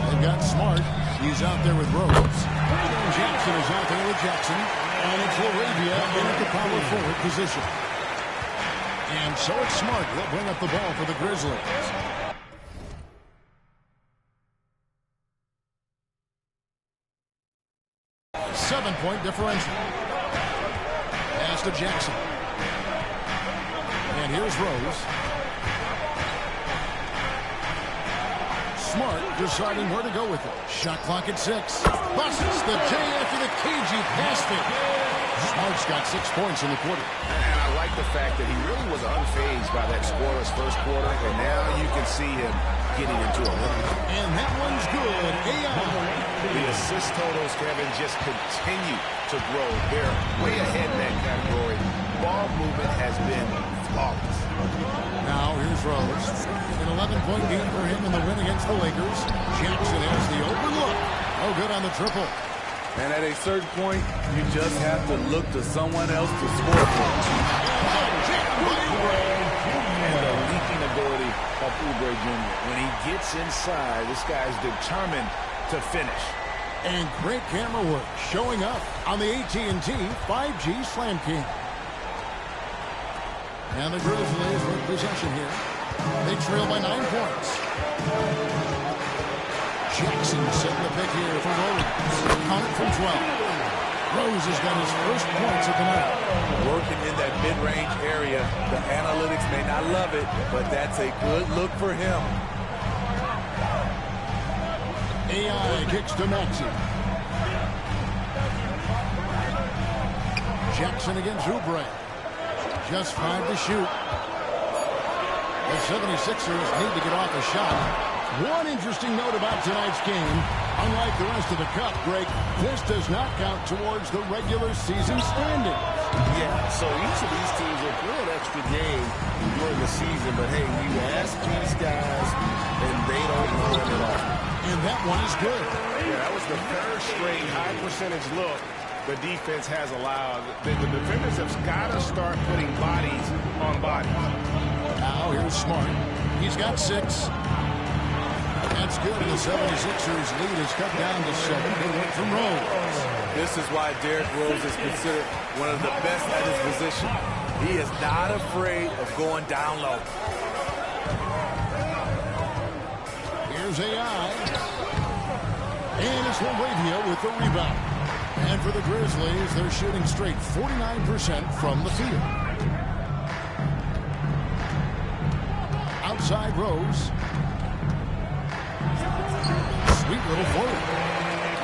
They've got Smart. He's out there with Rose. Jackson is out there with Jackson. And it's Laravia in at the power forward position. And so it's Smart. He'll bring up the ball for the Grizzlies. Seven-point differential. Pass to Jackson. And here's Rose. Smart deciding where to go with it. Shot clock at 6. Busts the J after the cagey pass fake. Smart's got 6 points in the quarter. And I like the fact that he really was unfazed by that scoreless first quarter, and now you can see him getting into a rhythm. And that one's good. AI. The assist totals, Kevin, just continue to grow. They're way ahead in that category. Ball movement has been flawless. Now here's Rose. An 11-point game for him in the win against the Lakers. Jackson has the open look. No good on the triple. And at a certain point, you just have to look to someone else to score for. And the leaking ability of Oubre Jr. When he gets inside, this guy's determined to finish. And great camera work showing up on the AT&T 5G Slam King. And the Grizzlies with possession here. They trail by 9 points. Jackson setting the pick here for Williams. Count it from 12. Rose has got his first points of the night. Working in that mid-range area. The analytics may not love it, but that's a good look for him. AI kicks to Maxey. Jackson against Oubre. Just 5 to shoot. The 76ers need to get off a shot. One interesting note about tonight's game, Unlike the rest of the Cup, Greg, this does not count towards the regular season standings. Yeah, so each of these teams will play an extra game during the season, but hey, you ask these guys, and they don't know it at all. And that one is good. Yeah, that was the third straight high percentage look the defense has allowed. The defenders have got to start putting bodies on bodies. Now here's Smart. He's got 6. That's good. The 76ers lead is cut down to 7. They went from Rose. This is why Derrick Rose is considered one of the best at his position. He is not afraid of going down low. Here's AI. And it's LaRavia with the rebound. And for the Grizzlies, they're shooting straight 49% from the field. Outside Rose. Sweet little volley.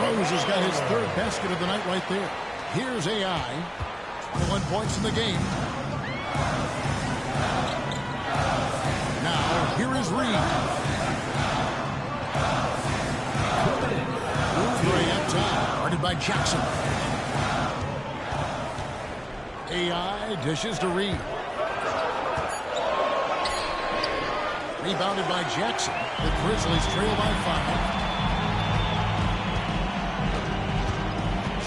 Rose has got his 3rd basket of the night right there. Here's AI. 1 points in the game. Now, here is Reed. Up top, guarded by Jackson. AI dishes to Reed. Rebounded by Jackson. The Grizzlies trail by 5.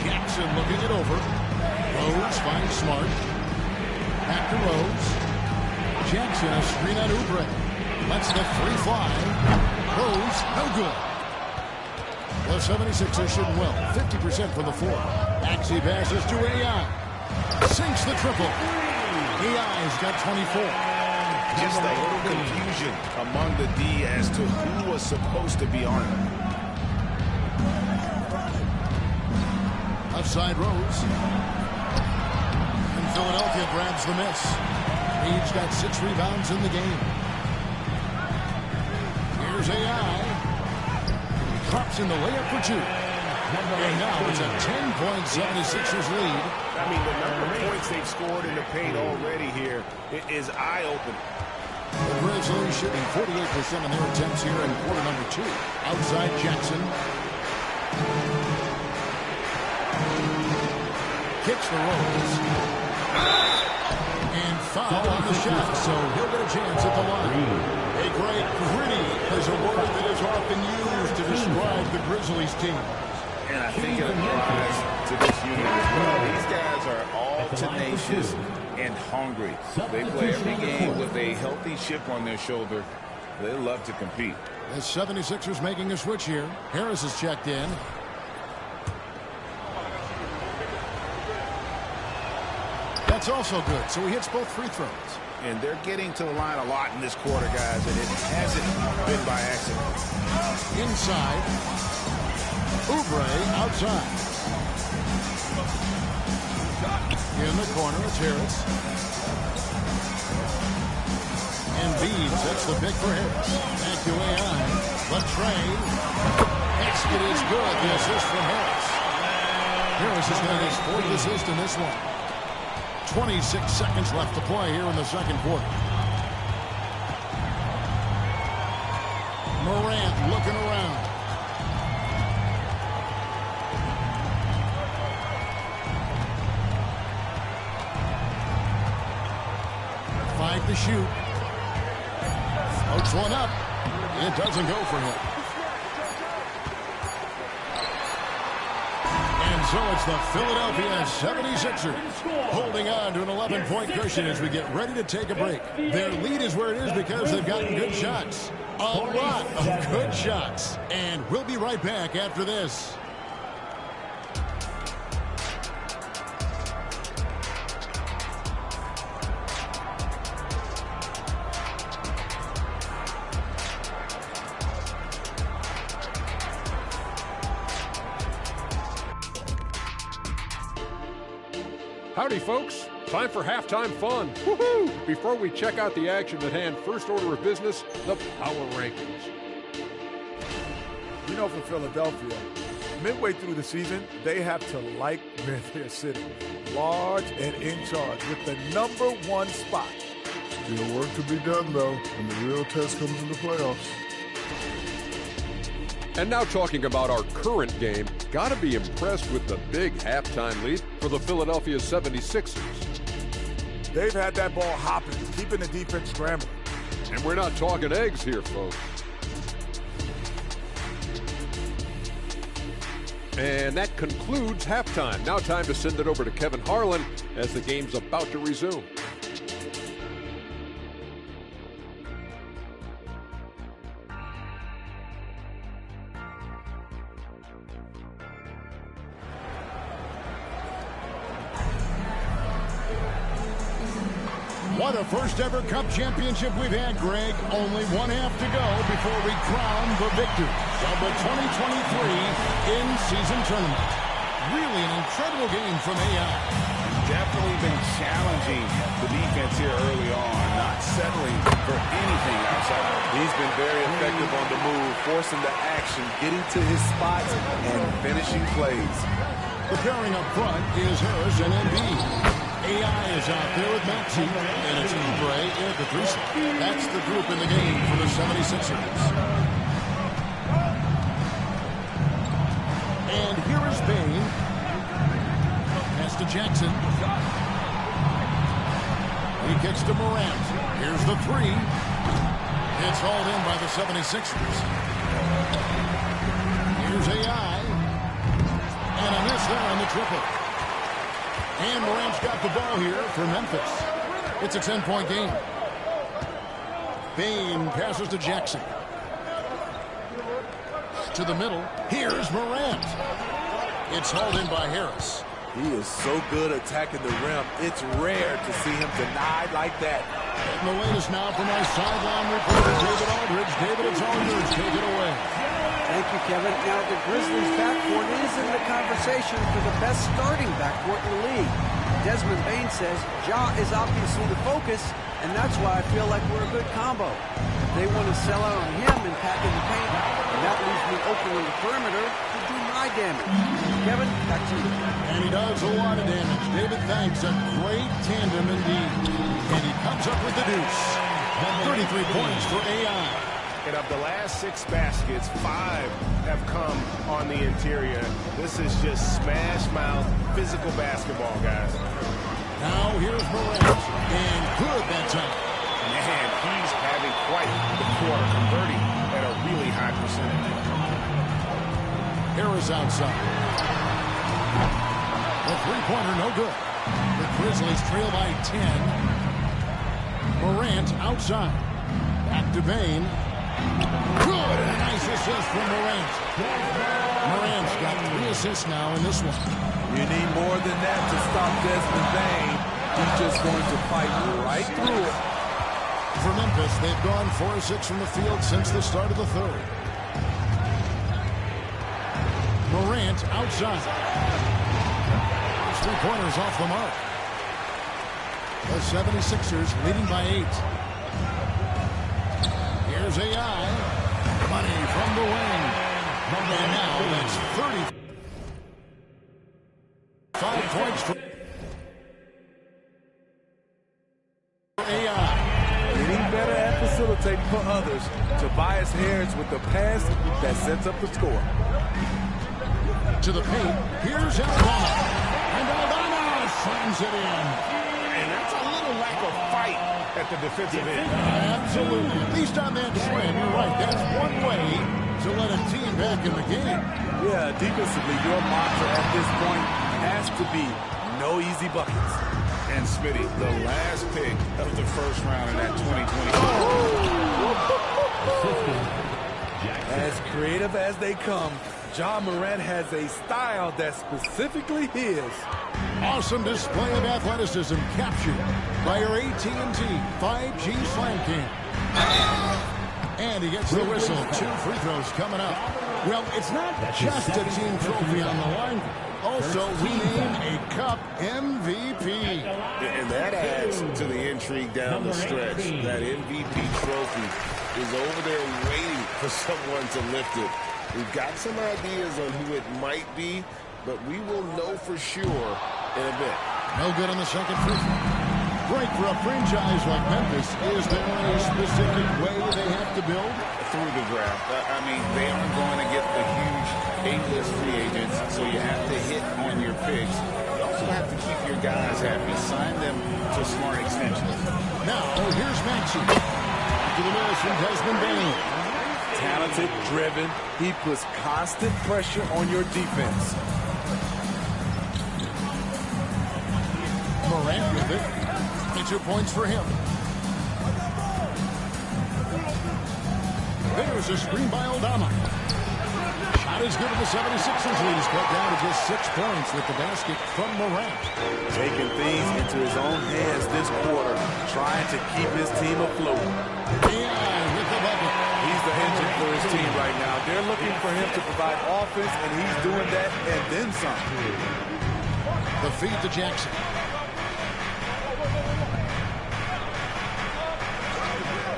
Jackson looking it over. Rose finds Smart. Back to Rose. Jackson, a screen on Oubre. Lets the 3 fly. Rose, no good. The 76ers shooting well, 50% from the floor. Maxey passes to AI. Sinks the triple. AI's got 24. Just a little confusion among the D as to who was supposed to be on him. Outside Rose. And Philadelphia grabs the miss. Reed's got 6 rebounds in the game. Here's AI. Drops in the layup for 2. And now it's a 10-point 76ers lead. I mean, the number of points they've scored in the paint already here is eye-opening. The Grizzlies shooting 48% on their attempts here in quarter number 2. Outside Jackson. Kicks the Rose. And foul on the shot, so he'll get a chance at the line. A great gritty is a word that is often used to describe the Grizzlies team. And I think it applies to this unit as well. These guys are all tenacious and hungry. They play every game with a healthy chip on their shoulder. They love to compete. The 76ers making a switch here. Harris is checked in. That's also good, so he hits both free throws. And they're getting to the line a lot in this quarter, guys, and it hasn't been by accident. Inside. Oubre outside. In the corner, it's Harris. And Embiid sets the pick for Harris. Back to AI. The train. Basket is good. The assist from Harris. Harris has got his 4th assist in this one. 26 seconds left to play here in the second quarter. Morant looking around. Five to shoot. Floats one up. It doesn't go for him. And so it's the Philadelphia 76ers holding on to an 11-point cushion as we get ready to take a break. Their lead is where it is because they've gotten good shots. A lot of good shots. And we'll be right back after this. Howdy, folks. Time for halftime fun. Woohoo! Before we check out the action at hand, first order of business, the power rankings. You know, for Philadelphia, midway through the season, they have to like where they're sitting. Large and in charge with the #1 spot. Still work to be done, though, and the real test comes in the playoffs. And now talking about our current game, got to be impressed with the big halftime lead for the Philadelphia 76ers. They've had that ball hopping, keeping the defense scrambling. And we're not talking eggs here, folks. And that concludes halftime. Now time to send it over to Kevin Harlan as the game's about to resume. What a first-ever Cup championship we've had, Greg. Only one half to go before we crown the victors of the 2023 in-season tournament. Really an incredible game from AI. Definitely been challenging the defense here early on, not settling for anything outside. He's been very effective on the move, forcing the action, getting to his spots, and finishing plays. The pairing up front is Harris and Embiid. AI is out there with Maxey, and it's Oubre and Patrice. That's the group in the game for the 76ers. And here is Bane. Pass to Jackson. He kicks to Morant. Here's the three. It's hauled in by the 76ers. Here's AI. And a miss there on the triple. And Morant's got the ball here for Memphis. It's a 10-point game. Bane passes to Jackson. To the middle. Here's Morant. It's hauled in by Harris. He is so good attacking the rim. It's rare to see him denied like that. And the latest now from our sideline reporter, David Aldridge. David, it's all yours. Take it away. Thank you, Kevin. Now, the Grizzlies' backcourt is in the conversation for the best starting backcourt in the league. Desmond Bane says Ja is obviously the focus, and that's why I feel like we're a good combo. They want to sell out on him and pack in the paint, and that leaves me open on the perimeter to do my damage. Kevin, back to you. And he does a lot of damage. David, thanks. A great tandem indeed. And he comes up with the deuce. 33 points for AI. And of the last 6 baskets, 5 have come on the interior. This is just smash mouth, physical basketball, guys. Now here's Morant. And good that time. Man, he's having quite the quarter, converting at a really high percentage. Harris outside. The three-pointer no good. The Grizzlies trail by 10. Morant outside. Back to Bane. Good, and a nice assist from Morant. Morant's got 3 assists now in this one. You need more than that to stop Desmond Bane. He's just going to fight right through it. For Memphis, they've gone 4 of 6 from the field since the start of the third. Morant outside. Those 3-pointers off the mark. The 76ers leading by 8. Here's AI. Money from the wing. And now that's 35 points for AI. Getting better at facilitating for others. Tobias Harris with the pass that sets up the score. To the paint. Here's Aldana. And Aldana slams it in. And that's a little lack of fight at the defensive end. Absolutely. At least on that slam, you're right. That's one way to let a team back in the game. Yeah, defensively, your mantra at this point has to be no easy buckets. And Smitty, the last pick of the first round in that 2020. As creative as they come, Ja Morant has a style that's specifically his. Awesome display of athleticism captured by your AT&T 5G Slam Cam. And he gets the whistle. 2 free throws coming up. Well, it's not just a team trophy on the line. Also, we name a Cup MVP. And that adds to the intrigue down the stretch. That MVP trophy is over there waiting for someone to lift it. We've got some ideas on who it might be, but we will know for sure in a bit. No good on the second free throw. break for a franchise like Memphis. Is there a specific way they have to build? Through the draft. I mean, they aren't going to get the huge A-list free agents, so you have to hit on your picks. You also have to keep your guys happy. Sign them to smart extensions. Now, here's Maxey. To the miss from Desmond Bane. Talented, driven. He puts constant pressure on your defense. Morant with it. 22 points for him. There's a screen by Aldama. Shot is good, and the 76ers lead is cut down to just 6 points with the basket from Morant. Taking things into his own hands this quarter, trying to keep his team afloat. AI with the bucket. He's the engine for his team right now. They're looking for him to provide offense, and he's doing that and then some. The feed to Jackson.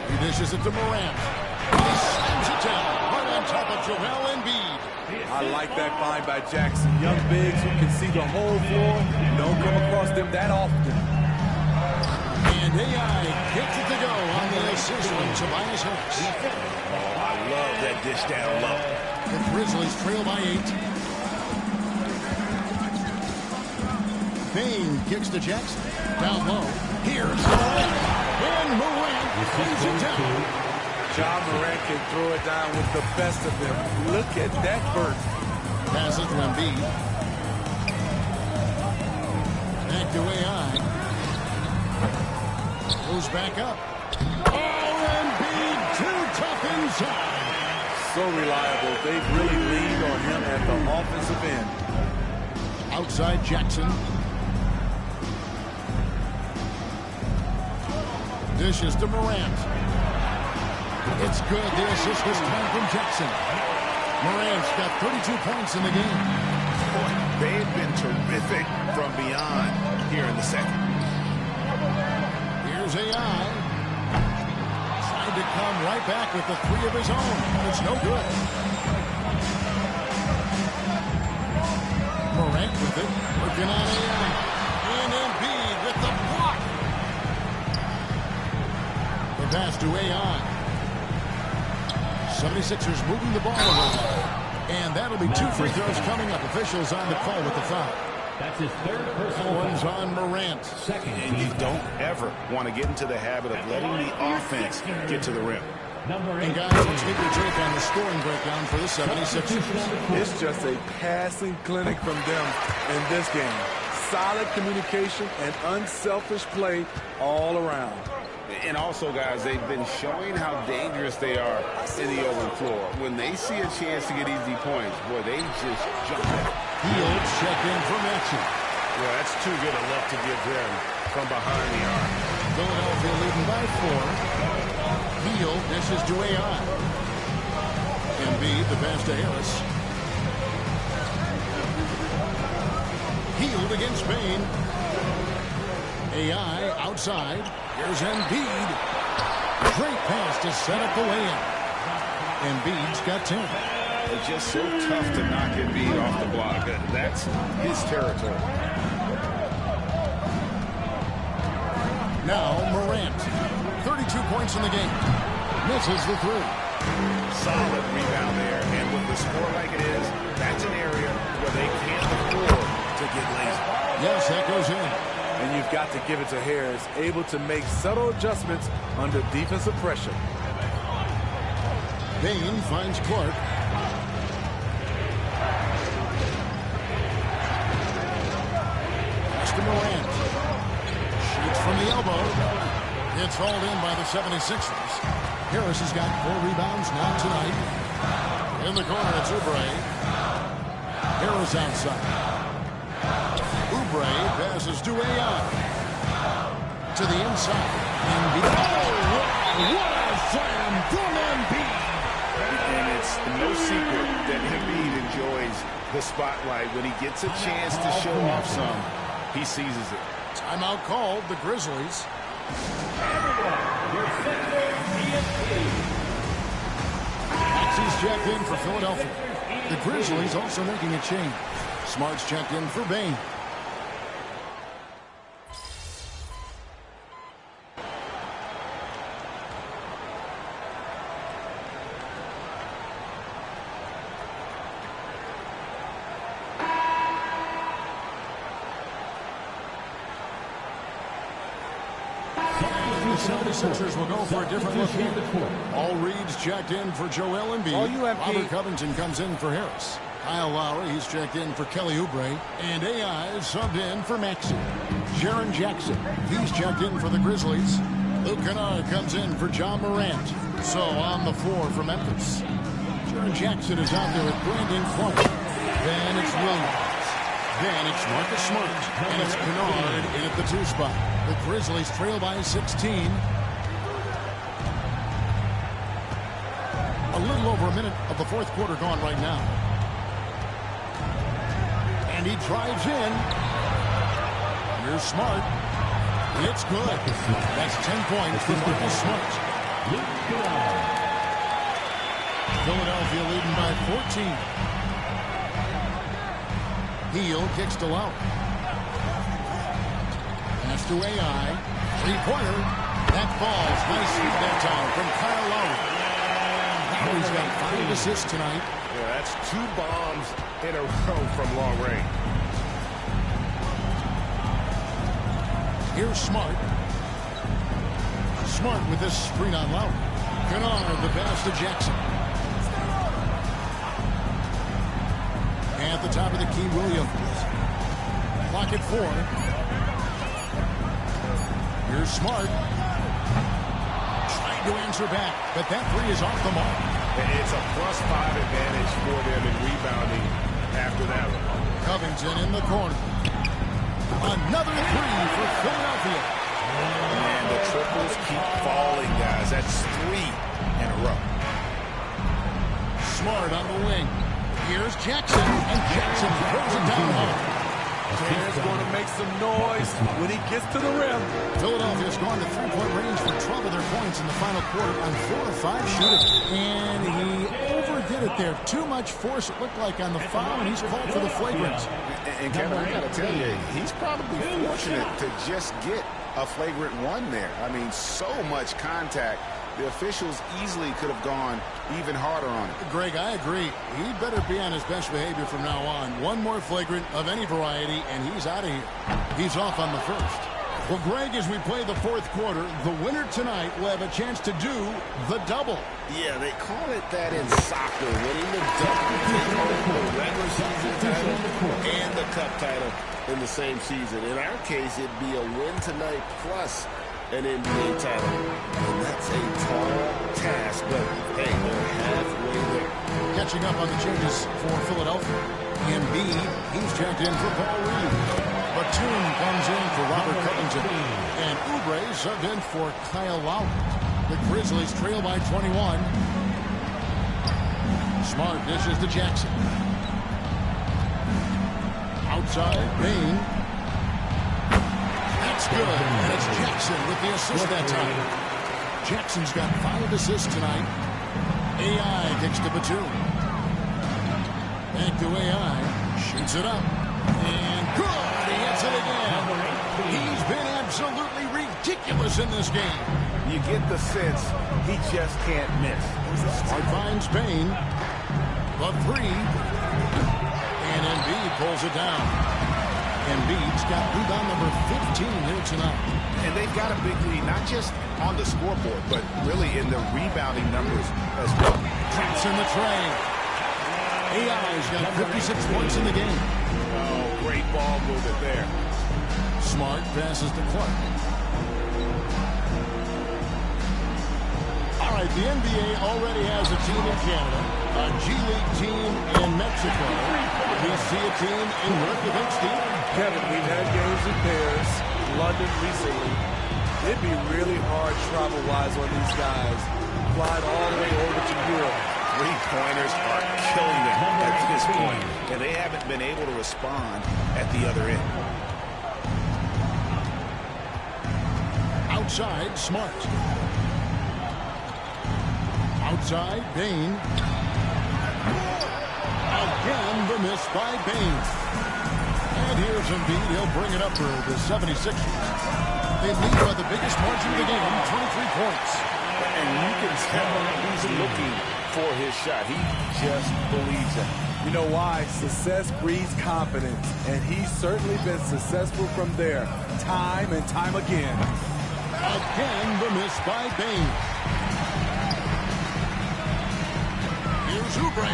He dishes it to Morant. He slams it down right on top of Joel Embiid. I like that find by Jackson. Young bigs who can see the whole floor. Don't come across them that often. And AI gets it to go on the assist from Tobias Harris. Oh, I love that dish down low. The Grizzlies trail by 8. Bane kicks to Jackson. Down low. Here's Morant. And Morant plays it down. Ja Morant can throw it down with the best of them. Look at that burst. Pass it to Embiid. Back to AI. Goes back up. Oh, Embiid too tough inside. So reliable. They've really leaned on him at the offensive end. Outside Jackson. Dishes to Morant. It's good. The assist this time from Jackson. Morant's got 32 points in the game. Boy, they have been terrific from beyond here in the second. Here's AI. Trying to come right back with the 3 of his own. It's no good. Morant with it. Working on AI. And Embiid with the block. The pass to AI. 76ers moving the ball around. And that'll be 2 free throws coming up. Officials on the call with the foul. That's his third personal one's on Morant. And you don't ever want to get into the habit of letting the offense get to the rim. And guys, let's get your take on the scoring breakdown for the 76ers. It's just a passing clinic from them in this game. Solid communication and unselfish play all around. And also, guys, they've been showing how dangerous they are in the open floor. When they see a chance to get easy points, boy, they just jump at it. Fields check in for Maxey. Yeah, that's too good a look to give them from behind the arc. Philadelphia leading by 4. Hield dishes to AI. Embiid, the pass to Harris. Hield against Bane. AI outside. Here's Embiid. Great pass to set up the lay-in. Embiid's got 10. It's just so tough to knock Embiid off the block. That's his territory. Now Morant. 32 points in the game. Misses the 3. Solid rebound there. And with the score like it is, that's an area where they can't afford to get lazy. Yes, that goes in. And you've got to give it to Harris, able to make subtle adjustments under defensive pressure. Bane finds Clark. Pass to Morant. Shoots from the elbow. It's hauled in by the 76ers. Harris has got 4 rebounds now tonight. In the corner, it's Oubre. Harris outside. Oubre passes to AI. To the inside. Embiid. Oh, what a slam from Embiid. And it's no secret that Embiid enjoys the spotlight. When he gets a chance to show off some, he seizes it. Timeout called, the Grizzlies. Maxey's checked in for Philadelphia. The Grizzlies also making a change. Smart's checked in for Bane. 76ers will go for a different look here. All Reed's checked in for Joel Embiid. Robert Covington comes in for Harris. Kyle Lowry, he's checked in for Kelly Oubre. And AI is subbed in for Maxey. Jaren Jackson, he's checked in for the Grizzlies. Luke Kennard comes in for John Morant. So on the floor for Memphis, Jaren Jackson is out there with Brandon Clark. Then it's Williams. Then it's Marcus Smart. And it's Kennard in at the 2 spot. The Grizzlies trail by 16. A little over a minute of the 4th quarter gone right now. And he drives in. Here's Smart. It's good. That's 10 points for Marcus Smart. Philadelphia leading by 14. Hill kicks to Lowry. Pass to AI. 3-pointer. That falls. Nice feed that time from Kyle Lowry. Lowry's got 5 assists tonight. Yeah, that's 2 bombs in a row from long range. Here's Smart. Smart with this screen on Lowry. Kennard, the pass to Jackson. At the top of the key, Williams. Clock at 4. Here's Smart. Trying to answer back, but that 3 is off the mark. It's a +5 advantage for them in rebounding after that one. Covington in the corner. Another 3 for Philadelphia. And the triples keep falling, guys. That's 3 in a row. Smart on the wing. Here's Jackson, and Jackson throws it down hard. He's going to make some noise when he gets to the rim. Philadelphia's gone to 3-point range for 12 of their points in the final quarter on 4 of 5 shooting. And he overdid it there. Too much force, it looked like, on the foul, and he's called for the flagrant. And Kevin, I got to tell you, he's probably fortunate to just get a flagrant 1 there. I mean, so much contact. The officials easily could have gone even harder on it. Greg, I agree. He better be on his best behavior from now on. One more flagrant of any variety, and he's out of here. He's off on the first. Well, Greg, as we play the 4th quarter, the winner tonight will have a chance to do the double. Yeah, they call it that in soccer, winning the double. The regular season title and the cup title in the same season. In our case, it'd be a win tonight plus an NBA title. And that's a tall task, but hey, they're halfway there. Catching up on the changes for Philadelphia. Embiid, he's checked in for Paul Reed. Batum comes in for Robert Covington. And Oubre subbed in for Kyle Lowry. The Grizzlies trail by 21. Smart dishes to Jackson. Outside, Payne. That's good. And it's Jackson with the assist that time. Jackson's got 5 assists tonight. AI kicks to Batum. Back to AI. Shoots it up. And good. He hits it again. He's been absolutely ridiculous in this game. You get the sense he just can't miss. Smart finds Payne. The 3. And Embiid pulls it down. Embiid's got rebound number 15 here tonight. And they've got a big lead, not just on the scoreboard, but really in the rebounding numbers as well. Traps in the tray. AI's got 56 points in the game. Oh, great ball movement there. Smart passes to Clark. All right, the NBA already has a team in Canada, a G League team in Mexico. We see a team in Europe. You think, Steve? Kevin, we've had games in Paris, London recently. It'd be really hard travel-wise on these guys. Flying all the way over to Europe. 3-pointers are killing them at this point, and they haven't been able to respond at the other end. Outside, Smart. Outside, Payne. Again, the miss by Payne. And here's Embiid. He'll bring it up for the 76ers. They lead by the biggest margin of the game, 23 points. And you can tell he's looking for his shot. He just believes it. You know why? Success breeds confidence, and he's certainly been successful from there, time and time again. Again, the miss by Bain. Here's Oubre.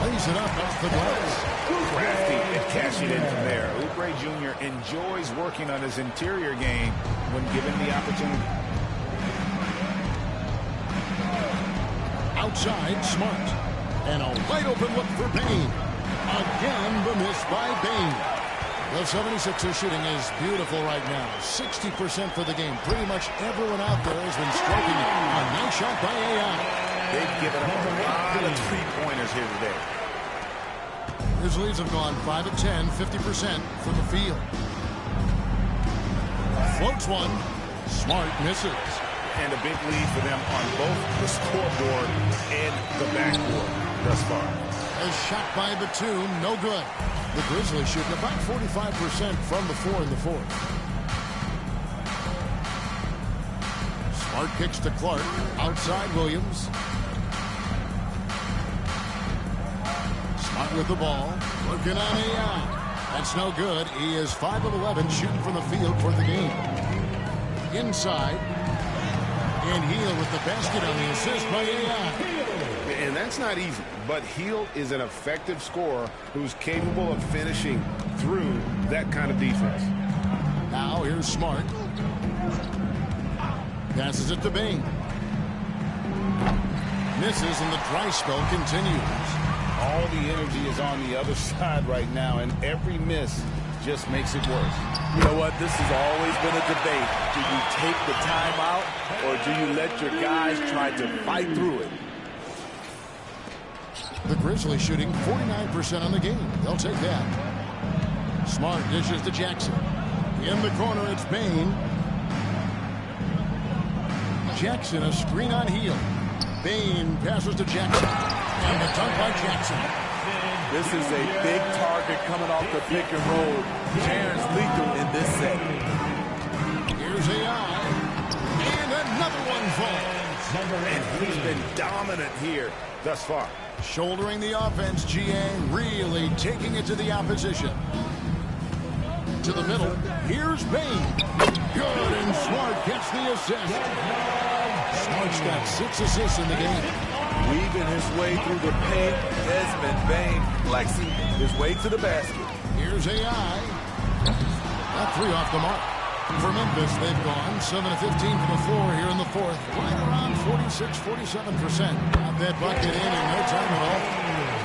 Lays it up off the glass. Crafty and cashing in from there. Oubre Jr. enjoys working on his interior game when given the opportunity. Outside, Smart. And a wide open look for Bain. Again, the miss by Bain. The 76ers shooting is beautiful right now. 60% for the game. Pretty much everyone out there has been striking it. A nice shot by AI. They've given up a lot of three-pointers here today. His leads have gone 5 of 10, 50% from the field. Floats one. Smart misses. And a big lead for them on both the scoreboard and the backboard thus far. A shot by Batum, no good. The Grizzlies shooting about 45% from the floor in the fourth. Smart kicks to Clark. Outside Williams. Smart with the ball. Working on AI. That's no good. He is 5 of 11 shooting from the field for the game. Inside. And Hield with the basket on the assist by AI. And that's not easy, but Hield is an effective scorer who's capable of finishing through that kind of defense. Now here's Smart. Passes it to Bain. Misses, and the dry spell continues. All the energy is on the other side right now, and every miss just makes it worse. You know what? This has always been a debate. Do you take the timeout, or do you let your guys try to fight through it? The Grizzlies shooting 49% on the game. They'll take that. Smart dishes to Jackson. In the corner, it's Bain. Jackson, a screen on Hield. Bain passes to Jackson. And the dunk by Jackson. This is a big target coming off the pick and roll. Jaren's lethal in this set. Here's AI. And another one falls. And he's been dominant here thus far. Shouldering the offense, GA really taking it to the opposition. To the middle, here's Bain. Good, and Smart gets the assist. Smart's got 6 assists in the game. Weaving his way through the paint, Desmond Bain flexing his way to the basket. Here's AI. That 3 off the mark. For Memphis, they've gone 7 of 15 from the floor here in the fourth. Right around 46-47%. Got that bucket in no time at all.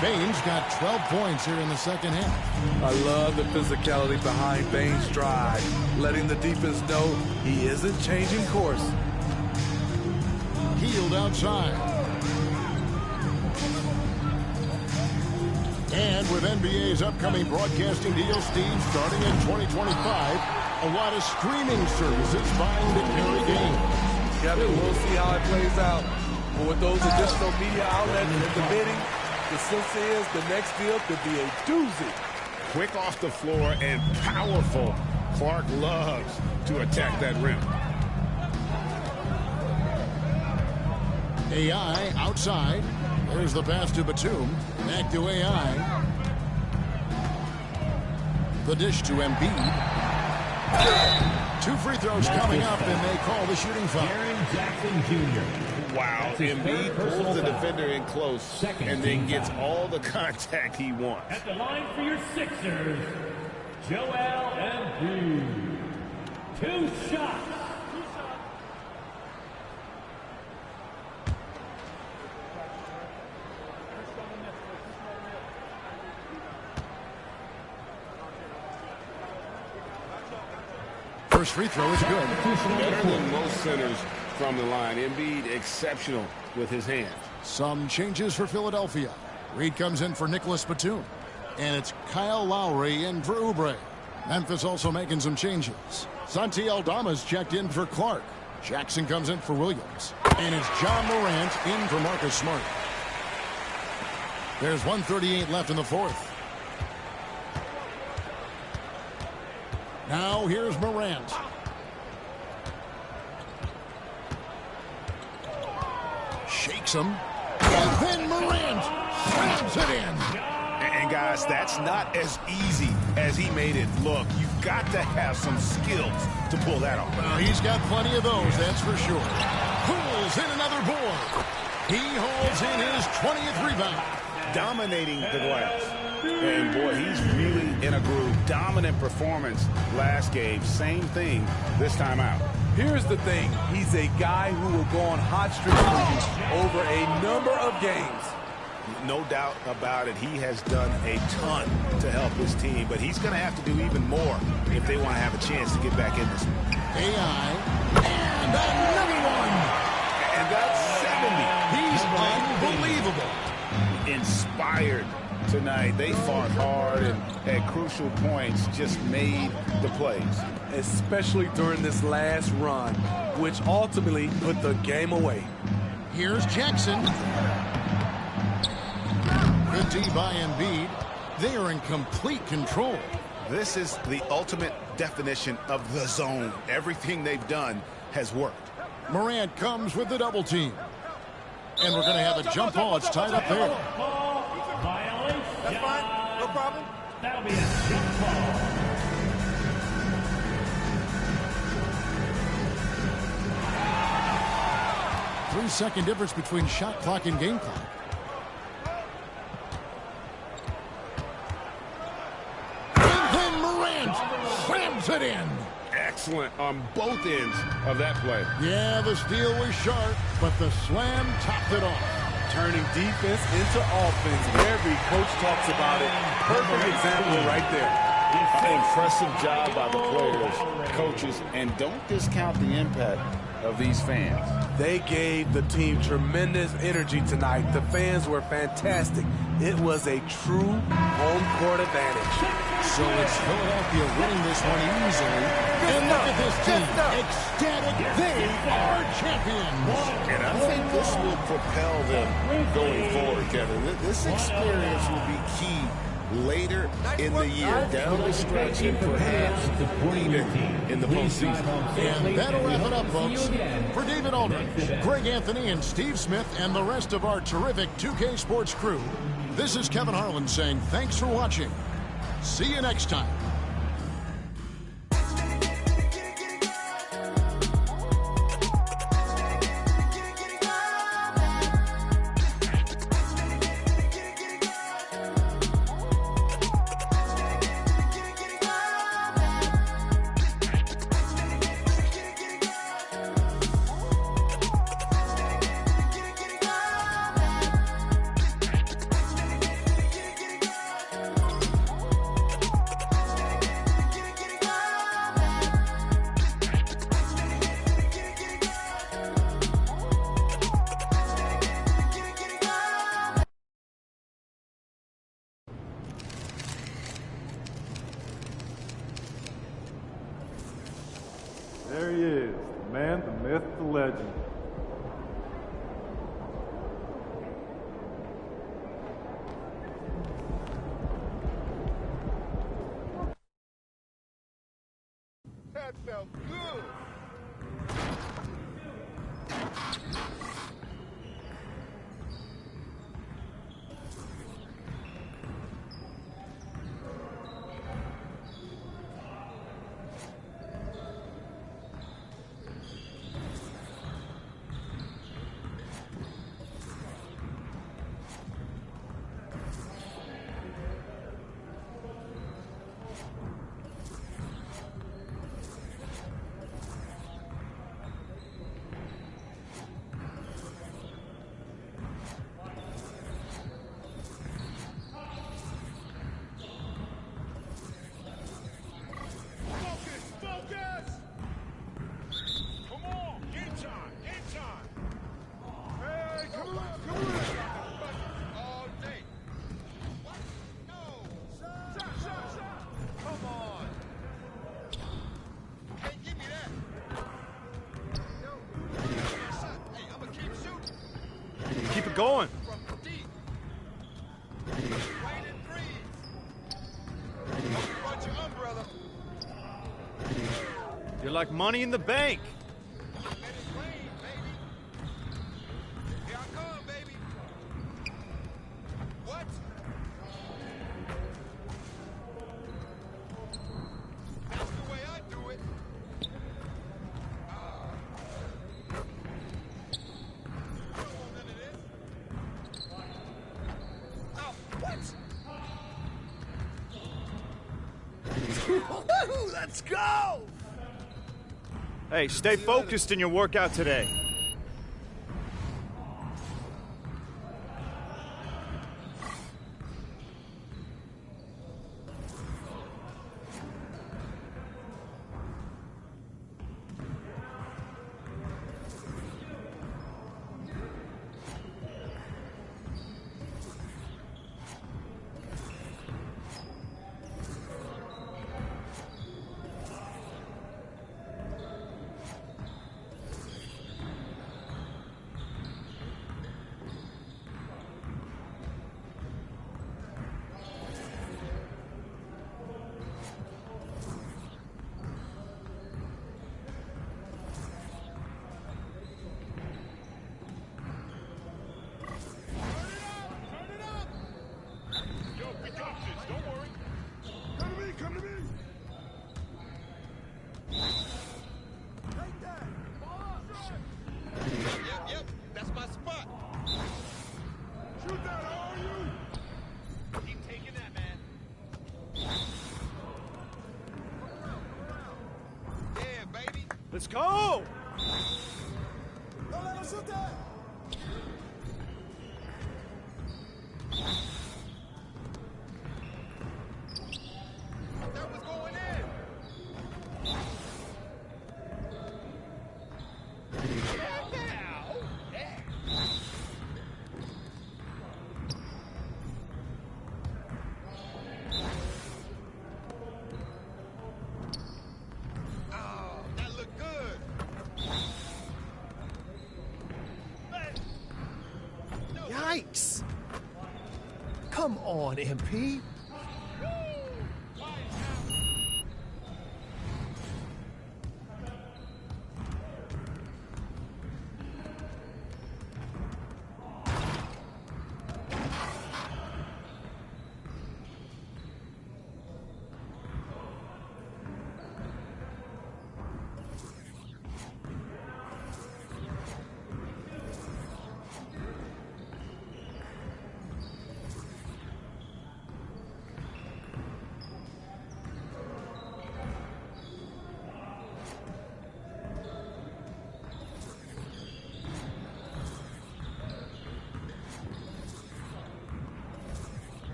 Bain's got 12 points here in the second half. I love the physicality behind Bain's drive, letting the defense know he isn't changing course. Hield outside. And with NBA's upcoming broadcasting deal, Steve, starting in 2025, a lot of streaming services vying to carry games. Yeah, we'll see how it plays out. But with those additional media outlets in the bidding, the sense is the next deal could be a doozy. Quick off the floor and powerful. Clark loves to attack that rim. AI outside. There's the pass to Batum. Back to AI. The dish to Embiid. 2 free throws coming up, and they call the shooting foul. Jaren Jackson Jr. Wow, Embiid pulls the defender in close and then gets all the contact he wants. At the line for your Sixers, Joel Embiid. 2 shots. First free throw is good. Better than most centers from the line. Embiid exceptional with his hands. Some changes for Philadelphia. Reed comes in for Nicholas Batum. And it's Kyle Lowry in for Oubre. Memphis also making some changes. Santi Aldama's checked in for Clark. Jackson comes in for Williams. And it's John Morant in for Marcus Smart. There's 1:38 left in the fourth. Now here's Morant. Shakes him. And then Morant slams it in. And guys, that's not as easy as he made it look. You've got to have some skills to pull that off. Well, he's got plenty of those, that's for sure. Pulls in another board. He hauls in his 20th rebound. Dominating the glass. And, boy, he's really in a groove. Dominant performance last game. Same thing this time out. Here's the thing. He's a guy who will go on hot streaks over a number of games. No doubt about it. He has done a ton to help his team, but he's going to have to do even more if they want to have a chance to get back in this one. AI, and another one. And that's 70. He's unbelievable. Inspired tonight. They fought hard and at crucial points just made the plays. Especially during this last run, which ultimately put the game away. Here's Jackson. Good D by Embiid. They are in complete control. This is the ultimate definition of the zone. Everything they've done has worked. Morant comes with the double team. And we're going to have a jump ball. It's tied up there. That's fine. No problem. That'll be a jump ball. Three-second difference between shot clock and game clock. And then Morant slams it in. Excellent on both ends of that play. Yeah, the steal was sharp, but the slam topped it off. Turning defense into offense. Every coach talks about it. Perfect example right there. Impressive job by the players, coaches, and don't discount the impact of these fans. They gave the team tremendous energy tonight. The fans were fantastic. It was a true home court advantage. So it's Philadelphia winning this one easily. And look at this team. Ecstatic. They are champions. And I think this will propel them going forward, Kevin. This experience will be key later in the year, down the stretch, and perhaps even in the postseason. And that'll wrap it up, folks. For David Aldridge, Greg Anthony, and Steve Smith, and the rest of our terrific 2K Sports crew, this is Kevin Harlan saying thanks for watching. See you next time. There he is, the man, the myth, the legend. That felt good. Keep it going. You're like money in the bank. Let's go! Hey, stay focused in your workout today. Let's go! Yikes! Come on, MP.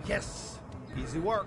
Yes, easy work.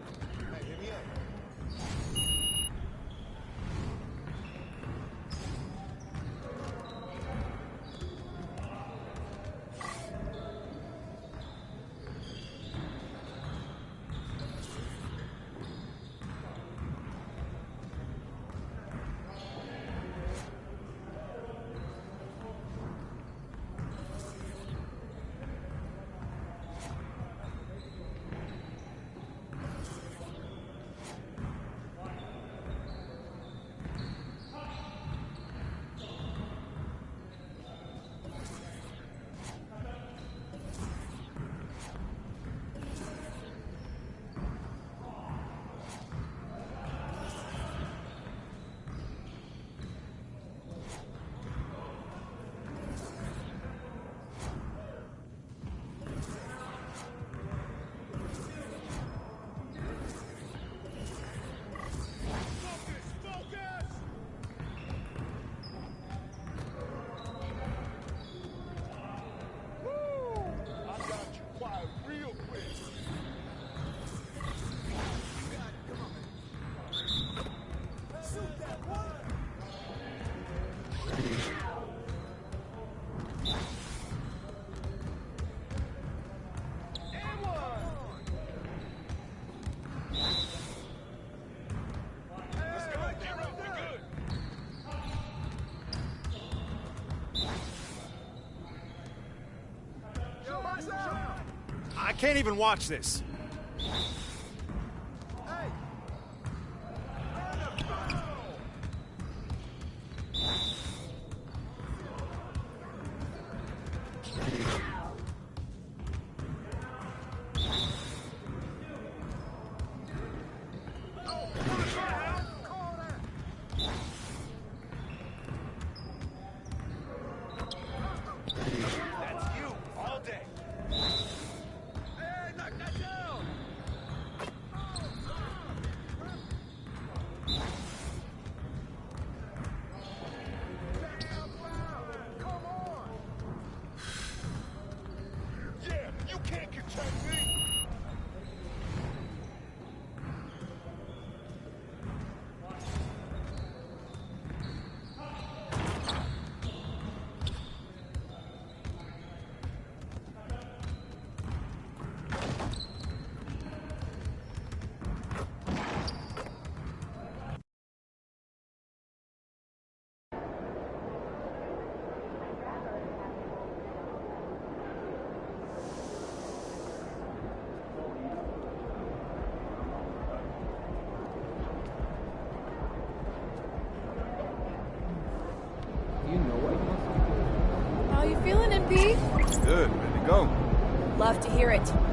can't even watch this. How you feeling, MP? Good, ready to go. Love to hear it.